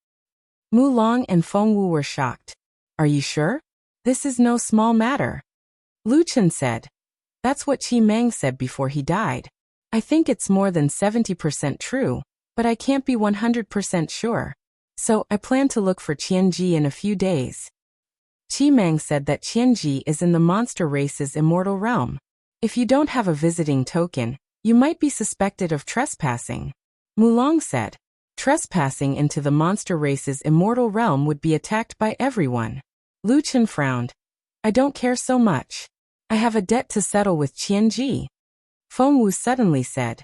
Mulong and Fengwu were shocked. "Are you sure? This is no small matter." Lu Chen said, "That's what Qi Meng said before he died. I think it's more than 70% true, but I can't be 100% sure. So I plan to look for Qianji in a few days." Qi Meng said that Qianji is in the monster race's immortal realm. If you don't have a visiting token, you might be suspected of trespassing. Mulong said, "Trespassing into the monster race's immortal realm would be attacked by everyone." Lu Chen frowned. "I don't care so much. I have a debt to settle with Qianji." Fengwu suddenly said,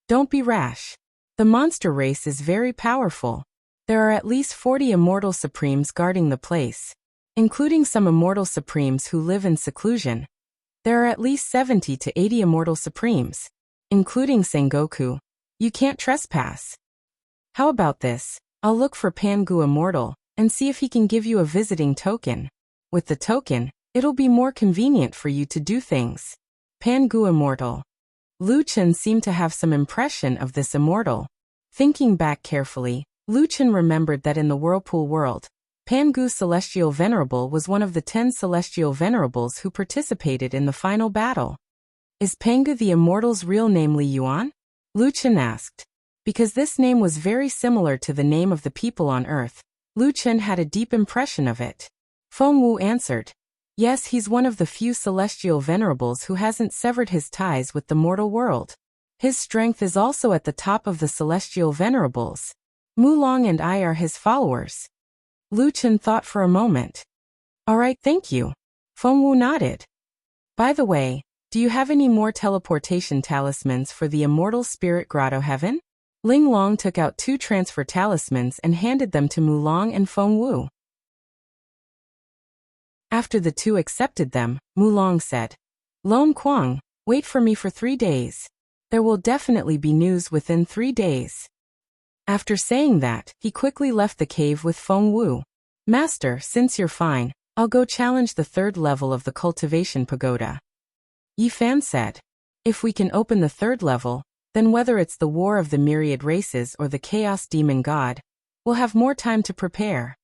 "Don't be rash. The monster race is very powerful. There are at least 40 immortal supremes guarding the place. Including some immortal supremes who live in seclusion. There are at least 70 to 80 immortal supremes. Including Sengoku. You can't trespass. How about this? I'll look for Pangu Immortal, and see if he can give you a visiting token. With the token, it'll be more convenient for you to do things." Pangu Immortal. Lu Chen seemed to have some impression of this immortal. Thinking back carefully, Lu Chen remembered that in the Whirlpool world, Pangu Celestial Venerable was one of the 10 Celestial Venerables who participated in the final battle. "Is Pangu the Immortal's real name Li Yuan?" Lu Chen asked. Because this name was very similar to the name of the people on Earth, Lu Chen had a deep impression of it. Fengwu answered, "Yes, he's one of the few Celestial Venerables who hasn't severed his ties with the mortal world. His strength is also at the top of the Celestial Venerables. Mulong and I are his followers." Lu Chen thought for a moment. "All right, thank you." Fengwu nodded. "By the way, do you have any more teleportation talismans for the Immortal Spirit Grotto Heaven?" Ling Long took out 2 transfer talismans and handed them to Mulong and Fengwu. After the two accepted them, Mulong said, Lone Quang, wait for me for 3 days. There will definitely be news within 3 days. After saying that, he quickly left the cave with Feng Wu. Master, since you're fine, I'll go challenge the 3rd level of the cultivation pagoda. Yi Fan said, if we can open the 3rd level, then whether it's the war of the myriad races or the chaos demon god, we'll have more time to prepare.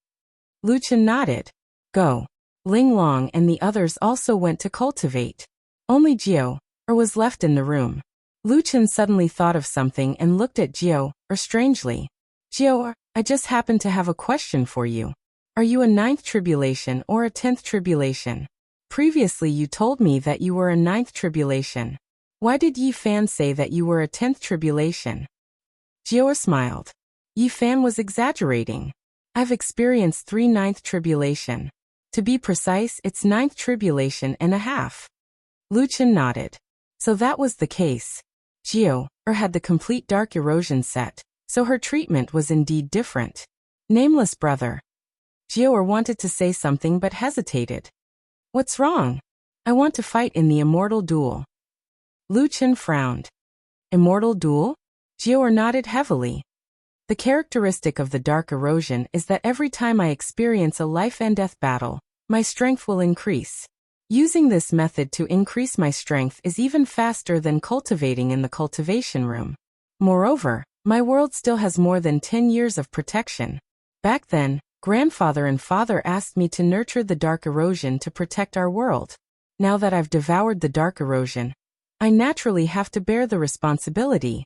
Lu Chen nodded. Go. Ling Long and the others also went to cultivate. Only Jiao was left in the room. Lu Chen suddenly thought of something and looked at Jiao strangely. Jiao, I just happened to have a question for you. Are you a 9th tribulation or a 10th tribulation? Previously you told me that you were a 9th tribulation. Why did Yi Fan say that you were a 10th tribulation? Jiao smiled. Yi Fan was exaggerating. I've experienced 3 9th tribulation. To be precise, it's 9th tribulation and a half. Lu Chen nodded. So that was the case. Jiao had the complete dark erosion set, so her treatment was indeed different. Nameless brother. Jiao wanted to say something but hesitated. What's wrong? I want to fight in the immortal duel. Lu Chen frowned. Immortal duel? Jiao nodded heavily. The characteristic of the dark erosion is that every time I experience a life and death battle, my strength will increase. Using this method to increase my strength is even faster than cultivating in the cultivation room. Moreover, my world still has more than 10 years of protection. Back then, grandfather and father asked me to nurture the dark erosion to protect our world. Now that I've devoured the dark erosion, I naturally have to bear the responsibility.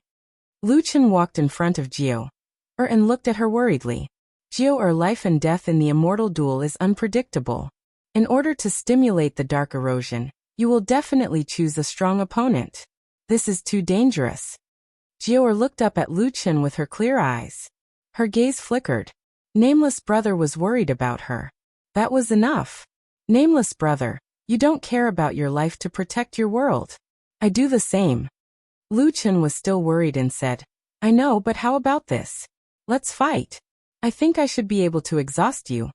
Lu Chen walked in front of Jiao and looked at her worriedly. Jiao, life and death in the immortal duel is unpredictable. In order to stimulate the dark erosion, you will definitely choose a strong opponent. This is too dangerous. Jiao looked up at Lu Chen with her clear eyes. Her gaze flickered. Nameless brother was worried about her. That was enough. Nameless brother, you don't care about your life to protect your world. I do the same. Lu Chen was still worried and said, I know, but how about this? Let's fight. I think I should be able to exhaust you.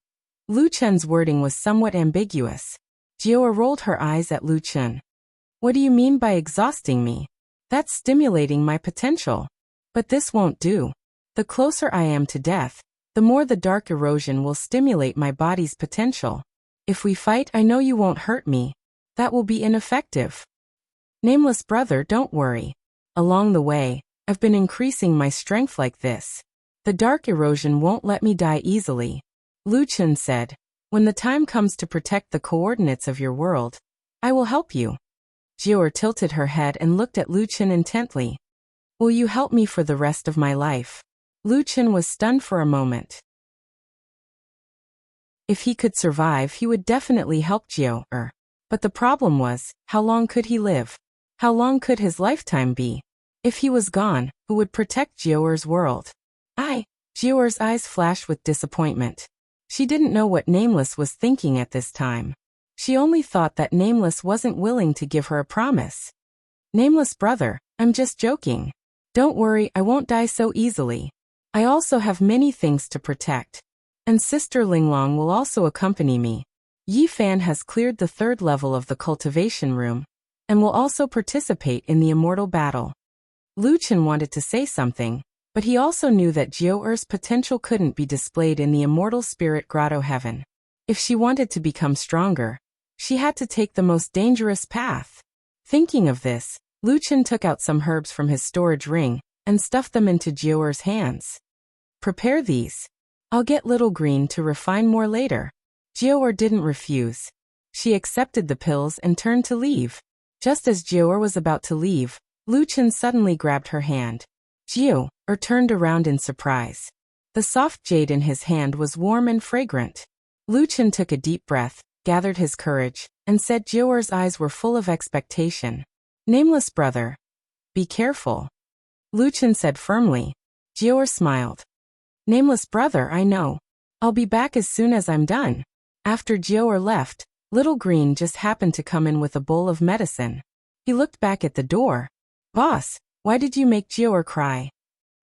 Lu Chen's wording was somewhat ambiguous. Jiao rolled her eyes at Lu Chen. What do you mean by exhausting me? That's stimulating my potential. But this won't do. The closer I am to death, the more the dark erosion will stimulate my body's potential. If we fight, I know you won't hurt me. That will be ineffective. Nameless brother, don't worry. Along the way, I've been increasing my strength like this. The dark erosion won't let me die easily. Lu Chen said, when the time comes to protect the coordinates of your world, I will help you. Jiao tilted her head and looked at Lu Chen intently. Will you help me for the rest of my life? Lu Chen was stunned for a moment. If he could survive, he would definitely help Jiao. But the problem was, how long could he live? How long could his lifetime be? If he was gone, who would protect Jiao's world? Jiao's eyes flashed with disappointment. She didn't know what Nameless was thinking at this time. She only thought that Nameless wasn't willing to give her a promise. Nameless brother, I'm just joking. Don't worry, I won't die so easily. I also have many things to protect. And Sister Linglong will also accompany me. Yi Fan has cleared the 3rd level of the cultivation room, and will also participate in the immortal battle. Lu Chen wanted to say something, but he also knew that Jiao's potential couldn't be displayed in the immortal spirit grotto heaven. If she wanted to become stronger, she had to take the most dangerous path. Thinking of this, Lu Chen took out some herbs from his storage ring and stuffed them into Jiao's hands. Prepare these. I'll get Little Green to refine more later. Jiao didn't refuse. She accepted the pills and turned to leave. Just as Jiao was about to leave, Lu Chen suddenly grabbed her hand. Jiao turned around in surprise. The soft jade in his hand was warm and fragrant. Lu Chen took a deep breath, gathered his courage, and said Jiao's eyes were full of expectation. Nameless brother. Be careful. Lu Chen said firmly. Jiao smiled. Nameless brother, I know. I'll be back as soon as I'm done. After Jiao left, Little Green just happened to come in with a bowl of medicine. He looked back at the door. Boss, why did you make Jiao cry?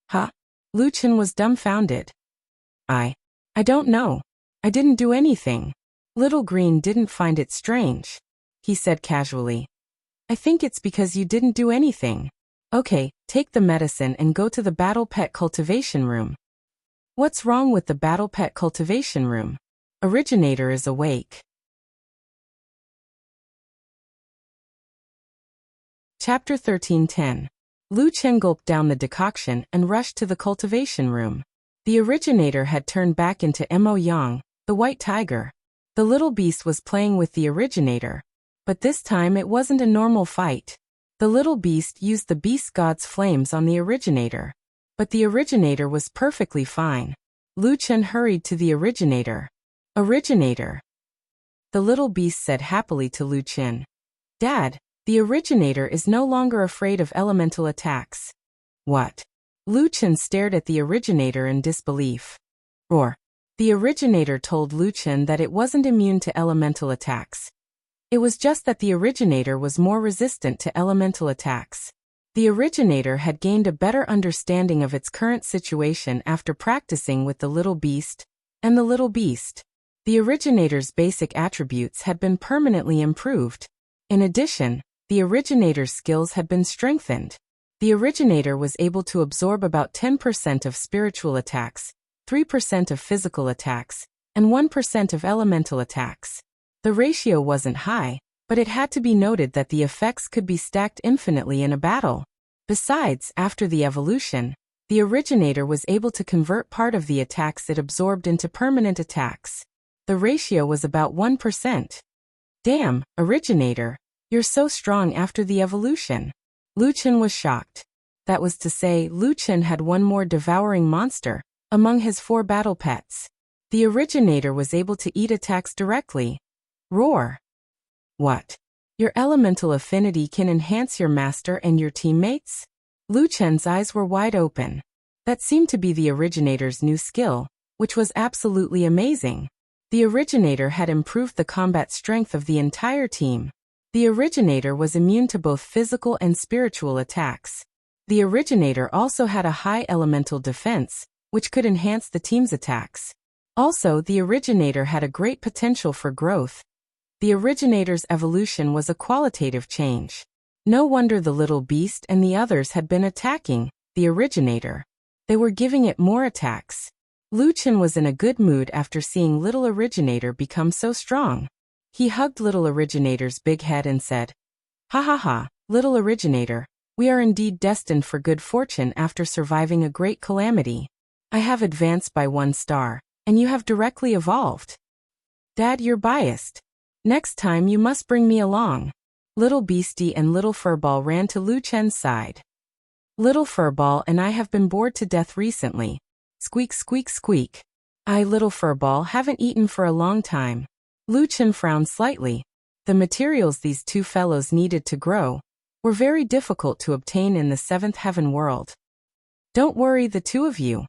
Huh? Lu Chen was dumbfounded. I don't know. I didn't do anything. Little Green didn't find it strange. He said casually, I think it's because you didn't do anything. Okay, take the medicine and go to the battle pet cultivation room. What's wrong with the battle pet cultivation room? Originator is awake. Chapter 13:10. Lu Chen gulped down the decoction and rushed to the cultivation room. The originator had turned back into Mo Yang, the white tiger. The little beast was playing with the originator, but this time it wasn't a normal fight. The little beast used the beast god's flames on the originator, but the originator was perfectly fine. Lu Chen hurried to the originator. Originator. The little beast said happily to Lu Chen. Dad, the originator is no longer afraid of elemental attacks. What? Lu Chen stared at the originator in disbelief. Roar. The originator told Lu Chen that it wasn't immune to elemental attacks. It was just that the originator was more resistant to elemental attacks. The originator had gained a better understanding of its current situation after practicing with the little beast and the little beast. The originator's basic attributes had been permanently improved. In addition, the originator's skills had been strengthened. The originator was able to absorb about 10% of spiritual attacks, 3% of physical attacks, and 1% of elemental attacks. The ratio wasn't high, but it had to be noted that the effects could be stacked infinitely in a battle. Besides, after the evolution, the originator was able to convert part of the attacks it absorbed into permanent attacks. The ratio was about 1%. Damn, originator, you're so strong after the evolution. Lu Chen was shocked. That was to say, Lu Chen had one more devouring monster among his 4 battle pets. The originator was able to eat attacks directly. Roar. What? Your elemental affinity can enhance your master and your teammates? Lu Chen's eyes were wide open. That seemed to be the originator's new skill, which was absolutely amazing. The originator had improved the combat strength of the entire team. The originator was immune to both physical and spiritual attacks. The originator also had a high elemental defense, which could enhance the team's attacks. Also, the originator had a great potential for growth. The originator's evolution was a qualitative change. No wonder the little beast and the others had been attacking the originator. They were giving it more attacks. Lu Chen was in a good mood after seeing little originator become so strong. He hugged little originator's big head and said, Ha ha ha, little originator, we are indeed destined for good fortune after surviving a great calamity. I have advanced by 1 star, and you have directly evolved. Dad, you're biased. Next time you must bring me along. Little Beastie and Little Furball ran to Lu Chen's side. Little Furball and I have been bored to death recently. Squeak squeak squeak. I, Little Furball, haven't eaten for a long time. Lu Chen frowned slightly. The materials these 2 fellows needed to grow were very difficult to obtain in the 7th heaven world. Don't worry, the 2 of you.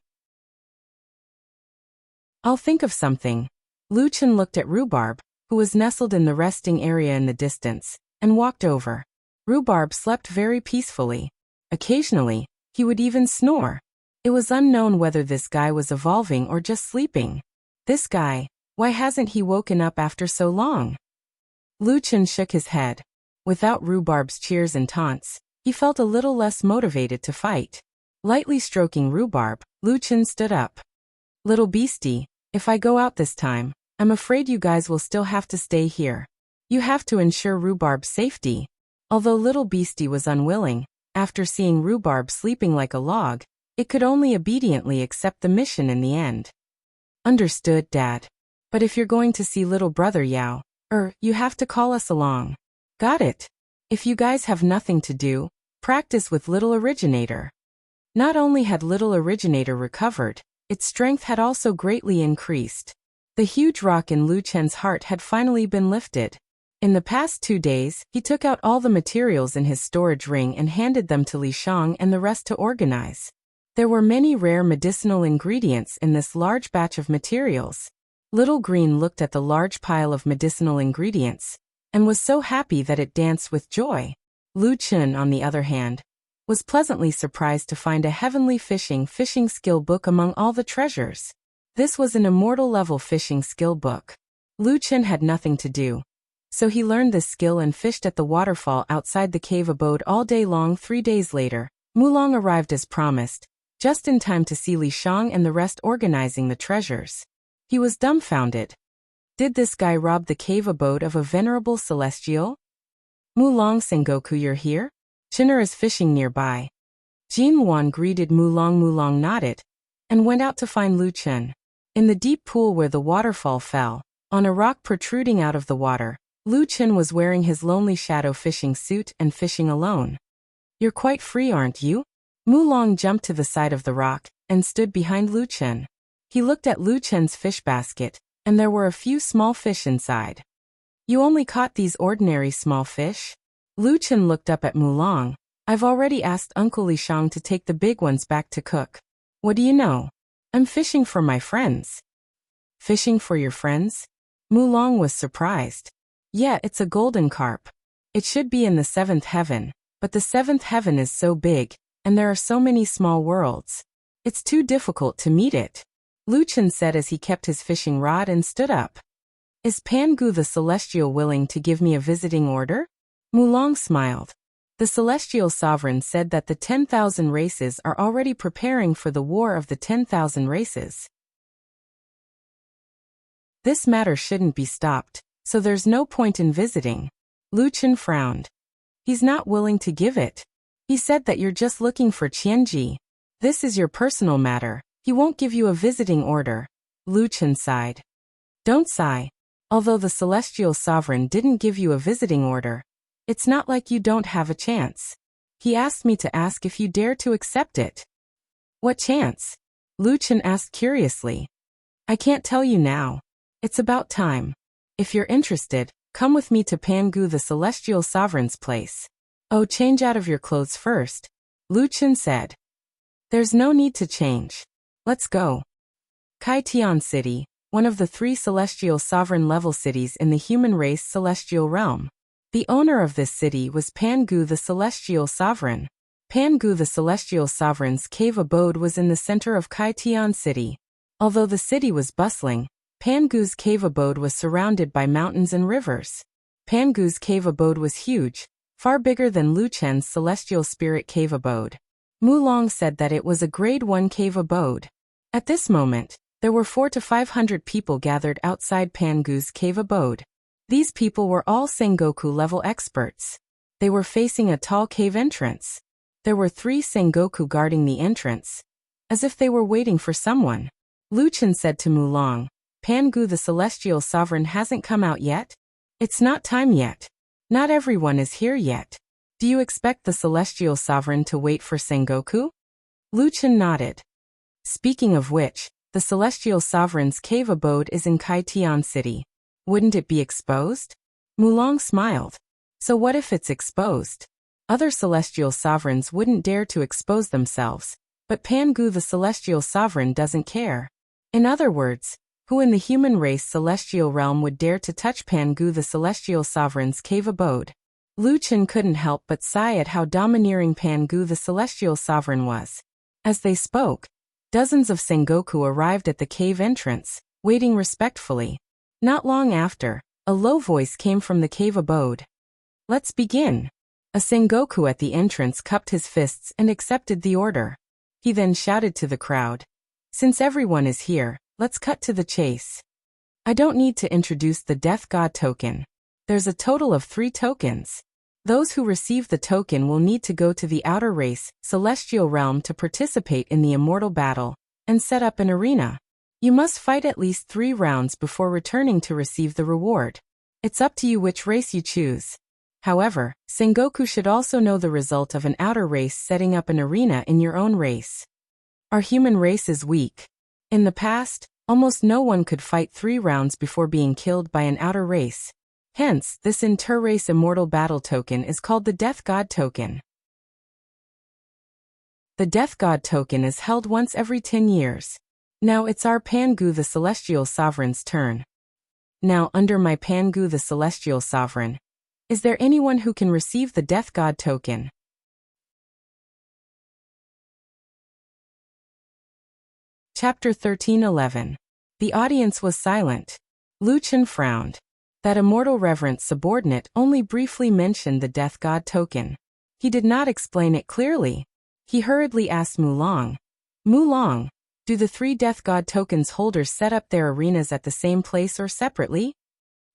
I'll think of something. Lu Chen looked at Rhubarb, who was nestled in the resting area in the distance, and walked over. Rhubarb slept very peacefully. Occasionally, he would even snore. It was unknown whether this guy was evolving or just sleeping. This guy, why hasn't he woken up after so long? Lu Chen shook his head. Without Rhubarb's cheers and taunts, he felt a little less motivated to fight. Lightly stroking Rhubarb, Lu Chen stood up. Little Beastie, if I go out this time, I'm afraid you guys will still have to stay here. You have to ensure Rhubarb's safety. Although Little Beastie was unwilling, after seeing Rhubarb sleeping like a log, it could only obediently accept the mission in the end. Understood, Dad. But if you're going to see little brother Yao, you have to call us along. Got it. If you guys have nothing to do, practice with little originator. Not only had little originator recovered, its strength had also greatly increased. The huge rock in Lu Chen's heart had finally been lifted. In the past 2 days, he took out all the materials in his storage ring and handed them to Li Shang and the rest to organize. There were many rare medicinal ingredients in this large batch of materials. Little Green looked at the large pile of medicinal ingredients and was so happy that it danced with joy. Lu Chen, on the other hand, was pleasantly surprised to find a heavenly fishing skill book among all the treasures. This was an immortal level fishing skill book. Lu Chen had nothing to do. So he learned this skill and fished at the waterfall outside the cave abode all day long. 3 days later, Mulong arrived as promised, just in time to see Li Shang and the rest organizing the treasures. He was dumbfounded. Did this guy rob the cave abode of a venerable celestial? Mulong, Sengoku, you're here? Chinner is fishing nearby. Jin Wan greeted Mulong. Mulong nodded and went out to find Lu Chen. In the deep pool where the waterfall fell, on a rock protruding out of the water, Lu Chen was wearing his lonely shadow fishing suit and fishing alone. You're quite free, aren't you? Mulong jumped to the side of the rock and stood behind Lu Chen. He looked at Lu Chen's fish basket, and there were a few small fish inside. You only caught these ordinary small fish? Lu Chen looked up at Mulong. I've already asked Uncle Li Shang to take the big ones back to cook. What do you know? I'm fishing for my friends. Fishing for your friends? Mulong was surprised. Yeah, it's a golden carp. It should be in the 7th heaven, but the 7th heaven is so big, and there are so many small worlds. It's too difficult to meet it. Lu Chen said as he kept his fishing rod and stood up. Is Pangu the Celestial willing to give me a visiting order? Mulong smiled. The Celestial Sovereign said that the 10,000 races are already preparing for the War of the 10,000 Races. This matter shouldn't be stopped, so there's no point in visiting. Lu Chen frowned. He's not willing to give it. He said that you're just looking for Qianji. This is your personal matter. He won't give you a visiting order. Lu Chen sighed. Don't sigh. Although the Celestial Sovereign didn't give you a visiting order, it's not like you don't have a chance. He asked me to ask if you dare to accept it. What chance? Lu Chen asked curiously. I can't tell you now. It's about time. If you're interested, come with me to Pangu the Celestial Sovereign's place. Oh, change out of your clothes first, Lu Chen said. There's no need to change. Let's go. Kaitian City, one of the 3 celestial sovereign level cities in the human race celestial realm. The owner of this city was Pangu the Celestial Sovereign. Pangu the Celestial Sovereign's cave abode was in the center of Kaitian City. Although the city was bustling, Pangu's cave abode was surrounded by mountains and rivers. Pangu's cave abode was huge, far bigger than Lu Chen's Celestial Spirit cave abode. Mulong said that it was a Grade 1 cave abode. At this moment, there were 400 to 500 people gathered outside Pangu's cave abode. These people were all Sengoku-level experts. They were facing a tall cave entrance. There were 3 Sengoku guarding the entrance, as if they were waiting for someone. Lu Chen said to Mulong, Pangu the Celestial Sovereign hasn't come out yet? It's not time yet. Not everyone is here yet. Do you expect the Celestial Sovereign to wait for Sengoku? Lu Chen nodded. Speaking of which, the Celestial Sovereign's cave abode is in Kaitian City. Wouldn't it be exposed? Mulong smiled. So what if it's exposed? Other Celestial Sovereigns wouldn't dare to expose themselves, but Pangu the Celestial Sovereign doesn't care. In other words, who in the human race celestial realm would dare to touch Pangu the Celestial Sovereign's cave abode? Lu Chen couldn't help but sigh at how domineering Pangu the Celestial Sovereign was. As they spoke, dozens of Sengoku arrived at the cave entrance, waiting respectfully. Not long after, a low voice came from the cave abode. Let's begin. A Sengoku at the entrance cupped his fists and accepted the order. He then shouted to the crowd. Since everyone is here, let's cut to the chase. I don't need to introduce the Death God token. There's a total of 3 tokens. Those who receive the token will need to go to the outer race, celestial realm to participate in the immortal battle, and set up an arena. You must fight at least 3 rounds before returning to receive the reward. It's up to you which race you choose. However, Sengoku should also know the result of an outer race setting up an arena in your own race. Our human race is weak. In the past, almost no one could fight 3 rounds before being killed by an outer race. Hence, this inter-race immortal battle token is called the Death God token. The Death God token is held once every 10 years. Now it's our Pangu the Celestial Sovereign's turn. Now under my Pangu the Celestial Sovereign, is there anyone who can receive the Death God token? Chapter 13:11. The audience was silent. Lu Chen frowned. That immortal reverence subordinate only briefly mentioned the death god token. He did not explain it clearly. He hurriedly asked Mulong. Mulong, do the 3 death god tokens holders set up their arenas at the same place or separately?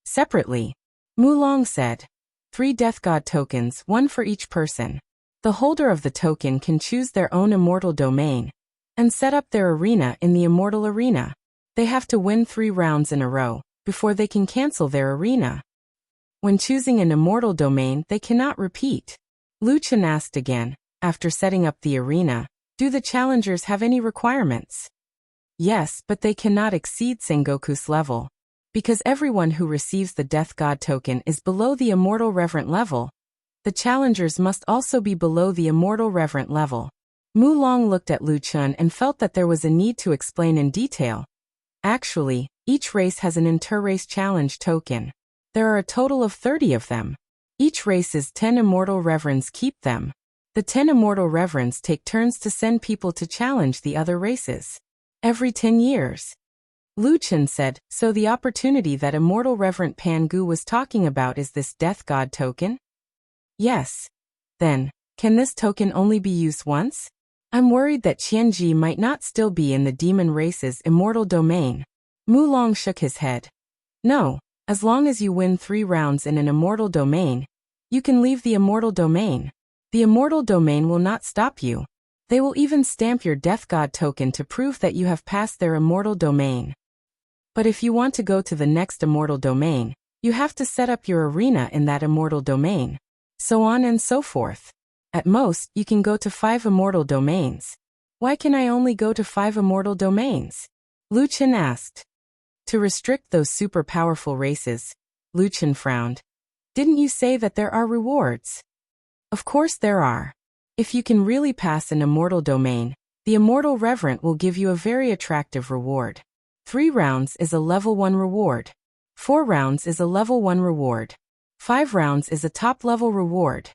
Separately. Mulong said. 3 death god tokens, 1 for each person. The holder of the token can choose their own immortal domain and set up their arena in the immortal arena. They have to win 3 rounds in a row before they can cancel their arena. When choosing an immortal domain, they cannot repeat. Lu Chen asked again, after setting up the arena, do the challengers have any requirements? Yes, but they cannot exceed Sengoku's level. Because everyone who receives the death god token is below the immortal reverent level, the challengers must also be below the immortal reverent level. Mulong looked at Lu Chen and felt that there was a need to explain in detail. Actually, each race has an inter-race challenge token. There are a total of 30 of them. Each race's 10 immortal reverends keep them. The 10 immortal reverends take turns to send people to challenge the other races. Every 10 years. Lu Chen said, so the opportunity that immortal reverend Pan Gu was talking about is this death god token? Yes. Then, can this token only be used once? I'm worried that Qianji might not still be in the demon race's immortal domain. Mulong shook his head. No, as long as you win 3 rounds in an immortal domain, you can leave the immortal domain. The immortal domain will not stop you. They will even stamp your death god token to prove that you have passed their immortal domain. But if you want to go to the next immortal domain, you have to set up your arena in that immortal domain. So on and so forth. At most, you can go to 5 immortal domains. Why can I only go to 5 immortal domains? Lu Chen asked. To restrict those super powerful races. Lu Chen frowned. Didn't you say that there are rewards? Of course there are. If you can really pass an immortal domain, the immortal reverent will give you a very attractive reward. 3 rounds is a level 1 reward. 4 rounds is a level 1 reward. 5 rounds is a top-level reward.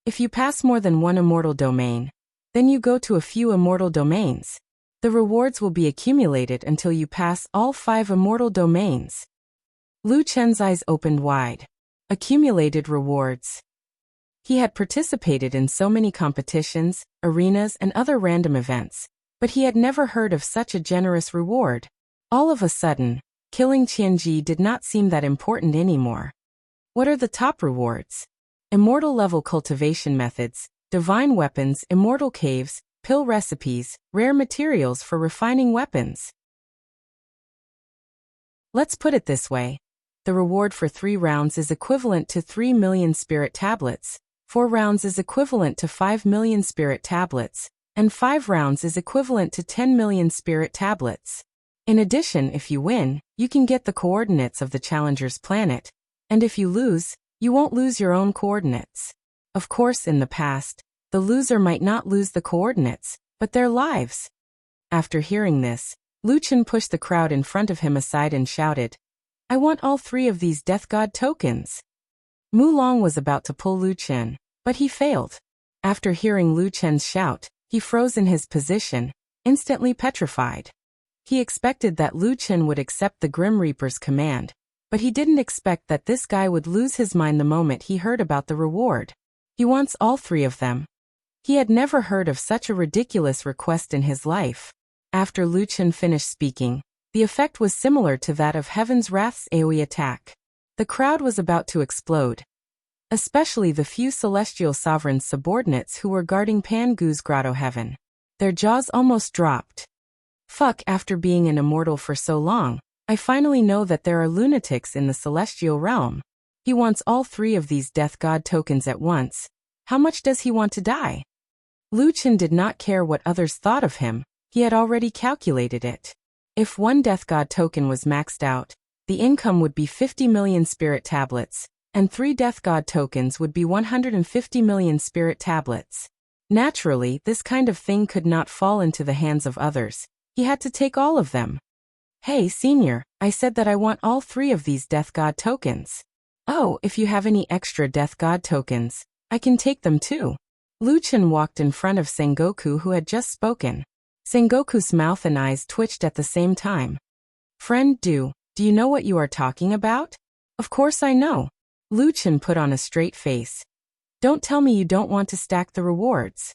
If you pass more than 1 immortal domain, then you go to a few immortal domains. The rewards will be accumulated until you pass all 5 immortal domains. Lu Chen's eyes opened wide. Accumulated rewards. He had participated in so many competitions, arenas, and other random events, but he had never heard of such a generous reward. All of a sudden, killing Qianji did not seem that important anymore. What are the top rewards? Immortal level cultivation methods, divine weapons, immortal caves, pill recipes, rare materials for refining weapons. Let's put it this way. The reward for 3 rounds is equivalent to 3 million spirit tablets, 4 rounds is equivalent to 5 million spirit tablets, and 5 rounds is equivalent to 10 million spirit tablets. In addition, if you win, you can get the coordinates of the challenger's planet, and if you lose, you won't lose your own coordinates. Of course, in the past, the loser might not lose the coordinates, but their lives. After hearing this, Lu Chen pushed the crowd in front of him aside and shouted, I want all 3 of these death god tokens. Mulong was about to pull Lu Chen, but he failed. After hearing Lu Chen's shout, he froze in his position, instantly petrified. He expected that Lu Chen would accept the Grim Reaper's command, but he didn't expect that this guy would lose his mind the moment he heard about the reward. He wants all 3 of them. He had never heard of such a ridiculous request in his life. After Lu Chen finished speaking, the effect was similar to that of Heaven's Wrath's AoE attack. The crowd was about to explode. Especially the few Celestial Sovereign's subordinates who were guarding Pan Gu's Grotto Heaven. Their jaws almost dropped. Fuck, after being an immortal for so long, I finally know that there are lunatics in the celestial realm. He wants all 3 of these death god tokens at once. How much does he want to die? Lu Chen did not care what others thought of him. He had already calculated it. If 1 death god token was maxed out, the income would be 50 million spirit tablets, and 3 death god tokens would be 150 million spirit tablets. Naturally, this kind of thing could not fall into the hands of others. He had to take all of them. Hey, senior, I said that I want all 3 of these death god tokens. Oh, if you have any extra death god tokens, I can take them too. Lu Chen walked in front of Sengoku, who had just spoken. Sengoku's mouth and eyes twitched at the same time. Friend, do Do you know what you are talking about? Of course I know. Lu Chen put on a straight face. Don't tell me you don't want to stack the rewards.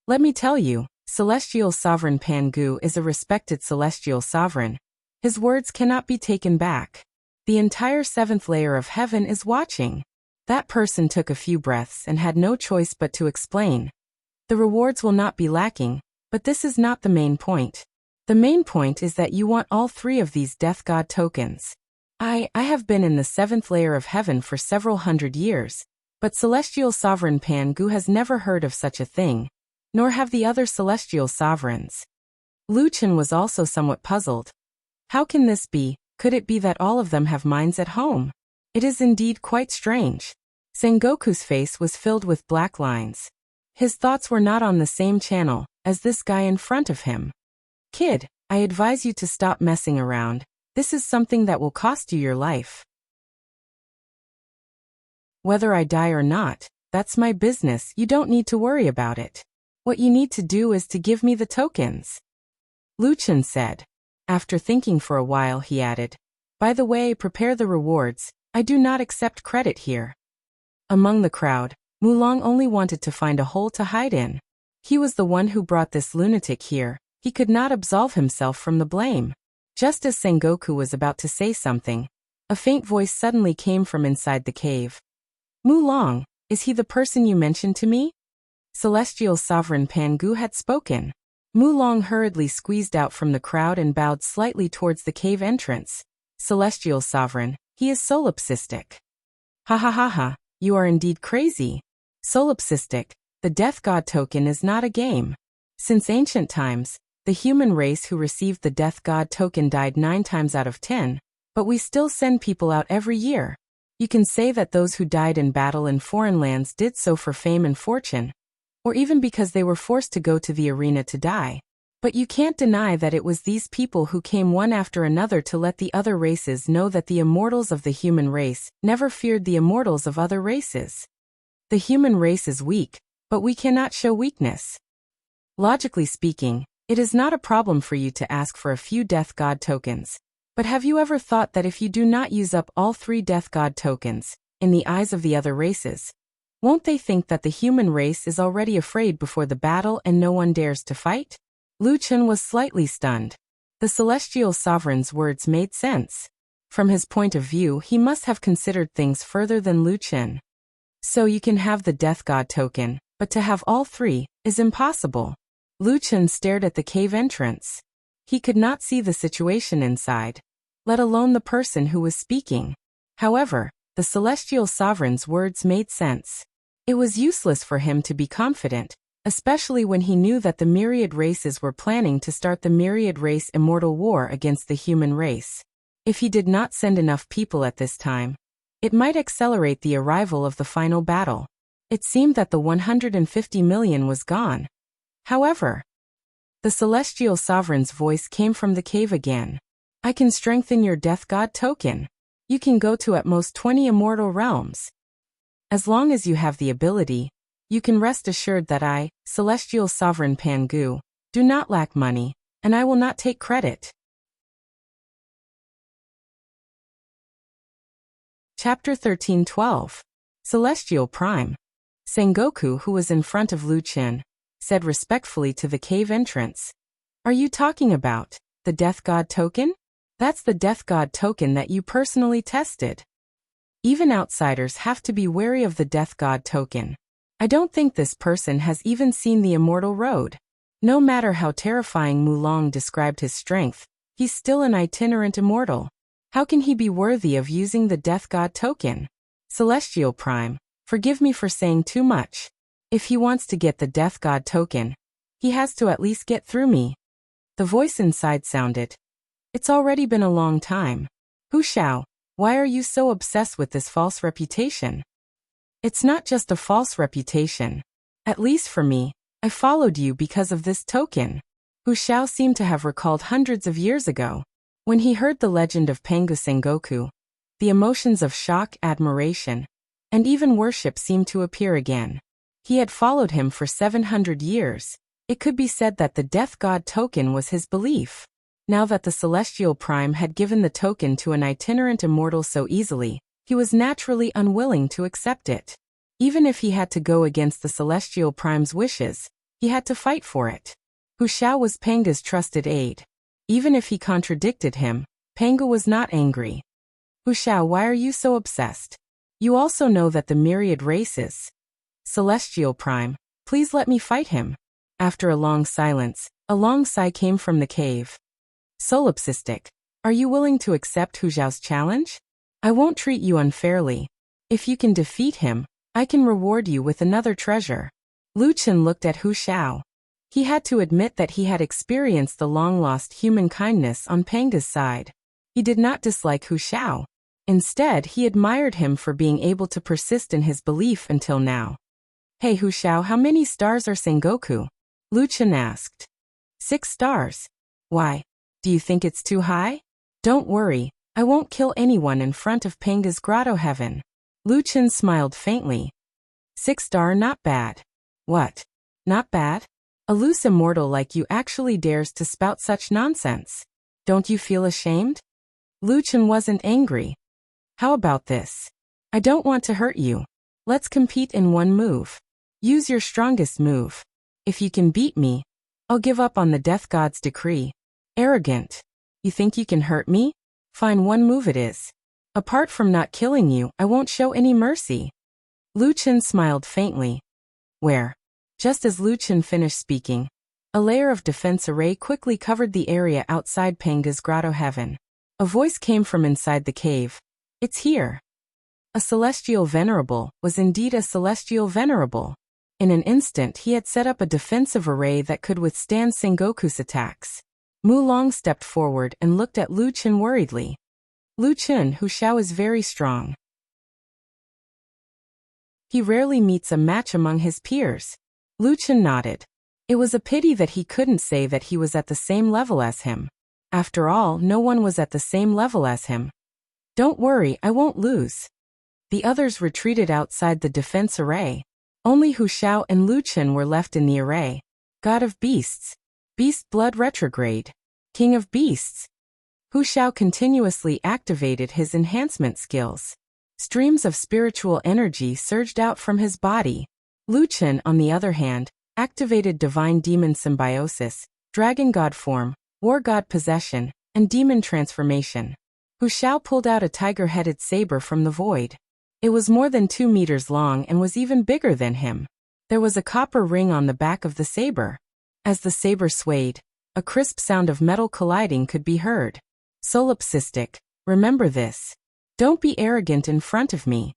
Let me tell you, Celestial Sovereign Pan Gu is a respected celestial sovereign. His words cannot be taken back. The entire seventh layer of heaven is watching. That person took a few breaths and had no choice but to explain. The rewards will not be lacking, but this is not the main point. The main point is that you want all 3 of these Death God tokens. I have been in the 7th layer of heaven for several hundred years, but Celestial Sovereign Pan Gu has never heard of such a thing, nor have the other celestial sovereigns. Lu Chen was also somewhat puzzled. How can this be? Could it be that all of them have mines at home? It is indeed quite strange. Sengoku's face was filled with black lines. His thoughts were not on the same channel as this guy in front of him. Kid, I advise you to stop messing around. This is something that will cost you your life. Whether I die or not, that's my business. You don't need to worry about it. What you need to do is to give me the tokens. Lu Chen said. After thinking for a while, he added, by the way, prepare the rewards. I do not accept credit here. Among the crowd, Mulong only wanted to find a hole to hide in. He was the one who brought this lunatic here. He could not absolve himself from the blame. Just as Sengoku was about to say something, a faint voice suddenly came from inside the cave. Mulong, is he the person you mentioned to me? Celestial Sovereign Pan Gu had spoken. Mulong hurriedly squeezed out from the crowd and bowed slightly towards the cave entrance. Celestial Sovereign, he is solipsistic. Ha ha ha ha, you are indeed crazy. Solipsistic, the Death God token is not a game. Since ancient times, the human race who received the Death God token died 9 times out of 10, but we still send people out every year. You can say that those who died in battle in foreign lands did so for fame and fortune, or even because they were forced to go to the arena to die. But you can't deny that it was these people who came one after another to let the other races know that the immortals of the human race never feared the immortals of other races. The human race is weak, but we cannot show weakness. Logically speaking, it is not a problem for you to ask for a few Death God tokens. But have you ever thought that if you do not use up all 3 Death God tokens, in the eyes of the other races, won't they think that the human race is already afraid before the battle and no one dares to fight? Lu Chen was slightly stunned. The Celestial Sovereign's words made sense. From his point of view, he must have considered things further than Lu Chen. So you can have the Death God token, but to have all 3 is impossible. Lu Chen stared at the cave entrance. He could not see the situation inside, let alone the person who was speaking. However, the Celestial Sovereign's words made sense. It was useless for him to be confident, especially when he knew that the myriad races were planning to start the myriad race immortal war against the human race. If he did not send enough people at this time, it might accelerate the arrival of the final battle. It seemed that the 150 million was gone. However, the Celestial Sovereign's voice came from the cave again. I can strengthen your Death God token. You can go to at most 20 immortal realms. As long as you have the ability, you can rest assured that I, Celestial Sovereign Pan Gu, do not lack money, and I will not take credit. Chapter 13:12. Celestial Prime. Sengoku, who was in front of Lu Chen, said respectfully to the cave entrance. Are you talking about the Death God token? That's the Death God token that you personally tested. Even outsiders have to be wary of the Death God token. I don't think this person has even seen the Immortal Road. No matter how terrifying Mulong described his strength, he's still an itinerant immortal. How can he be worthy of using the Death God token? Celestial Prime, forgive me for saying too much. If he wants to get the Death God token, he has to at least get through me. The voice inside sounded. It's already been a long time. Hu Xiao, why are you so obsessed with this false reputation? It's not just a false reputation. At least for me, I followed you because of this token. Hu Xiao seemed to have recalled hundreds of years ago. When he heard the legend of Pangu Sengoku, the emotions of shock, admiration, and even worship seemed to appear again. He had followed him for 700 years. It could be said that the Death God token was his belief. Now that the Celestial Prime had given the token to an itinerant immortal so easily, he was naturally unwilling to accept it. Even if he had to go against the Celestial Prime's wishes, he had to fight for it. Hu Xiao was Panga's trusted aide. Even if he contradicted him, Panga was not angry. Hu Xiao, why are you so obsessed? You also know that the myriad races. Celestial Prime, please let me fight him. After a long silence, a long sigh came from the cave. Solipsistic, are you willing to accept Hu Xiao's challenge? I won't treat you unfairly. If you can defeat him, I can reward you with another treasure. Lu Chen looked at Hu Xiao. He had to admit that he had experienced the long-lost human kindness on Panga's side. He did not dislike Hu Xiao. Instead, he admired him for being able to persist in his belief until now. Hey Hu Xiao, how many stars are Sengoku? Lu Chen asked. 6 stars. Why? Do you think it's too high? Don't worry, I won't kill anyone in front of Panga's grotto heaven. Lu Chen smiled faintly. 6 star, not bad. What? Not bad? A loose immortal like you actually dares to spout such nonsense. Don't you feel ashamed? Lu Chen wasn't angry. How about this? I don't want to hurt you. Let's compete in one move. Use your strongest move. If you can beat me, I'll give up on the death god's decree. Arrogant. You think you can hurt me? Fine, one move it is. Apart from not killing you, I won't show any mercy. Lu Chen smiled faintly. Where? Just as Lu Chen finished speaking, a layer of defense array quickly covered the area outside Panga's grotto heaven. A voice came from inside the cave. It's here. A celestial venerable was indeed a celestial venerable. In an instant he had set up a defensive array that could withstand Sengoku's attacks. Mu Long stepped forward and looked at Lu Chen worriedly. Lu Chen, Hu Xiao is very strong. He rarely meets a match among his peers. Lu Chen nodded. It was a pity that he couldn't say that he was at the same level as him. After all, no one was at the same level as him. Don't worry, I won't lose. The others retreated outside the defense array. Only Hu Xiao and Lu Chen were left in the array. God of Beasts. Beast Blood Retrograde. King of Beasts. Hu Xiao continuously activated his enhancement skills. Streams of spiritual energy surged out from his body. Lu Chen, on the other hand, activated Divine Demon Symbiosis, Dragon God Form, War God Possession, and Demon Transformation. Hu Xiao pulled out a tiger-headed saber from the void. It was more than 2 meters long and was even bigger than him. There was a copper ring on the back of the saber. As the saber swayed, a crisp sound of metal colliding could be heard. Solipsistic, remember this. Don't be arrogant in front of me.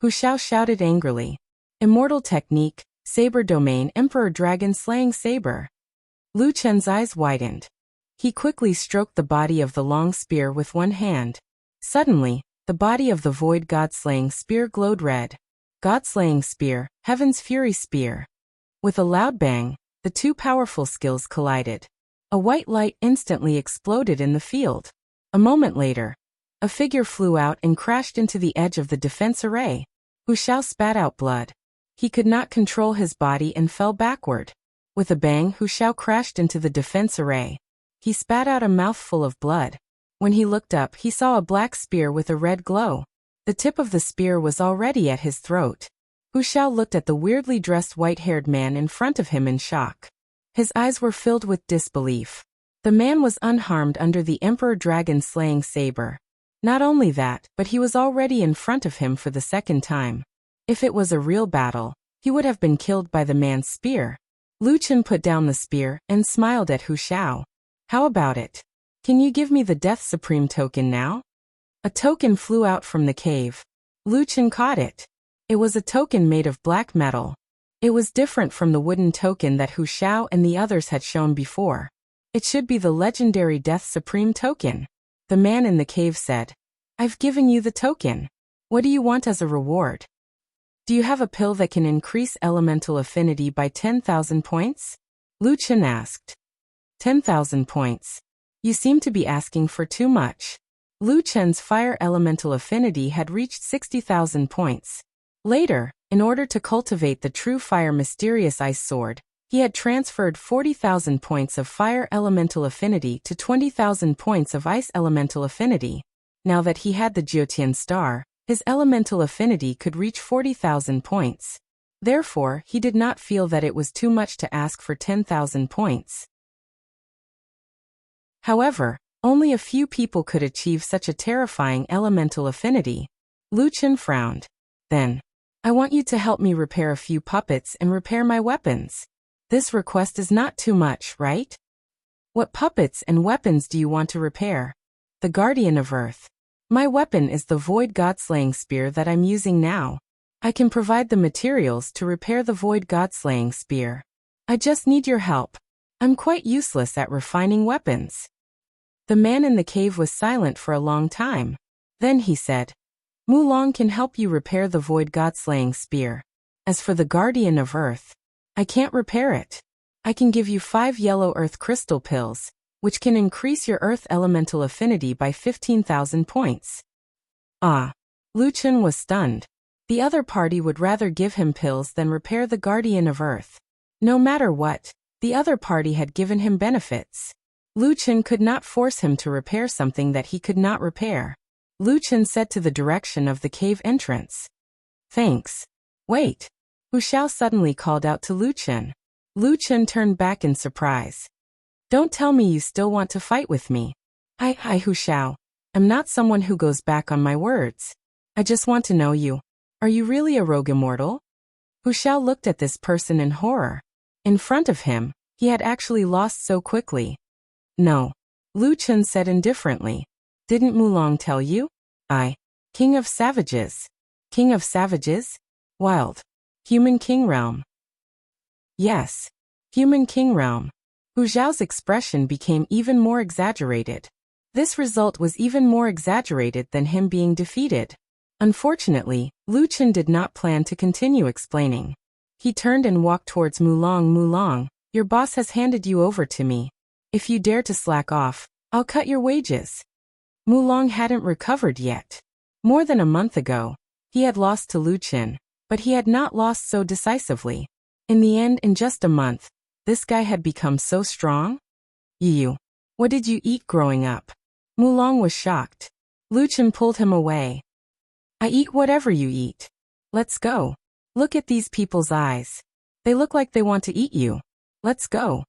Hu Xiao shouted angrily. Immortal Technique, Saber Domain Emperor Dragon Slaying Saber. Lu Chen's eyes widened. He quickly stroked the body of the long spear with one hand. Suddenly, the body of the Void God-Slaying Spear glowed red. God-Slaying Spear, Heaven's Fury Spear. With a loud bang, the two powerful skills collided. A white light instantly exploded in the field. A moment later, a figure flew out and crashed into the edge of the defense array. Hu Xiao spat out blood. He could not control his body and fell backward. With a bang, Hu Xiao crashed into the defense array. He spat out a mouthful of blood. When he looked up, he saw a black spear with a red glow. The tip of the spear was already at his throat. Hu Xiao looked at the weirdly dressed white-haired man in front of him in shock. His eyes were filled with disbelief. The man was unharmed under the Emperor Dragon Slaying Saber. Not only that, but he was already in front of him for the second time. If it was a real battle, he would have been killed by the man's spear. Lu Chen put down the spear and smiled at Hu Xiao. How about it? Can you give me the Death Supreme token now? A token flew out from the cave. Lu Chen caught it. It was a token made of black metal. It was different from the wooden token that Hu Xiao and the others had shown before. It should be the legendary Death Supreme token. The man in the cave said, I've given you the token. What do you want as a reward? Do you have a pill that can increase elemental affinity by 10,000 points? Lu Chen asked. 10,000 points. You seem to be asking for too much. Lu Chen's fire elemental affinity had reached 60,000 points. Later, in order to cultivate the true fire mysterious ice sword, He had transferred 40,000 points of fire elemental affinity to 20,000 points of ice elemental affinity. Now that he had the Jyotian star, his elemental affinity could reach 40,000 points. Therefore, he did not feel that it was too much to ask for 10,000 points. However, only a few people could achieve such a terrifying elemental affinity. Wuxia frowned. Then, I want you to help me repair a few puppets and repair my weapons. This request is not too much, right? What puppets and weapons do you want to repair? The Guardian of Earth. My weapon is the Void God-slaying spear that I'm using now. I can provide the materials to repair the Void God-slaying spear. I just need your help. I'm quite useless at refining weapons. The man in the cave was silent for a long time. Then he said, Mulong can help you repair the Void God-slaying spear. As for the Guardian of Earth, I can't repair it. I can give you 5 yellow earth crystal pills, which can increase your earth elemental affinity by 15,000 points. Ah. Wuxia was stunned. The other party would rather give him pills than repair the Guardian of Earth. No matter what, the other party had given him benefits. Wuxia could not force him to repair something that he could not repair. Wuxia said to the direction of the cave entrance. Thanks. Wait. Wuxia suddenly called out to Wuxia. Wuxia turned back in surprise. Don't tell me you still want to fight with me. I Wuxia. I'm not someone who goes back on my words. I just want to know you. Are you really a rogue immortal? Wuxia looked at this person in horror. In front of him, he had actually lost so quickly. No. Wuxia said indifferently. Didn't Mulong tell you? King of Savages. King of Savages? Wild. Human King Realm. Yes. Human King Realm. Wuxiao's expression became even more exaggerated. This result was even more exaggerated than him being defeated. Unfortunately, Wuxia did not plan to continue explaining. He turned and walked towards Mulong. Mulong, your boss has handed you over to me. If you dare to slack off, I'll cut your wages. Mulong hadn't recovered yet. More than a month ago, he had lost to Wuxia, but he had not lost so decisively. In the end, in just a month, this guy had become so strong? You. What did you eat growing up? Mulong was shocked. Wuxia pulled him away. I eat whatever you eat. Let's go. Look at these people's eyes. They look like they want to eat you. Let's go.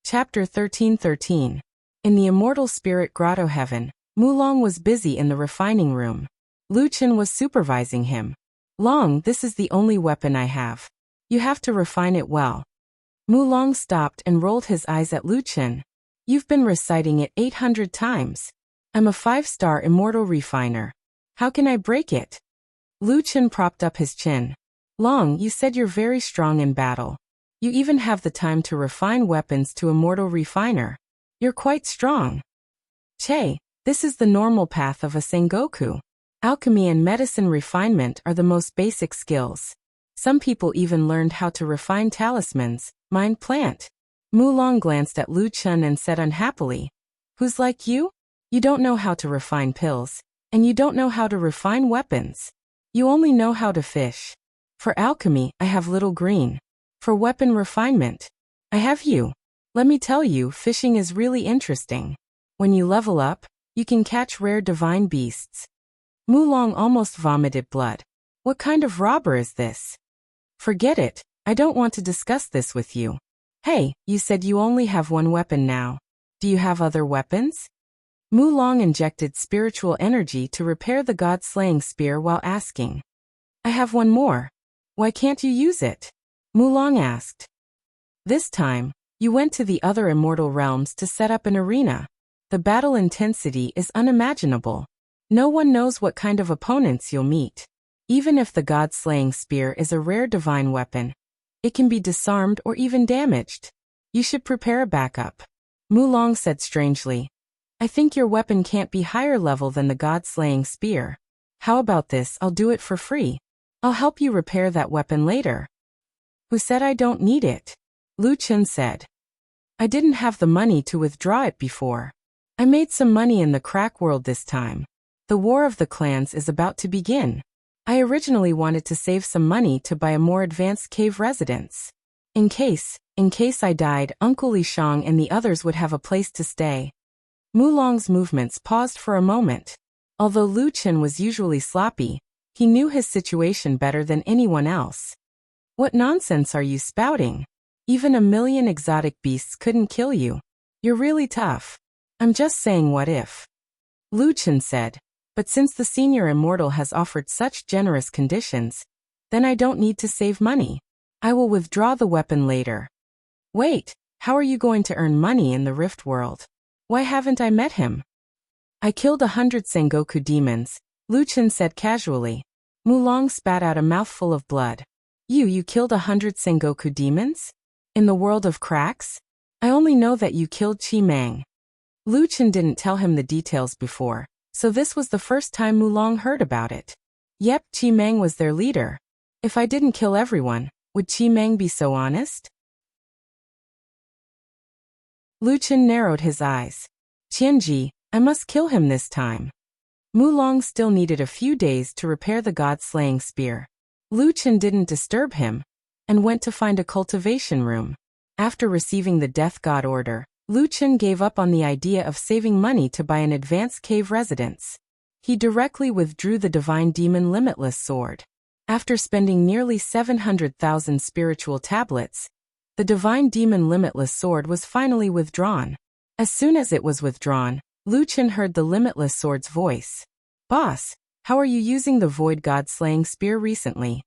Chapter 13:13. In the Immortal Spirit Grotto Heaven, Mulong was busy in the refining room. Wuxia was supervising him. Long, this is the only weapon I have. You have to refine it well. Mulong stopped and rolled his eyes at Wuxia. You've been reciting it 800 times. I'm a 5-star immortal refiner. How can I break it? Wuxia propped up his chin. Long, you said you're very strong in battle. You even have the time to refine weapons to immortal refiner. You're quite strong. Che, this is the normal path of a Sengoku. Alchemy and medicine refinement are the most basic skills. Some people even learned how to refine talismans, mind plant. Mulong glanced at Wuxia and said unhappily, Who's like you? You don't know how to refine pills, and you don't know how to refine weapons. You only know how to fish. For alchemy, I have little green. For weapon refinement, I have you. Let me tell you, fishing is really interesting. When you level up, you can catch rare divine beasts. Mulong almost vomited blood. What kind of robber is this? Forget it, I don't want to discuss this with you. Hey, you said you only have one weapon now. Do you have other weapons? Mulong injected spiritual energy to repair the god-slaying spear while asking. I have one more. Why can't you use it? Mulong asked. This time, you went to the other immortal realms to set up an arena. The battle intensity is unimaginable. No one knows what kind of opponents you'll meet. Even if the god-slaying spear is a rare divine weapon, it can be disarmed or even damaged. You should prepare a backup. Mulong said strangely. I think your weapon can't be higher level than the god-slaying spear. How about this? I'll do it for free. I'll help you repair that weapon later. Who said I don't need it? Wuxia said. I didn't have the money to withdraw it before. I made some money in the crack world this time. The war of the clans is about to begin. I originally wanted to save some money to buy a more advanced cave residence. In case I died, Uncle Li Shang and the others would have a place to stay. Mulong's movements paused for a moment. Although Lu Chen was usually sloppy, he knew his situation better than anyone else. What nonsense are you spouting? Even 1,000,000 exotic beasts couldn't kill you. You're really tough. I'm just saying, what if? Lu Chen said, but since the senior immortal has offered such generous conditions, then I don't need to save money. I will withdraw the weapon later. Wait, how are you going to earn money in the Rift world? Why haven't I met him? I killed 100 Sengoku demons, Lu Chen said casually. Mulong spat out a mouthful of blood. You killed 100 Sengoku demons? In the world of cracks? I only know that you killed Chi Mang. Lu Chen didn't tell him the details before, so this was the first time Mulong heard about it. Yep, Chi Mang was their leader. If I didn't kill everyone, would Chi Mang be so honest? Lu Chen narrowed his eyes. Qianji, I must kill him this time. Mulong still needed a few days to repair the god-slaying spear. Lu Chen didn't disturb him, and went to find a cultivation room. After receiving the death god order, Lu Chen gave up on the idea of saving money to buy an advanced cave residence. He directly withdrew the divine demon limitless sword. After spending nearly 700,000 spiritual tablets, the divine demon limitless sword was finally withdrawn. As soon as it was withdrawn, Lu Chen heard the limitless sword's voice. Boss, how are you using the void god-slaying spear recently?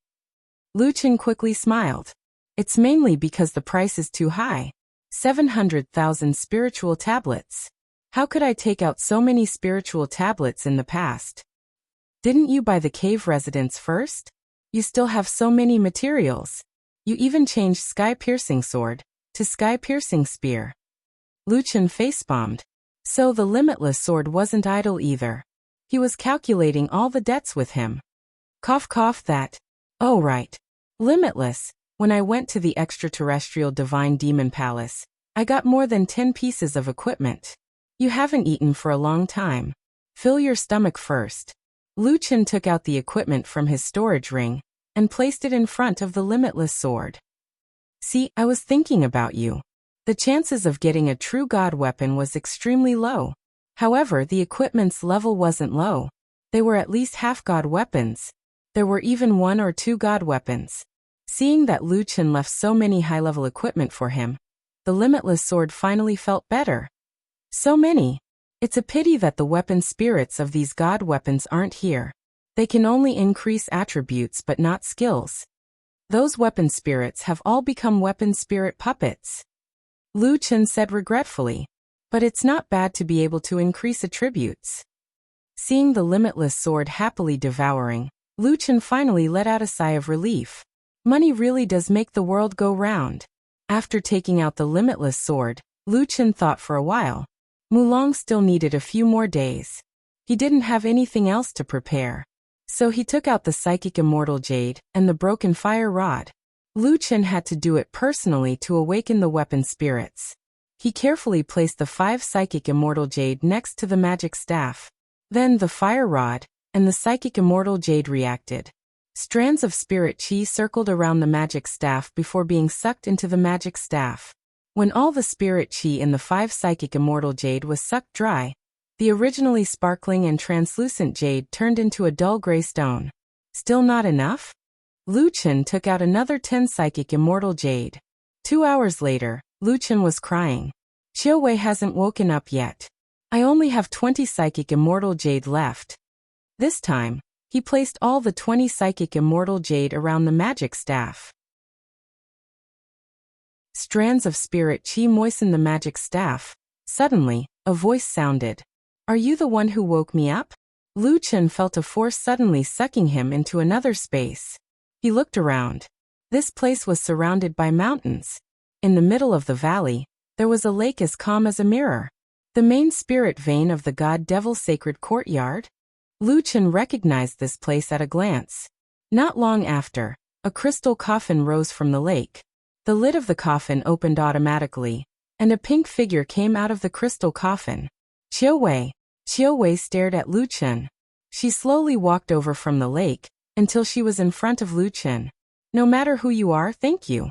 Lu Chen quickly smiled. It's mainly because the price is too high. 700,000 spiritual tablets. How could I take out so many spiritual tablets in the past? Didn't you buy the cave residence first? You still have so many materials. You even changed sky-piercing sword to sky-piercing spear. Lu Chen face-bombed. So the limitless sword wasn't idle either. He was calculating all the debts with him. Cough cough that. Oh right. Limitless. When I went to the extraterrestrial divine demon palace, I got more than 10 pieces of equipment. You haven't eaten for a long time. Fill your stomach first. Lu Chen took out the equipment from his storage ring and placed it in front of the limitless sword. See, I was thinking about you. The chances of getting a true god weapon was extremely low. However, the equipment's level wasn't low. They were at least half-god weapons. There were even 1 or 2 god weapons. Seeing that Lu Chen left so many high-level equipment for him, the limitless sword finally felt better. So many. It's a pity that the weapon spirits of these god weapons aren't here. They can only increase attributes but not skills. Those weapon spirits have all become weapon spirit puppets. Lu Chen said regretfully. But it's not bad to be able to increase attributes. Seeing the limitless sword happily devouring, Lu Chen finally let out a sigh of relief. Money really does make the world go round. After taking out the limitless sword, Lu Chen thought for a while. Mulong still needed a few more days. He didn't have anything else to prepare. So he took out the psychic immortal jade and the broken fire rod. Lu Chen had to do it personally to awaken the weapon spirits. He carefully placed the 5 psychic immortal jade next to the magic staff. Then the fire rod and the psychic immortal jade reacted. Strands of spirit chi circled around the magic staff before being sucked into the magic staff. When all the spirit chi in the 5 psychic immortal jade was sucked dry, the originally sparkling and translucent jade turned into a dull gray stone. Still not enough? Lu Chen took out another 10 psychic immortal jade. 2 hours later, Lu Chen was crying. Qiu Wei hasn't woken up yet. I only have 20 psychic immortal jade left. This time, he placed all the 20 psychic immortal jade around the magic staff. Strands of spirit chi moistened the magic staff. Suddenly, a voice sounded. Are you the one who woke me up? Lu Chen felt a force suddenly sucking him into another space. He looked around. This place was surrounded by mountains. In the middle of the valley, there was a lake as calm as a mirror. The main spirit vein of the god-devil sacred courtyard? Lu Chen recognized this place at a glance. Not long after, a crystal coffin rose from the lake. The lid of the coffin opened automatically, and a pink figure came out of the crystal coffin. Qiu Wei. Qiu Wei stared at Lu Chen. She slowly walked over from the lake, until she was in front of Lu Chen. No matter who you are, thank you.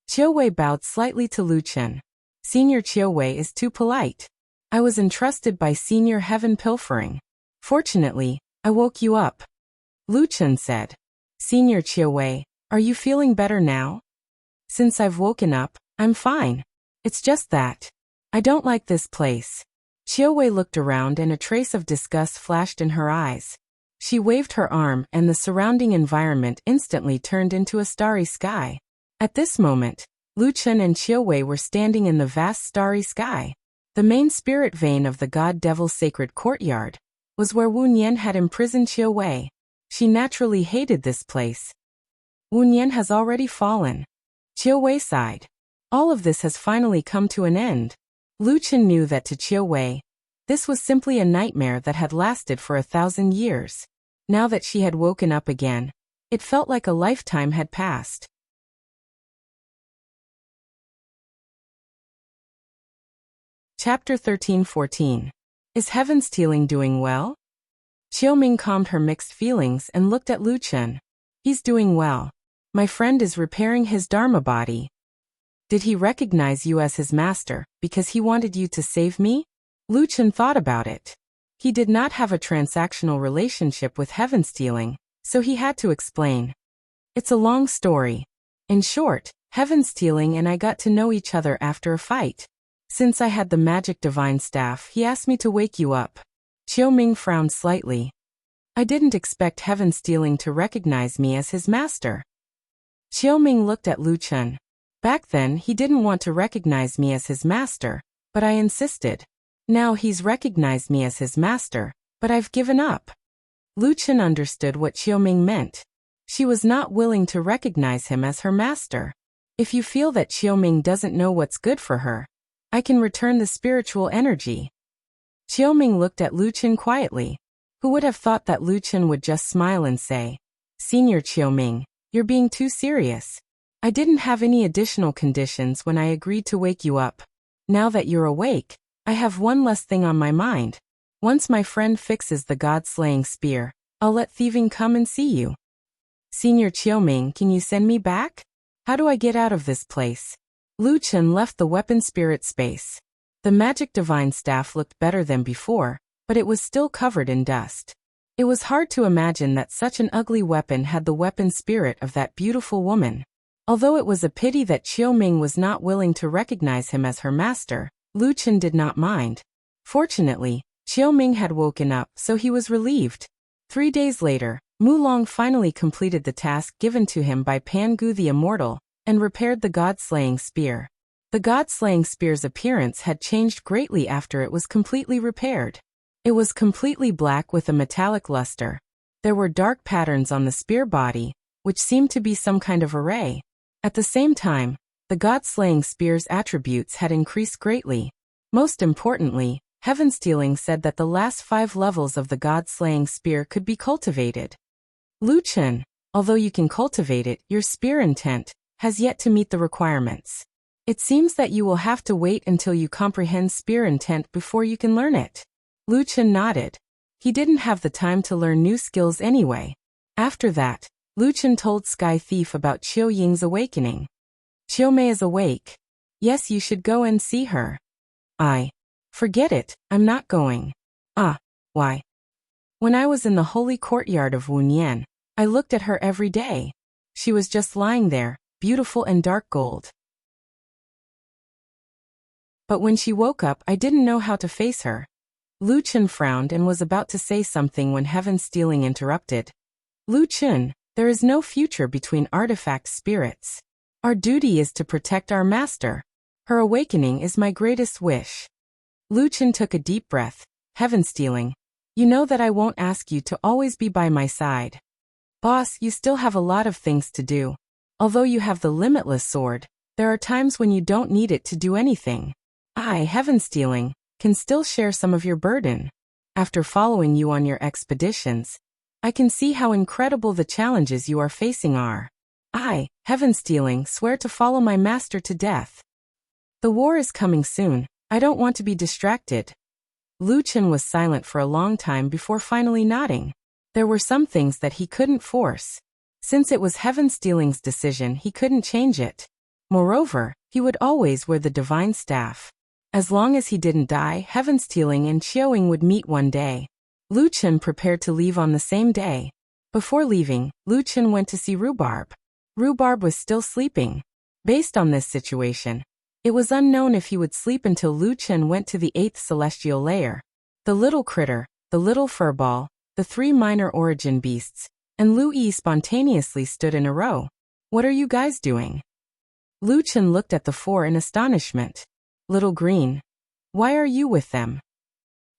Qiu Wei bowed slightly to Lu Chen. Senior Qiu Wei is too polite. I was entrusted by Senior Heaven Pilfering. Fortunately, I woke you up. Lu Chen said. Senior Qiu Wei, are you feeling better now? Since I've woken up, I'm fine. It's just that I don't like this place. Qiu Wei looked around and a trace of disgust flashed in her eyes. She waved her arm and the surrounding environment instantly turned into a starry sky. At this moment, Lu Chen and Qiu Wei were standing in the vast starry sky. The main spirit vein of the God-Devil sacred courtyard was where Wu Nian had imprisoned Qiu Wei. She naturally hated this place. Wu Nian has already fallen. Qiu Wei sighed. All of this has finally come to an end. Lu Chen knew that to Qiu Wei, this was simply a nightmare that had lasted for 1,000 years. Now that she had woken up again, it felt like a lifetime had passed. Chapter 13-14. Is Heaven Stealing doing well? Xiaoming calmed her mixed feelings and looked at Lu Chen. He's doing well. My friend is repairing his Dharma body. Did he recognize you as his master because he wanted you to save me? Lu Chen thought about it. He did not have a transactional relationship with Heaven Stealing, so he had to explain. It's a long story. In short, Heaven Stealing and I got to know each other after a fight. Since I had the magic divine staff, he asked me to wake you up. Xiaoming frowned slightly. I didn't expect Heaven Stealing to recognize me as his master. Xiaoming looked at Lu Chen. Back then, he didn't want to recognize me as his master, but I insisted. Now he's recognized me as his master, but I've given up. Lu Chen understood what Xiaoming meant. She was not willing to recognize him as her master. If you feel that Xiaoming doesn't know what's good for her, I can return the spiritual energy. Xiaoming looked at Lu Chen quietly. Who would have thought that Lu Chen would just smile and say, Senior Xiaoming, you're being too serious. I didn't have any additional conditions when I agreed to wake you up. Now that you're awake, I have one less thing on my mind. Once my friend fixes the God-slaying spear, I'll let thieving come and see you. Senior Xiaoming, can you send me back? How do I get out of this place? Lu Chen left the weapon spirit space. The magic divine staff looked better than before, but it was still covered in dust. It was hard to imagine that such an ugly weapon had the weapon spirit of that beautiful woman. Although it was a pity that Xiaoming was not willing to recognize him as her master, Lu Chen did not mind. Fortunately, Xiaoming had woken up, so he was relieved. 3 days later, Mulong finally completed the task given to him by Pangu the Immortal, and repaired the God-slaying spear. The God-slaying spear's appearance had changed greatly after it was completely repaired. It was completely black with a metallic luster. There were dark patterns on the spear body, which seemed to be some kind of array. At the same time, the God-slaying spear's attributes had increased greatly. Most importantly, Heaven Stealing said that the last 5 levels of the God-slaying spear could be cultivated. Lu Chen, although you can cultivate it, your spear intent has yet to meet the requirements. It seems that you will have to wait until you comprehend spear intent before you can learn it. Lu Chen nodded. He didn't have the time to learn new skills anyway. After that, Lu Chen told Sky Thief about Qiu Ying's awakening. Qiu Mei is awake. Yes, you should go and see her. Forget it, I'm not going. Why? When I was in the holy courtyard of Wu Nian, I looked at her every day. She was just lying there, beautiful and dark gold. But when she woke up, I didn't know how to face her. Lu Chen frowned and was about to say something when Heaven Stealing interrupted. Lu Chen, there is no future between artifact spirits. Our duty is to protect our master. Her awakening is my greatest wish. Lu Chen took a deep breath. Heaven Stealing, you know that I won't ask you to always be by my side. Boss, you still have a lot of things to do. Although you have the limitless sword, there are times when you don't need it to do anything. Heaven Stealing, can still share some of your burden. After following you on your expeditions, I can see how incredible the challenges you are facing are. Heaven Stealing, swear to follow my master to death. The war is coming soon. I don't want to be distracted. Lu Chen was silent for a long time before finally nodding. There were some things that he couldn't force. Since it was Heaven Stealing's decision, he couldn't change it. Moreover, he would always wear the divine staff. As long as he didn't die, Heaven Stealing and Qiuing would meet one day. Lu Chen prepared to leave on the same day. Before leaving, Lu Chen went to see Rhubarb. Rhubarb was still sleeping. Based on this situation, it was unknown if he would sleep until Lu Chen went to the 8th celestial layer. The little critter, the little furball, the 3 minor origin beasts, and Lu Yi spontaneously stood in a row. What are you guys doing? Lu Chen looked at the 4 in astonishment. Little Green, why are you with them?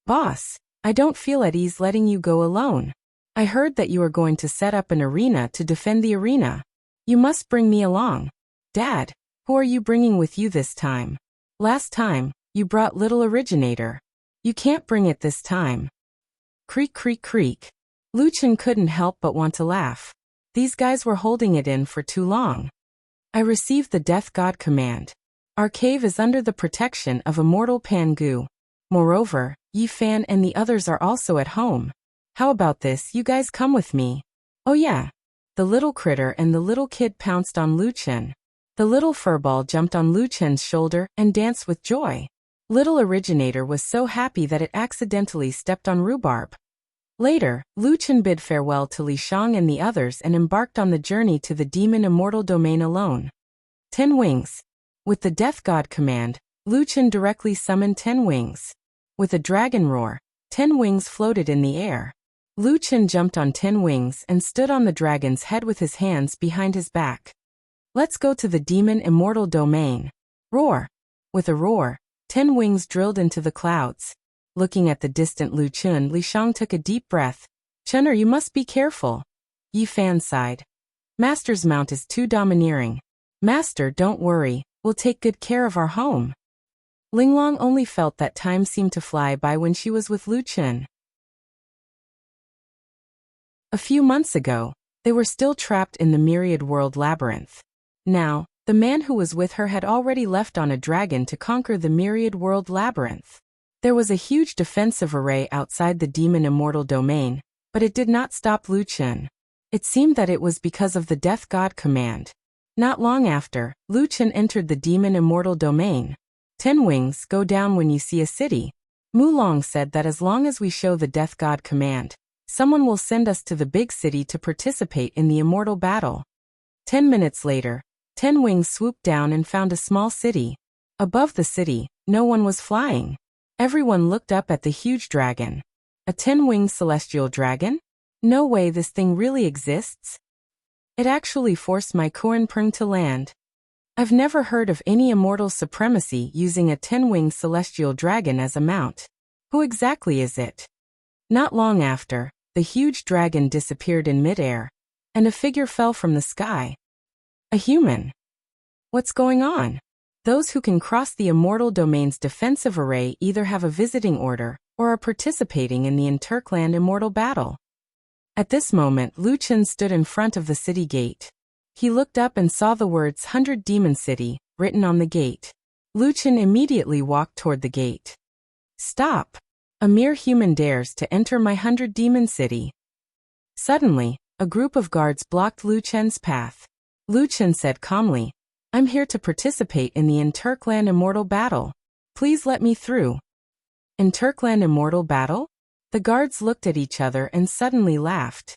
Boss, I don't feel at ease letting you go alone. I heard that you are going to set up an arena to defend the arena. You must bring me along. Dad, who are you bringing with you this time? Last time, you brought Little Originator. You can't bring it this time. Creak, creak, creak. Lu Chen couldn't help but want to laugh. These guys were holding it in for too long. I received the Death God command. Our cave is under the protection of Immortal Pan Gu. Moreover, Yi Fan and the others are also at home. How about this, you guys come with me? Oh yeah. The little critter and the little kid pounced on Lu Chen. The little furball jumped on Lu Chen's shoulder and danced with joy. Little Originator was so happy that it accidentally stepped on Rhubarb. Later, Lu Chen bid farewell to Li Shang and the others and embarked on the journey to the Demon Immortal Domain alone. 10 wings. With the Death God command, Lu Chen directly summoned 10 wings. With a dragon roar, 10 wings floated in the air. Lu Chen jumped on 10 wings and stood on the dragon's head with his hands behind his back. Let's go to the Demon Immortal Domain. Roar. With a roar, 10 wings drilled into the clouds. Looking at the distant Lu Chen, Li Shang took a deep breath. Chener, you must be careful. Yi Fan sighed. Master's mount is too domineering. Master, don't worry, we'll take good care of our home. Linglong only felt that time seemed to fly by when she was with Lu Chen. A few months ago, they were still trapped in the Myriad World Labyrinth. Now, the man who was with her had already left on a dragon to conquer the Myriad World Labyrinth. There was a huge defensive array outside the Demon Immortal Domain, but it did not stop Lu Chen. It seemed that it was because of the Death God command. Not long after, Lu Chen entered the Demon Immortal Domain. 10 wings go down when you see a city. Mulong said that as long as we show the Death God command, someone will send us to the big city to participate in the immortal battle. 10 minutes later, 10 wings swooped down and found a small city. Above the city, no one was flying. Everyone looked up at the huge dragon. A 10-winged celestial dragon? No way this thing really exists. It actually forced my Kuan Prng to land. I've never heard of any immortal supremacy using a 10-winged celestial dragon as a mount. Who exactly is it? Not long after, the huge dragon disappeared in midair, and a figure fell from the sky. A human. What's going on? Those who can cross the immortal domain's defensive array either have a visiting order or are participating in the Interclan immortal battle. At this moment, Lu Chen stood in front of the city gate. He looked up and saw the words 100 Demon City written on the gate. Lu Chen immediately walked toward the gate. Stop! A mere human dares to enter my 100 Demon City. Suddenly, a group of guards blocked Lu Chen's path. Lu Chen said calmly, I'm here to participate in the Interclan Immortal Battle. Please let me through. Interclan Immortal Battle? The guards looked at each other and suddenly laughed.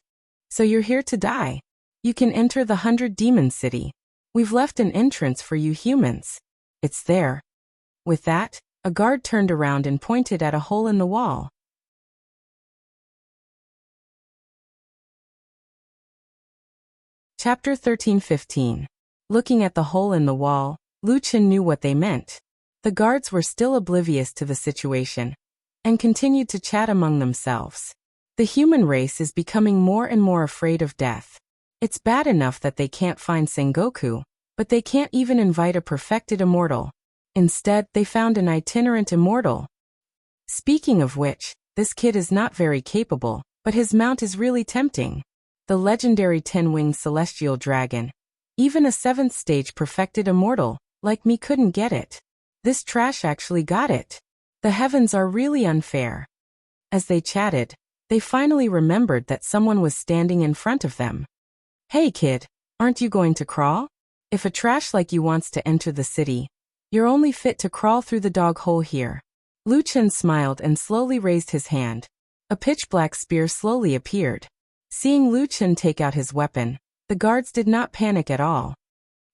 So you're here to die. You can enter the 100 Demon City. We've left an entrance for you humans. It's there. With that, a guard turned around and pointed at a hole in the wall. Chapter 13-15. Looking at the hole in the wall, Lu Chen knew what they meant. The guards were still oblivious to the situation, and continued to chat among themselves. The human race is becoming more and more afraid of death. It's bad enough that they can't find Sengoku, but they can't even invite a perfected immortal. Instead, they found an itinerant immortal. Speaking of which, this kid is not very capable, but his mount is really tempting. The legendary 10-winged celestial dragon. Even a 7th stage perfected immortal, like me, couldn't get it. This trash actually got it. The heavens are really unfair. As they chatted, They finally remembered that someone was standing in front of them. "Hey kid, aren't you going to crawl? If a trash like you wants to enter the city, you're only fit to crawl through the dog hole here." Wuxia smiled and slowly raised his hand. A pitch-black spear slowly appeared. Seeing Wuxia take out his weapon, the guards did not panic at all.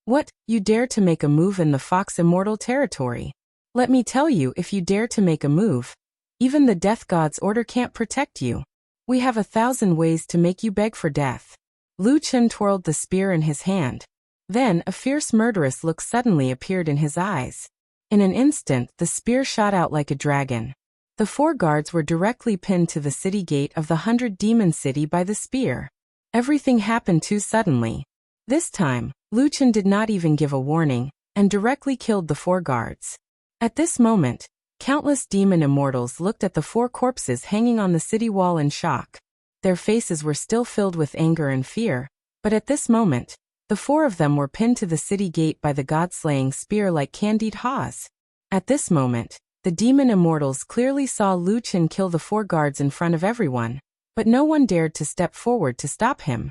"What, you dare to make a move in the Fox Immortal territory? Let me tell you, if you dare to make a move, even the Death God's order can't protect you. We have 1,000 ways to make you beg for death." Wuxia twirled the spear in his hand. Then a fierce murderous look suddenly appeared in his eyes. In an instant, the spear shot out like a dragon. The 4 guards were directly pinned to the city gate of the 100 Demon City by the spear. Everything happened too suddenly. This time, Wuxia did not even give a warning, and directly killed the 4 guards. At this moment, countless demon immortals looked at the 4 corpses hanging on the city wall in shock. Their faces were still filled with anger and fear, but at this moment, the 4 of them were pinned to the city gate by the god-slaying spear like candied haws. At this moment, the demon immortals clearly saw Wuxia kill the 4 guards in front of everyone, but no one dared to step forward to stop him.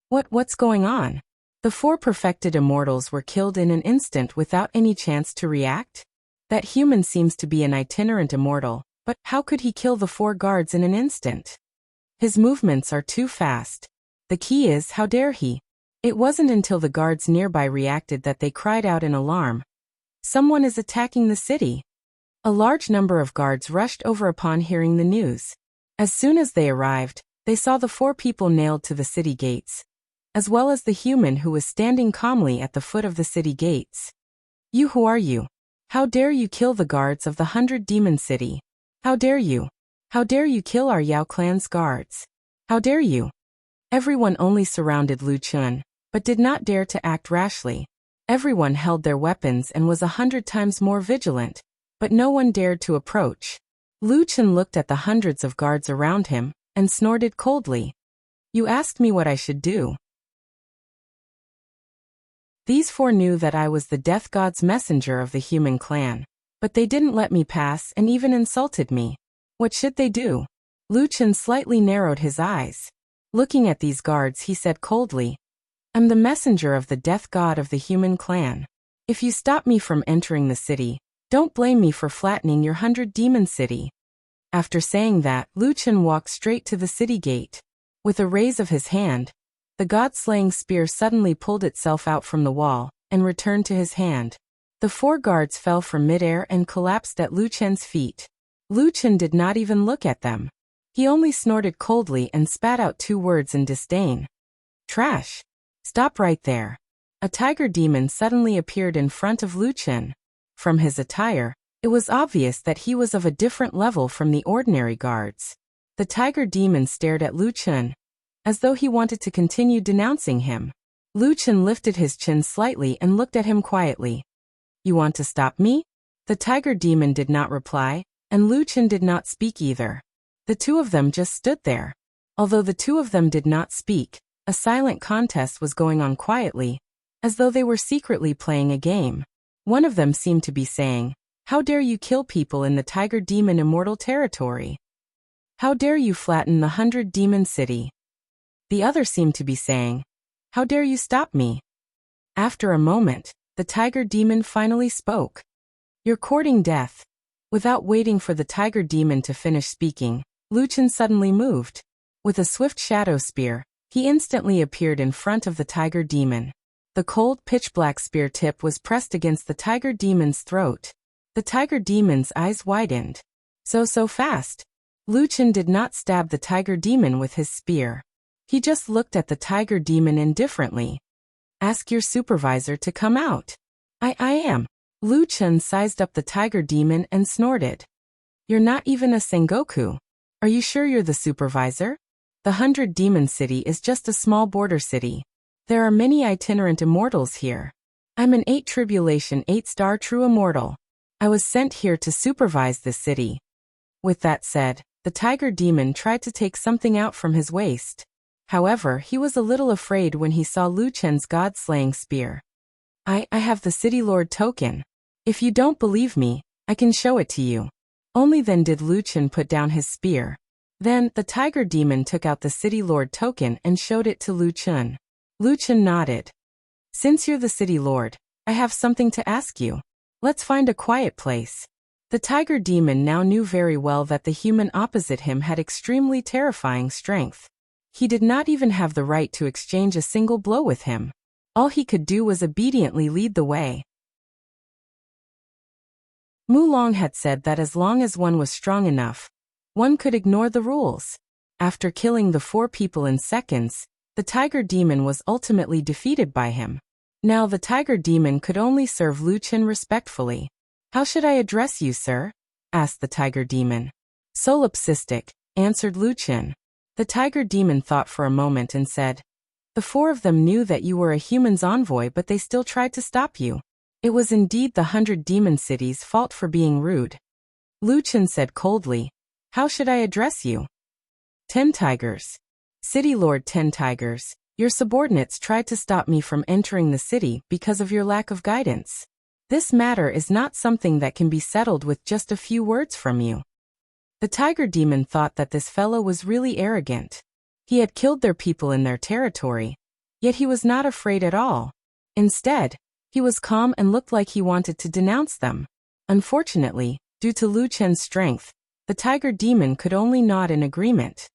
What's going on? The 4 perfected immortals were killed in an instant without any chance to react? That human seems to be an itinerant immortal, but how could he kill the 4 guards in an instant? His movements are too fast. The key is, how dare he? It wasn't until the guards nearby reacted that they cried out in alarm. "Someone is attacking the city." A large number of guards rushed over upon hearing the news. As soon as they arrived, they saw the 4 people nailed to the city gates, as well as the human who was standing calmly at the foot of the city gates. "You, who are you? How dare you kill the guards of the 100 Demon City? How dare you? How dare you kill our Yao clan's guards? How dare you?" Everyone only surrounded Wuxia, but did not dare to act rashly. Everyone held their weapons and was 100 times more vigilant, but no one dared to approach. Wuxia looked at the hundreds of guards around him, and snorted coldly. "You asked me what I should do. These 4 knew that I was the Death God's messenger of the human clan, but they didn't let me pass and even insulted me. What should they do?" Wuxia slightly narrowed his eyes. Looking at these guards, he said coldly, "I'm the messenger of the Death God of the human clan. If you stop me from entering the city, don't blame me for flattening your 100 Demon City." After saying that, Wuxia walked straight to the city gate. With a raise of his hand, the god-slaying spear suddenly pulled itself out from the wall, and returned to his hand. The 4 guards fell from midair and collapsed at Wuxia's feet. Wuxia did not even look at them. He only snorted coldly and spat out 2 words in disdain. "Trash! Stop right there." A tiger demon suddenly appeared in front of Wuxia. From his attire, it was obvious that he was of a different level from the ordinary guards. The tiger demon stared at Wuxia, as though he wanted to continue denouncing him. Wuxia lifted his chin slightly and looked at him quietly. "You want to stop me?" The tiger demon did not reply, and Wuxia did not speak either. The 2 of them just stood there. Although the 2 of them did not speak, a silent contest was going on quietly, as though they were secretly playing a game. One of them seemed to be saying, "How dare you kill people in the Tiger Demon Immortal territory? How dare you flatten the 100 Demon City?" The other seemed to be saying, "How dare you stop me?" After a moment, the Tiger Demon finally spoke. "You're courting death." Without waiting for the Tiger Demon to finish speaking, Wuxia suddenly moved. With a swift shadow spear, he instantly appeared in front of the Tiger Demon. The cold pitch-black spear tip was pressed against the Tiger Demon's throat. The Tiger Demon's eyes widened. So fast. Wuxia did not stab the Tiger Demon with his spear. He just looked at the Tiger Demon indifferently. "Ask your supervisor to come out." I am." Wuxia sized up the Tiger Demon and snorted. "You're not even a Sengoku. Are you sure you're the supervisor? The 100 Demon City is just a small border city. There are many itinerant immortals here. I'm an 8 Tribulation 8-star true immortal. I was sent here to supervise this city." With that said, the Tiger Demon tried to take something out from his waist. However, he was a little afraid when he saw Wuxia's god-slaying spear. I have the City Lord token. If you don't believe me, I can show it to you." Only then did Wuxia put down his spear. Then, the tiger demon took out the city lord token and showed it to Lu Chun. Lu Chun nodded. Since you're the city lord, I have something to ask you. Let's find a quiet place. The tiger demon now knew very well that the human opposite him had extremely terrifying strength. He did not even have the right to exchange a single blow with him. All he could do was obediently lead the way. Mulong had said that as long as one was strong enough, one could ignore the rules. After killing the 4 people in seconds, the tiger demon was ultimately defeated by him. Now the tiger demon could only serve Lu Chun respectfully. How should I address you, sir? Asked the tiger demon. Solipsistic, answered Lu Chun. The tiger demon thought for a moment and said, the 4 of them knew that you were a human's envoy, but they still tried to stop you. It was indeed the 100 demon cities' fault for being rude. Lu Chun said coldly, how should I address you? 10 tigers. City Lord 10 tigers, your subordinates tried to stop me from entering the city because of your lack of guidance. This matter is not something that can be settled with just a few words from you. The tiger demon thought that this fellow was really arrogant. He had killed their people in their territory, yet he was not afraid at all. Instead, he was calm and looked like he wanted to denounce them. Unfortunately, due to Lu Chun's strength, the tiger demon could only nod in agreement.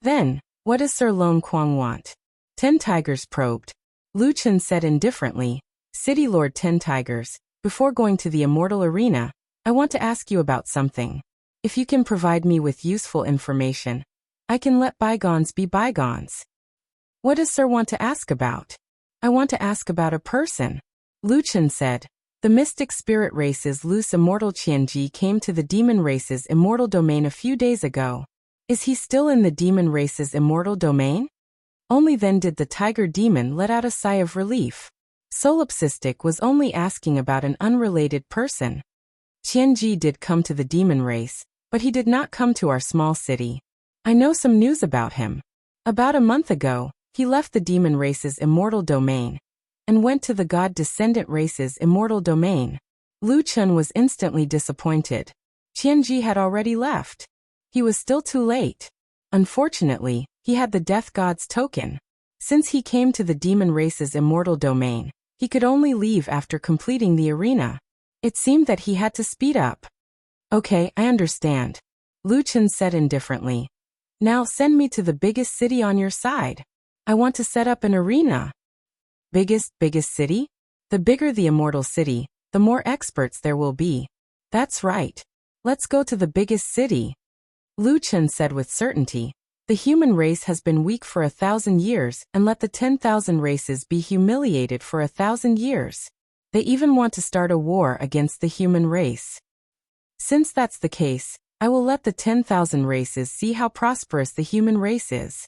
Then, what does Sir Lone Quang want? 10 tigers probed. Lu Chun said indifferently, City Lord 10 tigers, before going to the immortal arena, I want to ask you about something. If you can provide me with useful information, I can let bygones be bygones. What does Sir want to ask about? I want to ask about a person. Lu Chun said, the mystic spirit race's loose immortal Qianji came to the demon race's immortal domain a few days ago. Is he still in the demon race's immortal domain? Only then did the tiger demon let out a sigh of relief. Solipsistic was only asking about an unrelated person. Qianji did come to the demon race, but he did not come to our small city. I know some news about him. About a month ago, he left the demon race's immortal domain and went to the god-descendant race's immortal domain. Lu Chun was instantly disappointed. Qianji had already left. He was still too late. Unfortunately, he had the death god's token. Since he came to the demon race's immortal domain, he could only leave after completing the arena. It seemed that he had to speed up. Okay, I understand. Lu Chun said indifferently. Now send me to the biggest city on your side. I want to set up an arena. Biggest city? The bigger the immortal city, the more experts there will be. That's right. Let's go to the biggest city. Lu Chun said with certainty. The human race has been weak for 1,000 years, and let the 10,000 races be humiliated for 1,000 years. They even want to start a war against the human race. Since that's the case, I will let the 10,000 races see how prosperous the human race is.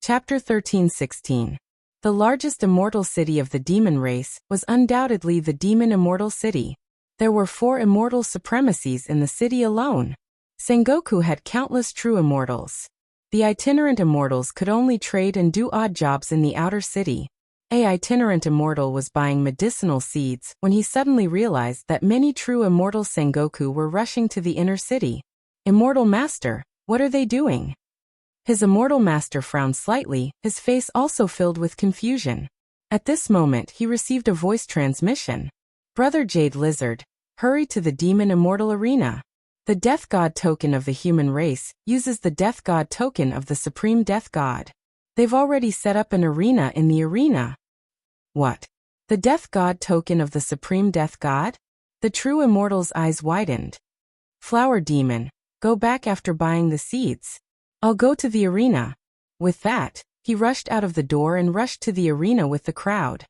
Chapter 13:16. The largest immortal city of the demon race was undoubtedly the demon immortal city. There were 4 immortal supremacies in the city alone. Sengoku had countless true immortals. The itinerant immortals could only trade and do odd jobs in the outer city. A itinerant immortal was buying medicinal seeds when he suddenly realized that many true immortal Sengoku were rushing to the inner city. Immortal Master, what are they doing? His immortal master frowned slightly, his face also filled with confusion. At this moment he received a voice transmission. Brother Jade Lizard, hurry to the demon immortal arena. The death god token of the human race uses the death god token of the supreme death god. They've already set up an arena in the arena. What? The death god token of the supreme death god? The true immortal's eyes widened. Flower demon, go back after buying the seeds. I'll go to the arena. With that, he rushed out of the door and rushed to the arena with the crowd.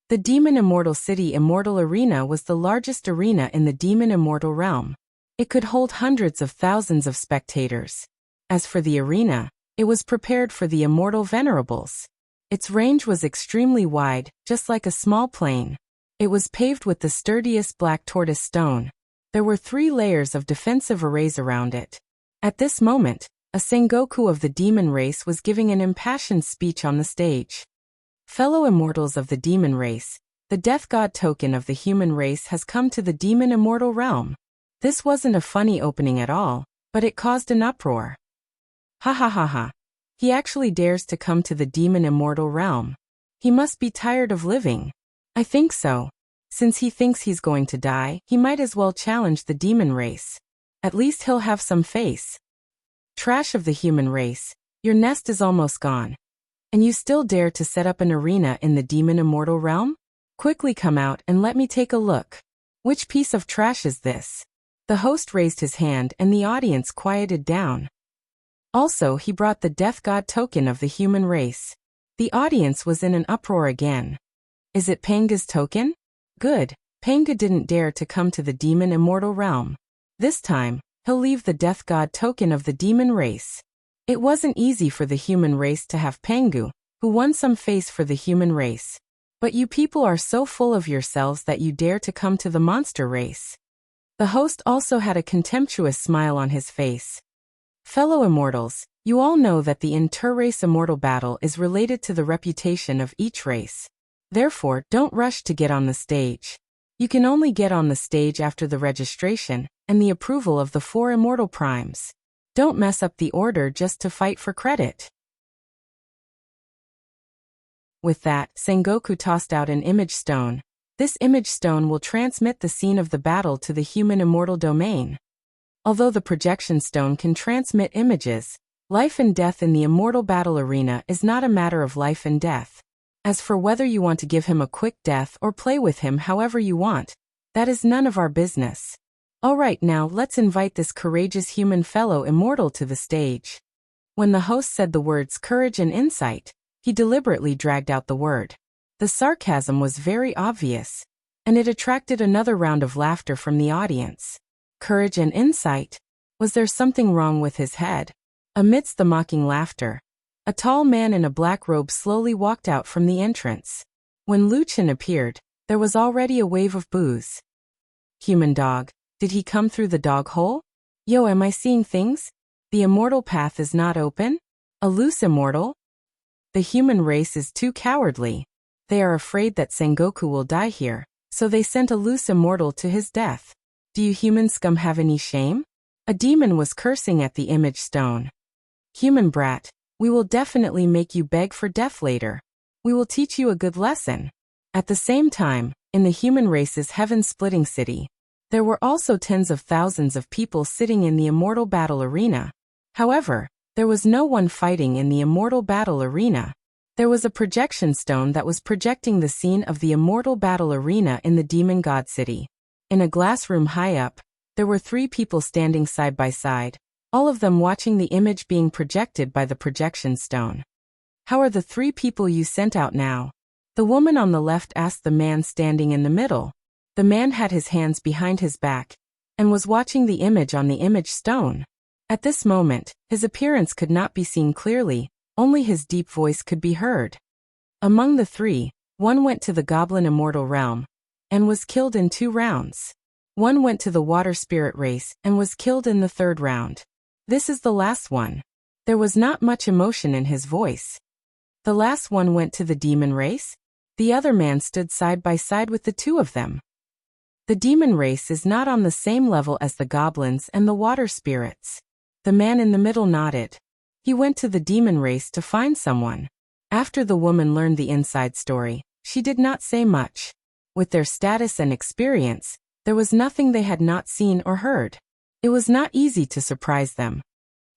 The Demon Immortal City Immortal Arena was the largest arena in the Demon Immortal realm. It could hold hundreds of thousands of spectators. As for the arena, it was prepared for the immortal venerables. Its range was extremely wide, just like a small plane. It was paved with the sturdiest black tortoise stone. There were 3 layers of defensive arrays around it. At this moment, a Sengoku of the demon race was giving an impassioned speech on the stage. Fellow immortals of the demon race, The death god token of the human race has come to the demon immortal realm. This wasn't a funny opening at all, but it caused an uproar. Ha ha ha ha. He actually dares to come to the demon immortal realm. He must be tired of living. I think so. Since he thinks he's going to die, he might as well challenge the demon race. At least he'll have some face. Trash of the human race, your nest is almost gone. And you still dare to set up an arena in the demon immortal realm? Quickly come out and let me take a look. Which piece of trash is this? The host raised his hand and the audience quieted down. Also, he brought the death god token of the human race. The audience was in an uproar again. Is it Panga's token? Good, Panga didn't dare to come to the demon immortal realm. This time, he'll leave the death god token of the demon race. It wasn't easy for the human race to have Pangu, who won some face for the human race. But you people are so full of yourselves that you dare to come to the monster race. The host also had a contemptuous smile on his face. Fellow immortals, you all know that the inter-race immortal battle is related to the reputation of each race. Therefore, don't rush to get on the stage. You can only get on the stage after the registration and the approval of the 4 immortal primes. Don't mess up the order just to fight for credit. With that, Sengoku tossed out an image stone. This image stone will transmit the scene of the battle to the human immortal domain. Although the projection stone can transmit images, life and death in the immortal battle arena is not a matter of life and death. As for whether you want to give him a quick death or play with him however you want, that is none of our business. Alright, now let's invite this courageous human fellow immortal to the stage. When the host said the words courage and insight, he deliberately dragged out the word. The sarcasm was very obvious, and it attracted another round of laughter from the audience. Courage and insight? Was there something wrong with his head? Amidst the mocking laughter, a tall man in a black robe slowly walked out from the entrance. When Lu Chen appeared, there was already a wave of boos. Human dog, did he come through the dog hole? Yo, am I seeing things? The immortal path is not open? A loose immortal? The human race is too cowardly. They are afraid that Sengoku will die here, so they sent a loose immortal to his death. Do you human scum have any shame? A demon was cursing at the image stone. Human brat, we will definitely make you beg for death later. We will teach you a good lesson. At the same time, in the human race's heaven-splitting city, there were also tens of thousands of people sitting in the immortal battle arena. However, there was no one fighting in the immortal battle arena. There was a projection stone that was projecting the scene of the immortal battle arena in the demon god city. In a glass room high up, there were 3 people standing side by side, all of them watching the image being projected by the projection stone. How are the 3 people you sent out now? The woman on the left asked the man standing in the middle. The man had his hands behind his back and was watching the image on the image stone. At this moment, his appearance could not be seen clearly, only his deep voice could be heard. Among the 3, one went to the goblin immortal realm and was killed in 2 rounds. One went to the water spirit race and was killed in the 3rd round. This is the last one. There was not much emotion in his voice. The last one went to the demon race? The other man stood side by side with the 2 of them. The demon race is not on the same level as the goblins and the water spirits. The man in the middle nodded. He went to the demon race to find someone. After the woman learned the inside story, she did not say much. With their status and experience, there was nothing they had not seen or heard. It was not easy to surprise them.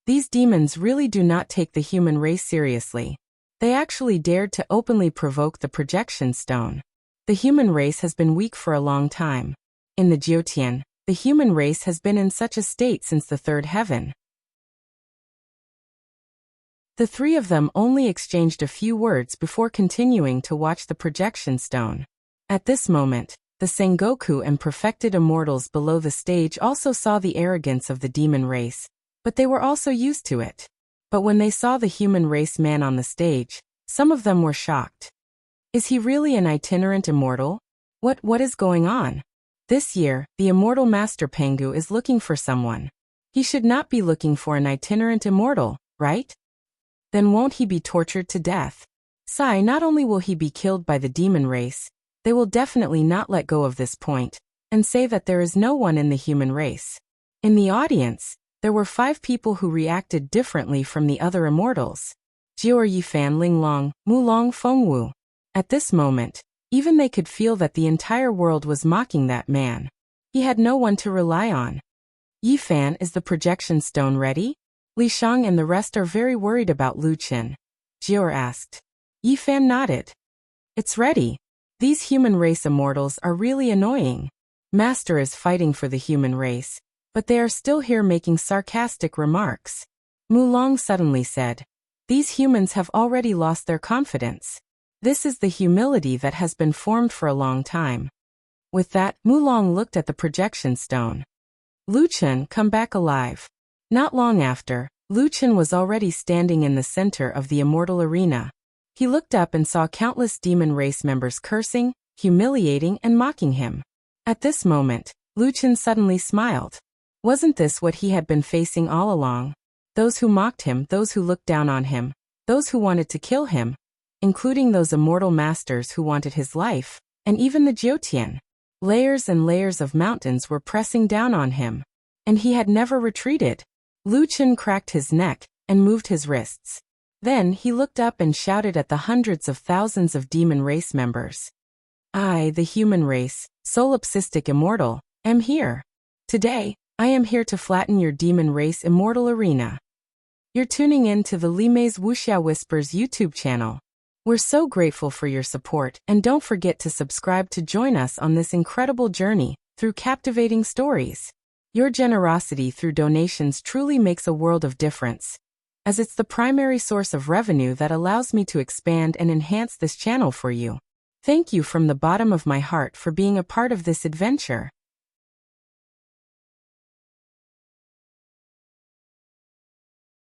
These demons really do not take the human race seriously. They actually dared to openly provoke the projection stone. The human race has been weak for a long time. In the Jyotian, the human race has been in such a state since the 3rd heaven. The 3 of them only exchanged a few words before continuing to watch the projection stone. At this moment, the Sengoku and perfected immortals below the stage also saw the arrogance of the demon race, but they were also used to it. But when they saw the human race man on the stage, some of them were shocked. Is he really an itinerant immortal? What is going on? This year, the immortal master Pengu is looking for someone. He should not be looking for an itinerant immortal, right? Then won't he be tortured to death? Not only will he be killed by the demon race, They will definitely not let go of this point, and say that there is no one in the human race. In the audience, there were 5 people who reacted differently from the other immortals. Jior Yifan Linglong, Mulong Fengwu. At this moment, even they could feel that the entire world was mocking that man. He had no one to rely on. Yifan, is the projection stone ready? Li Shang and the rest are very worried about Lu Qin. Jior asked. Yifan nodded. It's ready. These human race immortals are really annoying. Master is fighting for the human race, but they are still here making sarcastic remarks. Mulong suddenly said. These humans have already lost their confidence. This is the humility that has been formed for a long time. With that, Mulong looked at the projection stone. Lu Qin, come back alive. Not long after, Lu Qin was already standing in the center of the immortal arena. He looked up and saw countless demon race members cursing, humiliating, and mocking him. At this moment, Lu Qin suddenly smiled. Wasn't this what he had been facing all along? Those who mocked him, those who looked down on him, those who wanted to kill him, including those immortal masters who wanted his life, and even the Jiutian. Layers and layers of mountains were pressing down on him, and he had never retreated. Lu Qin cracked his neck and moved his wrists. Then he looked up and shouted at the hundreds of thousands of demon race members. I, the human race, solipsistic immortal, am here. Today, I am here to flatten your demon race immortal arena. You're tuning in to the Limei's Wuxia Whispers YouTube channel. We're so grateful for your support, and don't forget to subscribe to join us on this incredible journey through captivating stories. Your generosity through donations truly makes a world of difference, as it's the primary source of revenue that allows me to expand and enhance this channel for you. Thank you from the bottom of my heart for being a part of this adventure.